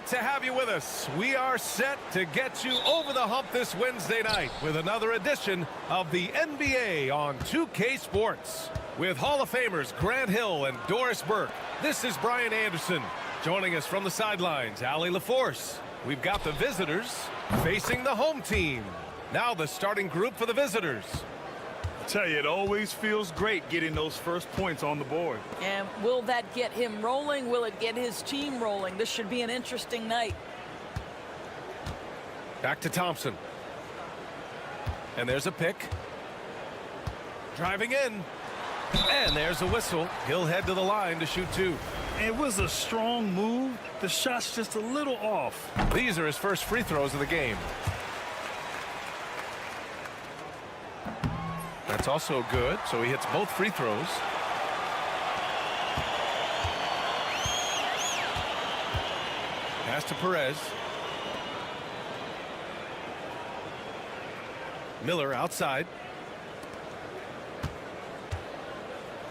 A: to have you with us. We are set to get you over the hump this Wednesday night with another edition of the NBA on 2K Sports. With Hall of Famers Grant Hill and Doris Burke, this is Brian Anderson. Joining us from the sidelines, Allie LaForce. We've got the visitors facing the home team. Now the starting group for the visitors.
B: Tell you, it always feels great getting those first points on the board.
I: And will that get him rolling? Will it get his team rolling? This should be an interesting night.
A: Back to Thompson. And there's a pick. Driving in. And there's a whistle. He'll head to the line to shoot two.
B: It was a strong move. The shot's just a little off.
A: These are his first free throws of the game. That's also good, so he hits both free throws. Pass to Perez. Miller outside.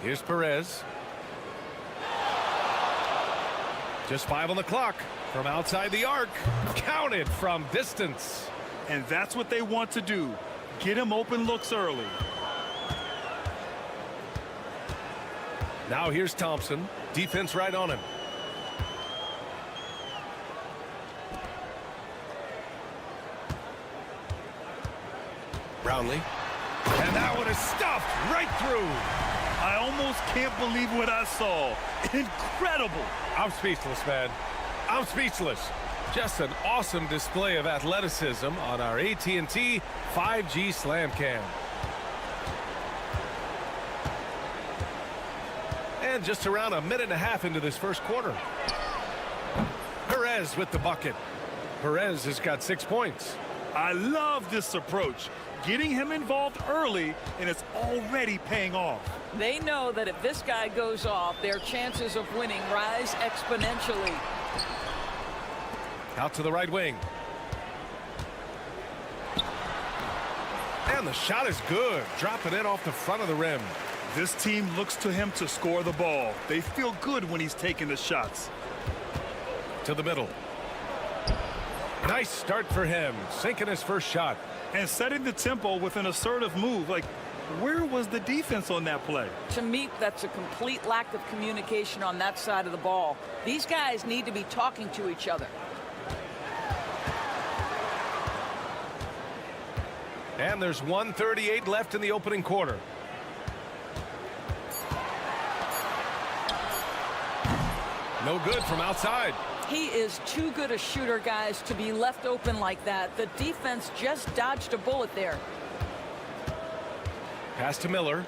A: Here's Perez. Just 5 on the clock from outside the arc. Counted from distance.
B: And that's what they want to do. Get him open looks early.
A: Now here's Thompson. Defense right on him. Brownlee. And that one is stuffed right through.
B: I almost can't believe what I saw. Incredible.
A: I'm speechless, man. I'm speechless. Just an awesome display of athleticism on our AT&T 5G Slam Cam. And just around a minute and a half into this first quarter. Perez with the bucket. Perez has got 6 points.
B: I love this approach. Getting him involved early, and it's already paying off.
I: They know that if this guy goes off, their chances of winning rise exponentially.
A: Out to the right wing. And the shot is good. Dropping it off the front of the rim.
B: This team looks to him to score the ball. They feel good when he's taking the shots.
A: To the middle. Nice start for him. Sinking his first shot.
B: And setting the tempo with an assertive move. Like, where was the defense on that play?
I: To me, that's a complete lack of communication on that side of the ball. These guys need to be talking to each other.
A: And there's 1:38 left in the opening quarter. No good from outside.
I: He is too good a shooter, guys, to be left open like that. The defense just dodged a bullet there.
A: Pass to Miller.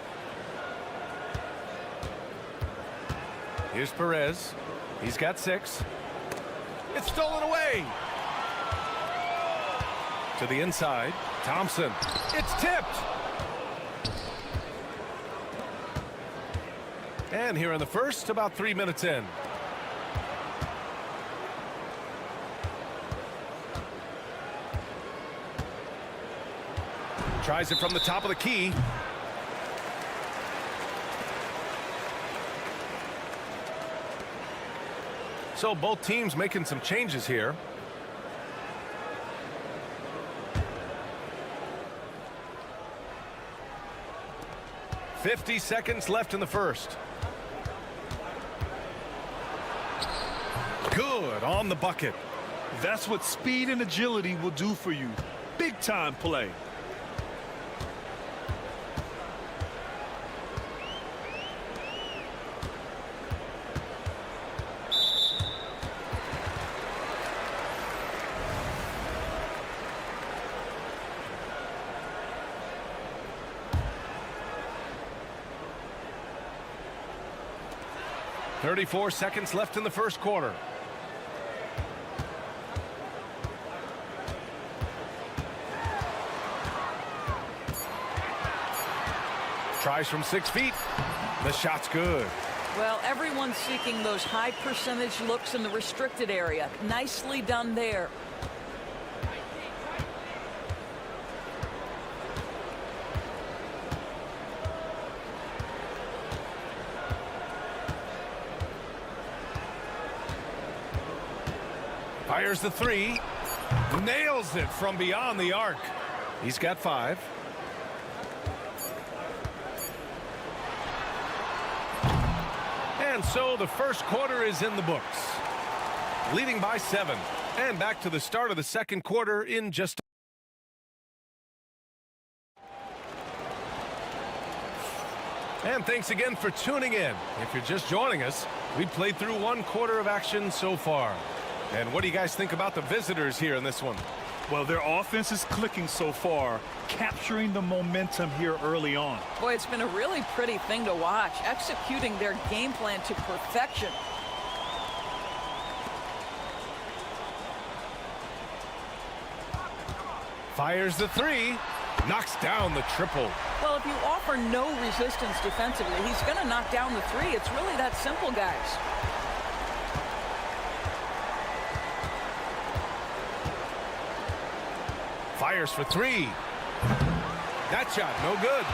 A: Here's Perez. He's got 6. It's stolen away. To the inside. Thompson. It's tipped. And here in the first, about 3 minutes in. Tries it from the top of the key. So both teams making some changes here. .50 seconds left in the first. Good on the bucket.
B: That's what speed and agility will do for you. Big time play.
A: .34 seconds left in the first quarter. Tries from 6 feet. The shot's good.
I: Well, everyone's seeking those high percentage looks in the restricted area. Nicely done there.
A: Fires the three. Nails it from beyond the arc. He's got 5. And so the first quarter is in the books. Leading by 7. And back to the start of the second quarter in just... And thanks again for tuning in. If you're just joining us, we played through 1 quarter of action so far. And what do you guys think about the visitors here in this one?
B: Well, their offense is clicking so far, capturing the momentum here early on.
I: Boy, it's been a really pretty thing to watch, executing their game plan to perfection.
A: Fires the three. Knocks down the triple.
I: Well, if you offer no resistance defensively, he's going to knock down the 3. It's really that simple, guys.
A: Fires for 3. That shot, no good.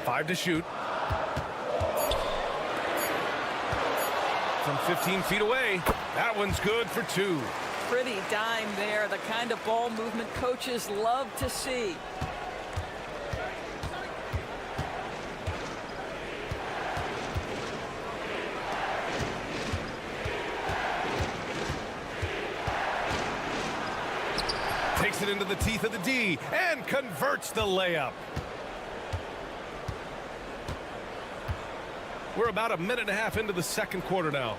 A: Five to shoot. From 15 feet away. That one's good for 2.
I: Pretty dime there. The kind of ball movement coaches love to see.
A: Takes it into the teeth of the D and converts the layup. We're about a minute and a half into the second quarter now.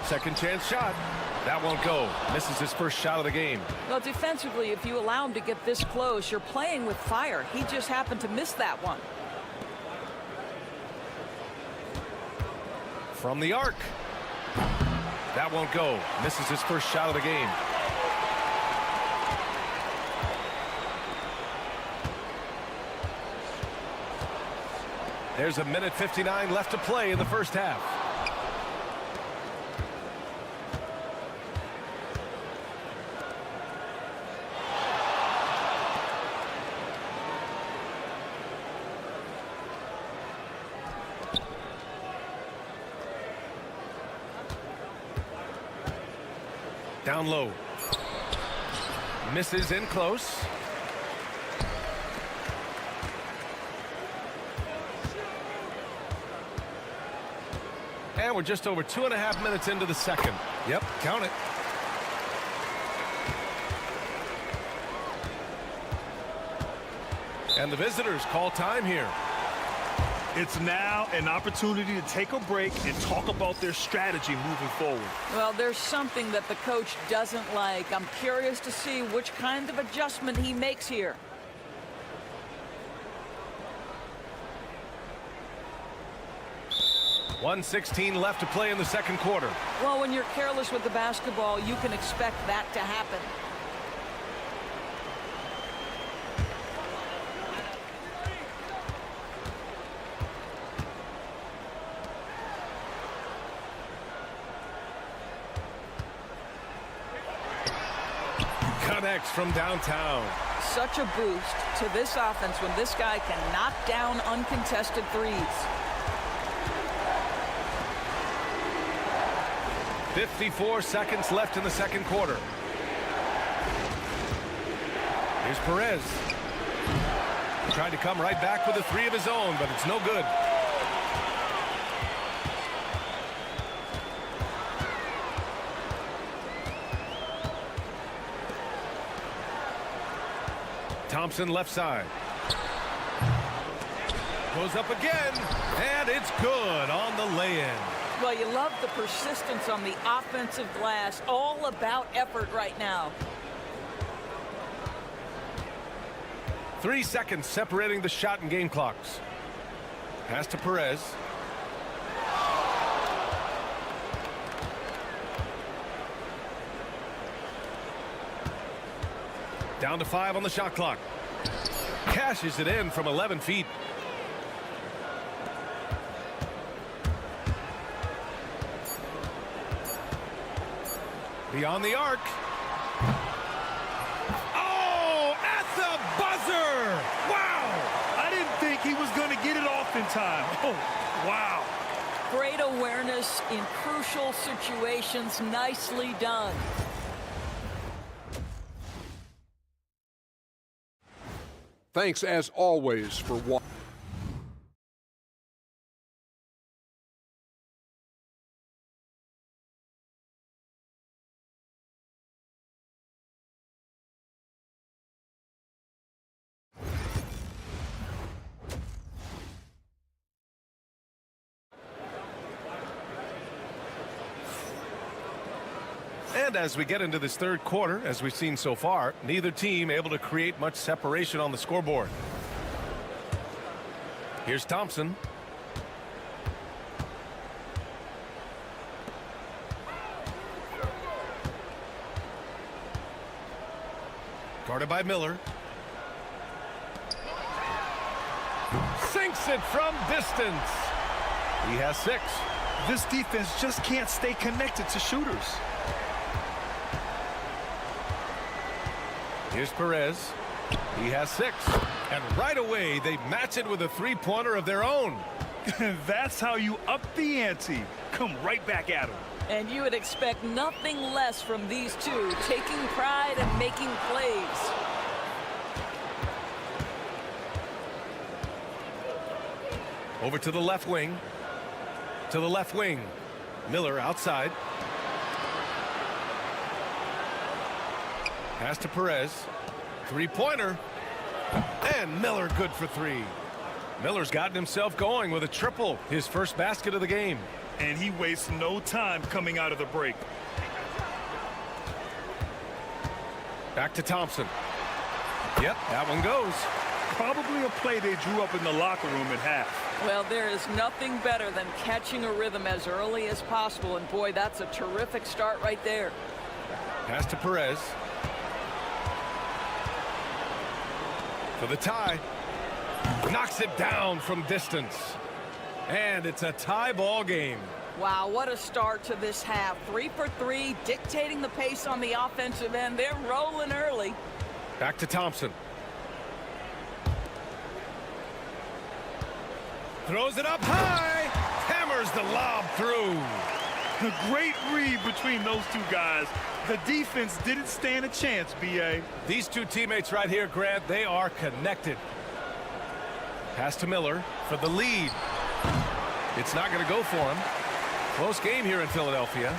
A: Second chance shot. That won't go. Misses his first shot of the game.
I: Well, defensively, if you allow him to get this close, you're playing with fire. He just happened to miss that one.
A: From the arc. That won't go. Misses his first shot of the game. There's a minute 59 left to play in the first half. Down low. Misses in close. And we're just over 2.5 minutes into the second. Yep, count it. And the visitors call time here.
B: It's now an opportunity to take a break and talk about their strategy moving forward.
I: Well, there's something that the coach doesn't like. I'm curious to see which kind of adjustment he makes here.
A: .116 left to play in the second quarter.
I: Well, when you're careless with the basketball, you can expect that to happen.
A: Connects from downtown.
I: Such a boost to this offense when this guy can knock down uncontested threes.
A: 54 seconds left in the second quarter. Here's Perez. Tried to come right back with a 3 of his own, but it's no good. Thompson left side. Goes up again, and it's good on the lay-in.
I: Well, you love the persistence on the offensive glass. All about effort right now.
A: 3 seconds separating the shot and game clocks. Pass to Perez. Down to 5 on the shot clock. Cashes it in from 11 feet. Beyond the arc. Oh, at the buzzer! Wow!
B: I didn't think he was going to get it off in time. Oh, wow.
I: Great awareness in crucial situations. Nicely done.
D: Thanks, as always, for watching.
A: And as we get into this third quarter, as we've seen so far, neither team able to create much separation on the scoreboard. Here's Thompson. Guarded by Miller. Sinks it from distance. He has 6.
B: This defense just can't stay connected to shooters.
A: Here's Perez. He has 6. And right away, they match it with a three-pointer of their own.
B: That's how you up the ante. Come right back at him.
I: And you would expect nothing less from these two, taking pride and making plays.
A: Over to the left wing. To the left wing. Miller outside. Pass to Perez. Three-pointer. And Miller good for 3. Miller's gotten himself going with a triple, his first basket of the game.
B: And he wastes no time coming out of the break.
A: Back to Thompson. Yep, that one goes.
B: Probably a play they drew up in the locker room at half.
I: Well, there is nothing better than catching a rhythm as early as possible. And boy, that's a terrific start right there.
A: Pass to Perez. For the tie. Knocks it down from distance. And it's a tie ball game.
I: Wow, what a start to this half. 3 for 3, dictating the pace on the offensive end. They're rolling early.
A: Back to Thompson. Throws it up high. Hammers the lob through.
B: A great read between those two guys. The defense didn't stand a chance, B.A.
A: These two teammates right here, Grant, they are connected. Pass to Miller for the lead. It's not going to go for him. Close game here in Philadelphia.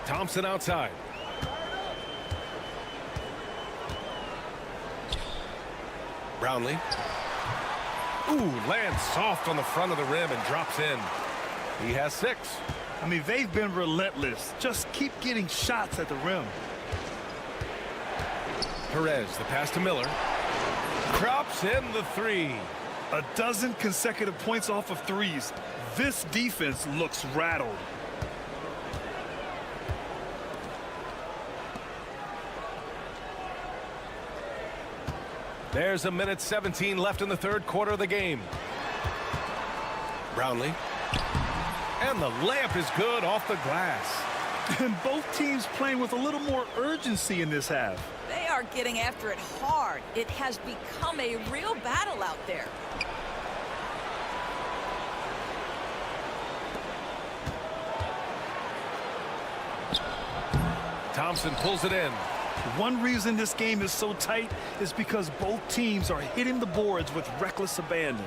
A: Thompson outside. Brownlee. Ooh, lands soft on the front of the rim and drops in. He has 6.
B: I mean, they've been relentless. Just keep getting shots at the rim.
A: Perez, the pass to Miller. Drops in the 3.
B: A dozen consecutive points off of threes. This defense looks rattled.
A: There's a minute 17 left in the third quarter of the game. Brownlee. And the layup is good off the glass.
B: And both teams playing with a little more urgency in this half.
I: They are getting after it hard. It has become a real battle out there.
A: Thompson pulls it in.
B: One reason this game is so tight is because both teams are hitting the boards with reckless abandon.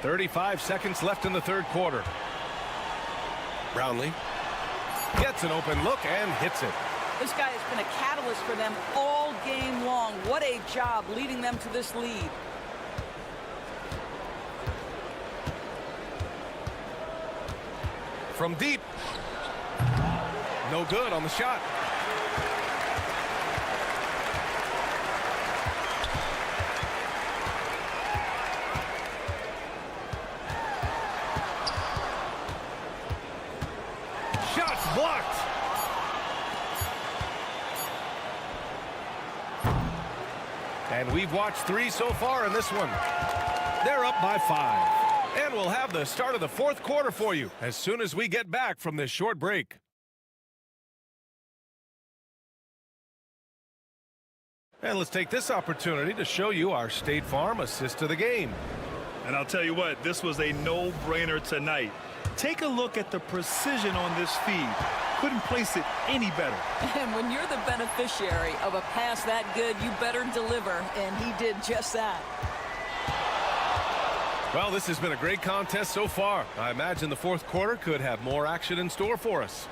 A: .35 seconds left in the third quarter. Brownlee gets an open look and hits it.
I: This guy has been a catalyst for them all game long. What a job leading them to this lead.
A: From deep. No good on the shot. Shots blocked. And we've watched 3 so far in this one. They're up by 5. And we'll have the start of the 4th quarter for you as soon as we get back from this short break. And let's take this opportunity to show you our State Farm assist of the game.
B: And I'll tell you what, this was a no-brainer tonight. Take a look at the precision on this feed. Couldn't place it any better.
I: And when you're the beneficiary of a pass that good, you better deliver, and he did just that.
A: Well, this has been a great contest so far. I imagine the 4th quarter could have more action in store for us.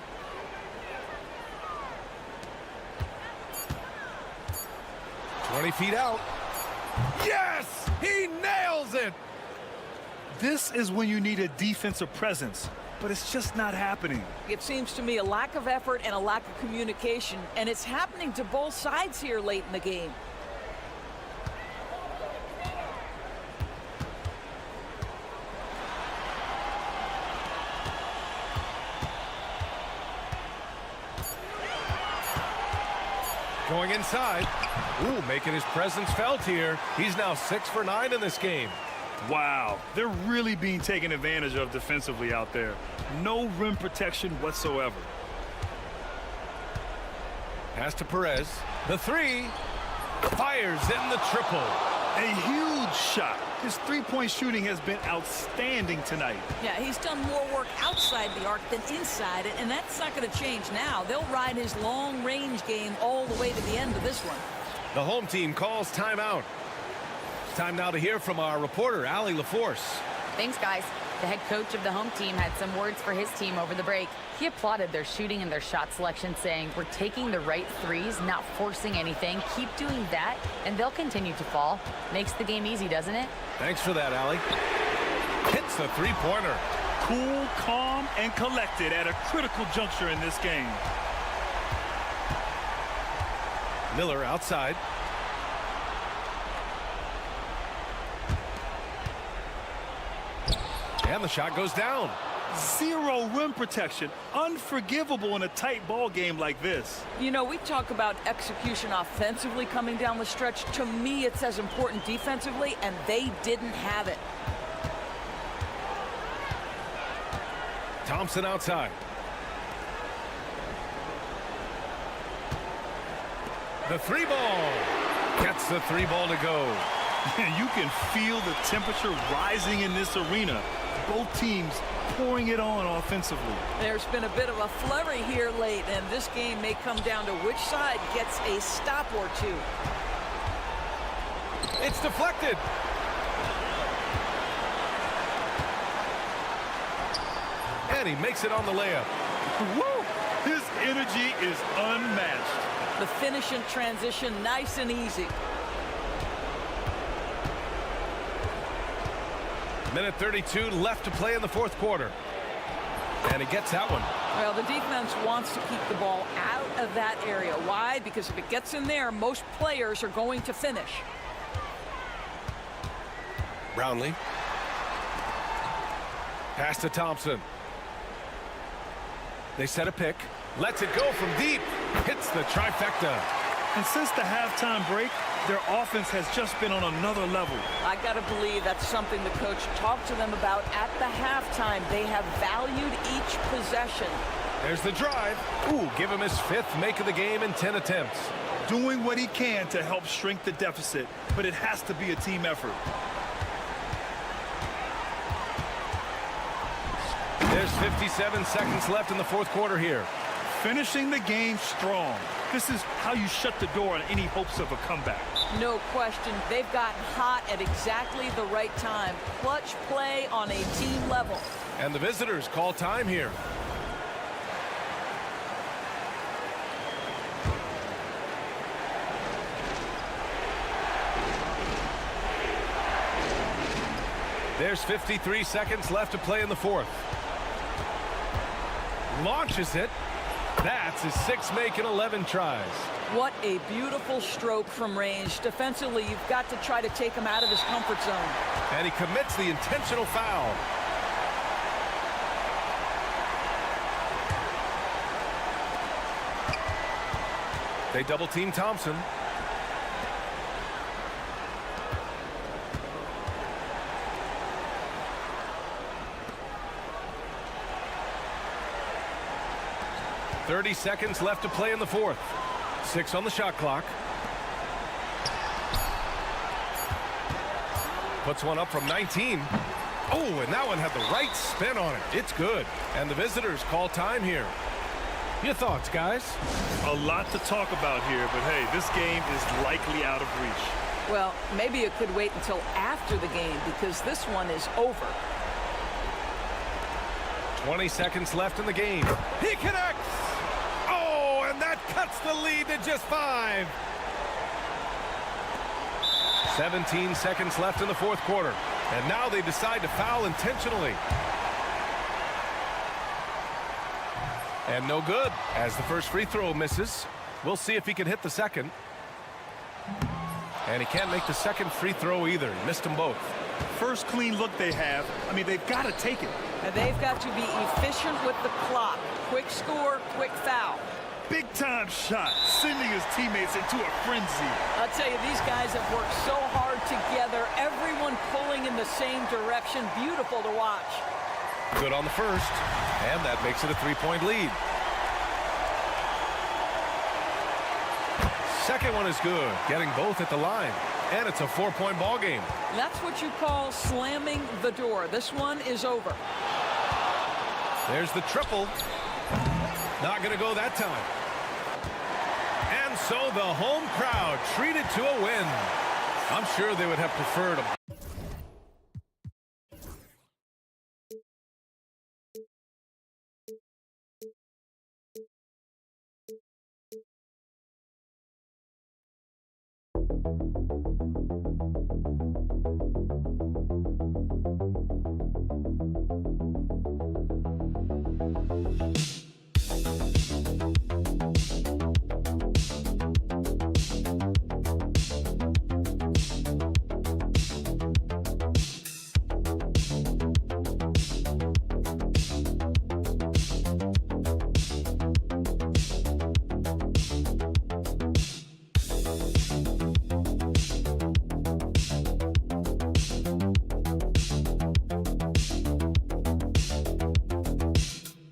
A: "20 feet out. Yes! He nails it!
B: This is when you need a defensive presence, but it's just not happening.
I: It seems to me a lack of effort and a lack of communication, and it's happening to both sides here late in the game.
A: Going inside. Ooh, making his presence felt here. He's now 6 for 9 in this game.
B: Wow, they're really being taken advantage of defensively out there. No rim protection whatsoever.
A: Pass to Perez. The 3. Fires in the triple.
B: A huge shot. His three-point shooting has been outstanding tonight.
I: Yeah, he's done more work outside the arc than inside it, and that's not going to change now. They'll ride his long-range game all the way to the end of this one.
A: The home team calls timeout. It's time now to hear from our reporter, Allie LaForce.
F: Thanks, guys. The head coach of the home team had some words for his team over the break. He applauded their shooting and their shot selection, saying, "We're taking the right threes, not forcing anything. Keep doing that, and they'll continue to fall." Makes the game easy, doesn't it?
A: Thanks for that, Allie. Hits the three-pointer.
B: Cool, calm, and collected at a critical juncture in this game.
A: Miller outside. And the shot goes down.
B: Zero rim protection. Unforgivable in a tight ball game like this.
I: You know, we talk about execution offensively coming down the stretch. To me, it's as important defensively, and they didn't have it.
A: Thompson outside. The 3 ball. Gets the 3 ball to go.
B: You can feel the temperature rising in this arena. Both teams pouring it on offensively.
I: There's been a bit of a flurry here late, and this game may come down to which side gets a stop or two.
A: It's deflected. And he makes it on the layup.
B: Woo! His energy is unmatched.
I: The finish in transition, nice and easy.
A: Minute 32 left to play in the 4th quarter. And he gets that one.
I: Well, the defense wants to keep the ball out of that area. Why? Because if it gets in there, most players are going to finish.
A: Brownlee. Pass to Thompson. They set a pick. Lets it go from deep. Hits the trifecta.
B: And since the halftime break, their offense has just been on another level.
I: I got to believe that's something the coach talked to them about at the halftime. They have valued each possession.
A: There's the drive. Ooh, give him his 5th make of the game in 10 attempts.
B: Doing what he can to help shrink the deficit, but it has to be a team effort.
A: There's 57 seconds left in the 4th quarter here.
B: Finishing the game strong. This is how you shut the door on any hopes of a comeback.
I: No question. They've gotten hot at exactly the right time. Clutch play on a team level.
A: And the visitors call time here. There's 53 seconds left to play in the 4th. Launches it. That's his 6 make in 11 tries.
I: What a beautiful stroke from range. Defensively, you've got to try to take him out of his comfort zone.
A: And he commits the intentional foul. They double team Thompson. .30 seconds left to play in the fourth. 6 on the shot clock. Puts one up from 19. Oh, and that one had the right spin on it. It's good. And the visitors call time here. Your thoughts, guys?
B: A lot to talk about here, but hey, this game is likely out of reach.
I: Well, maybe it could wait until after the game because this one is over.
A: 20 seconds left in the game. He connects! Oh, and that cuts the lead to just 5. 17 seconds left in the fourth quarter. And now they decide to foul intentionally. And no good, as the first free throw misses. We'll see if he can hit the second. And he can't make the second free throw either. He missed them both.
B: First clean look they have. I mean, they've got to take it.
I: And they've got to be efficient with the clock. Quick score, quick foul.
B: Big-time shot, sending his teammates into a frenzy.
I: I'll tell you, these guys have worked so hard together. Everyone pulling in the same direction. Beautiful to watch.
A: Good on the first, and that makes it a 3-point lead. Second one is good, getting both at the line. And it's a 4-point ball game.
I: That's what you call slamming the door. This one is over.
A: There's the triple. Not going to go that time. And so the home crowd treated to a win. I'm sure they would have preferred a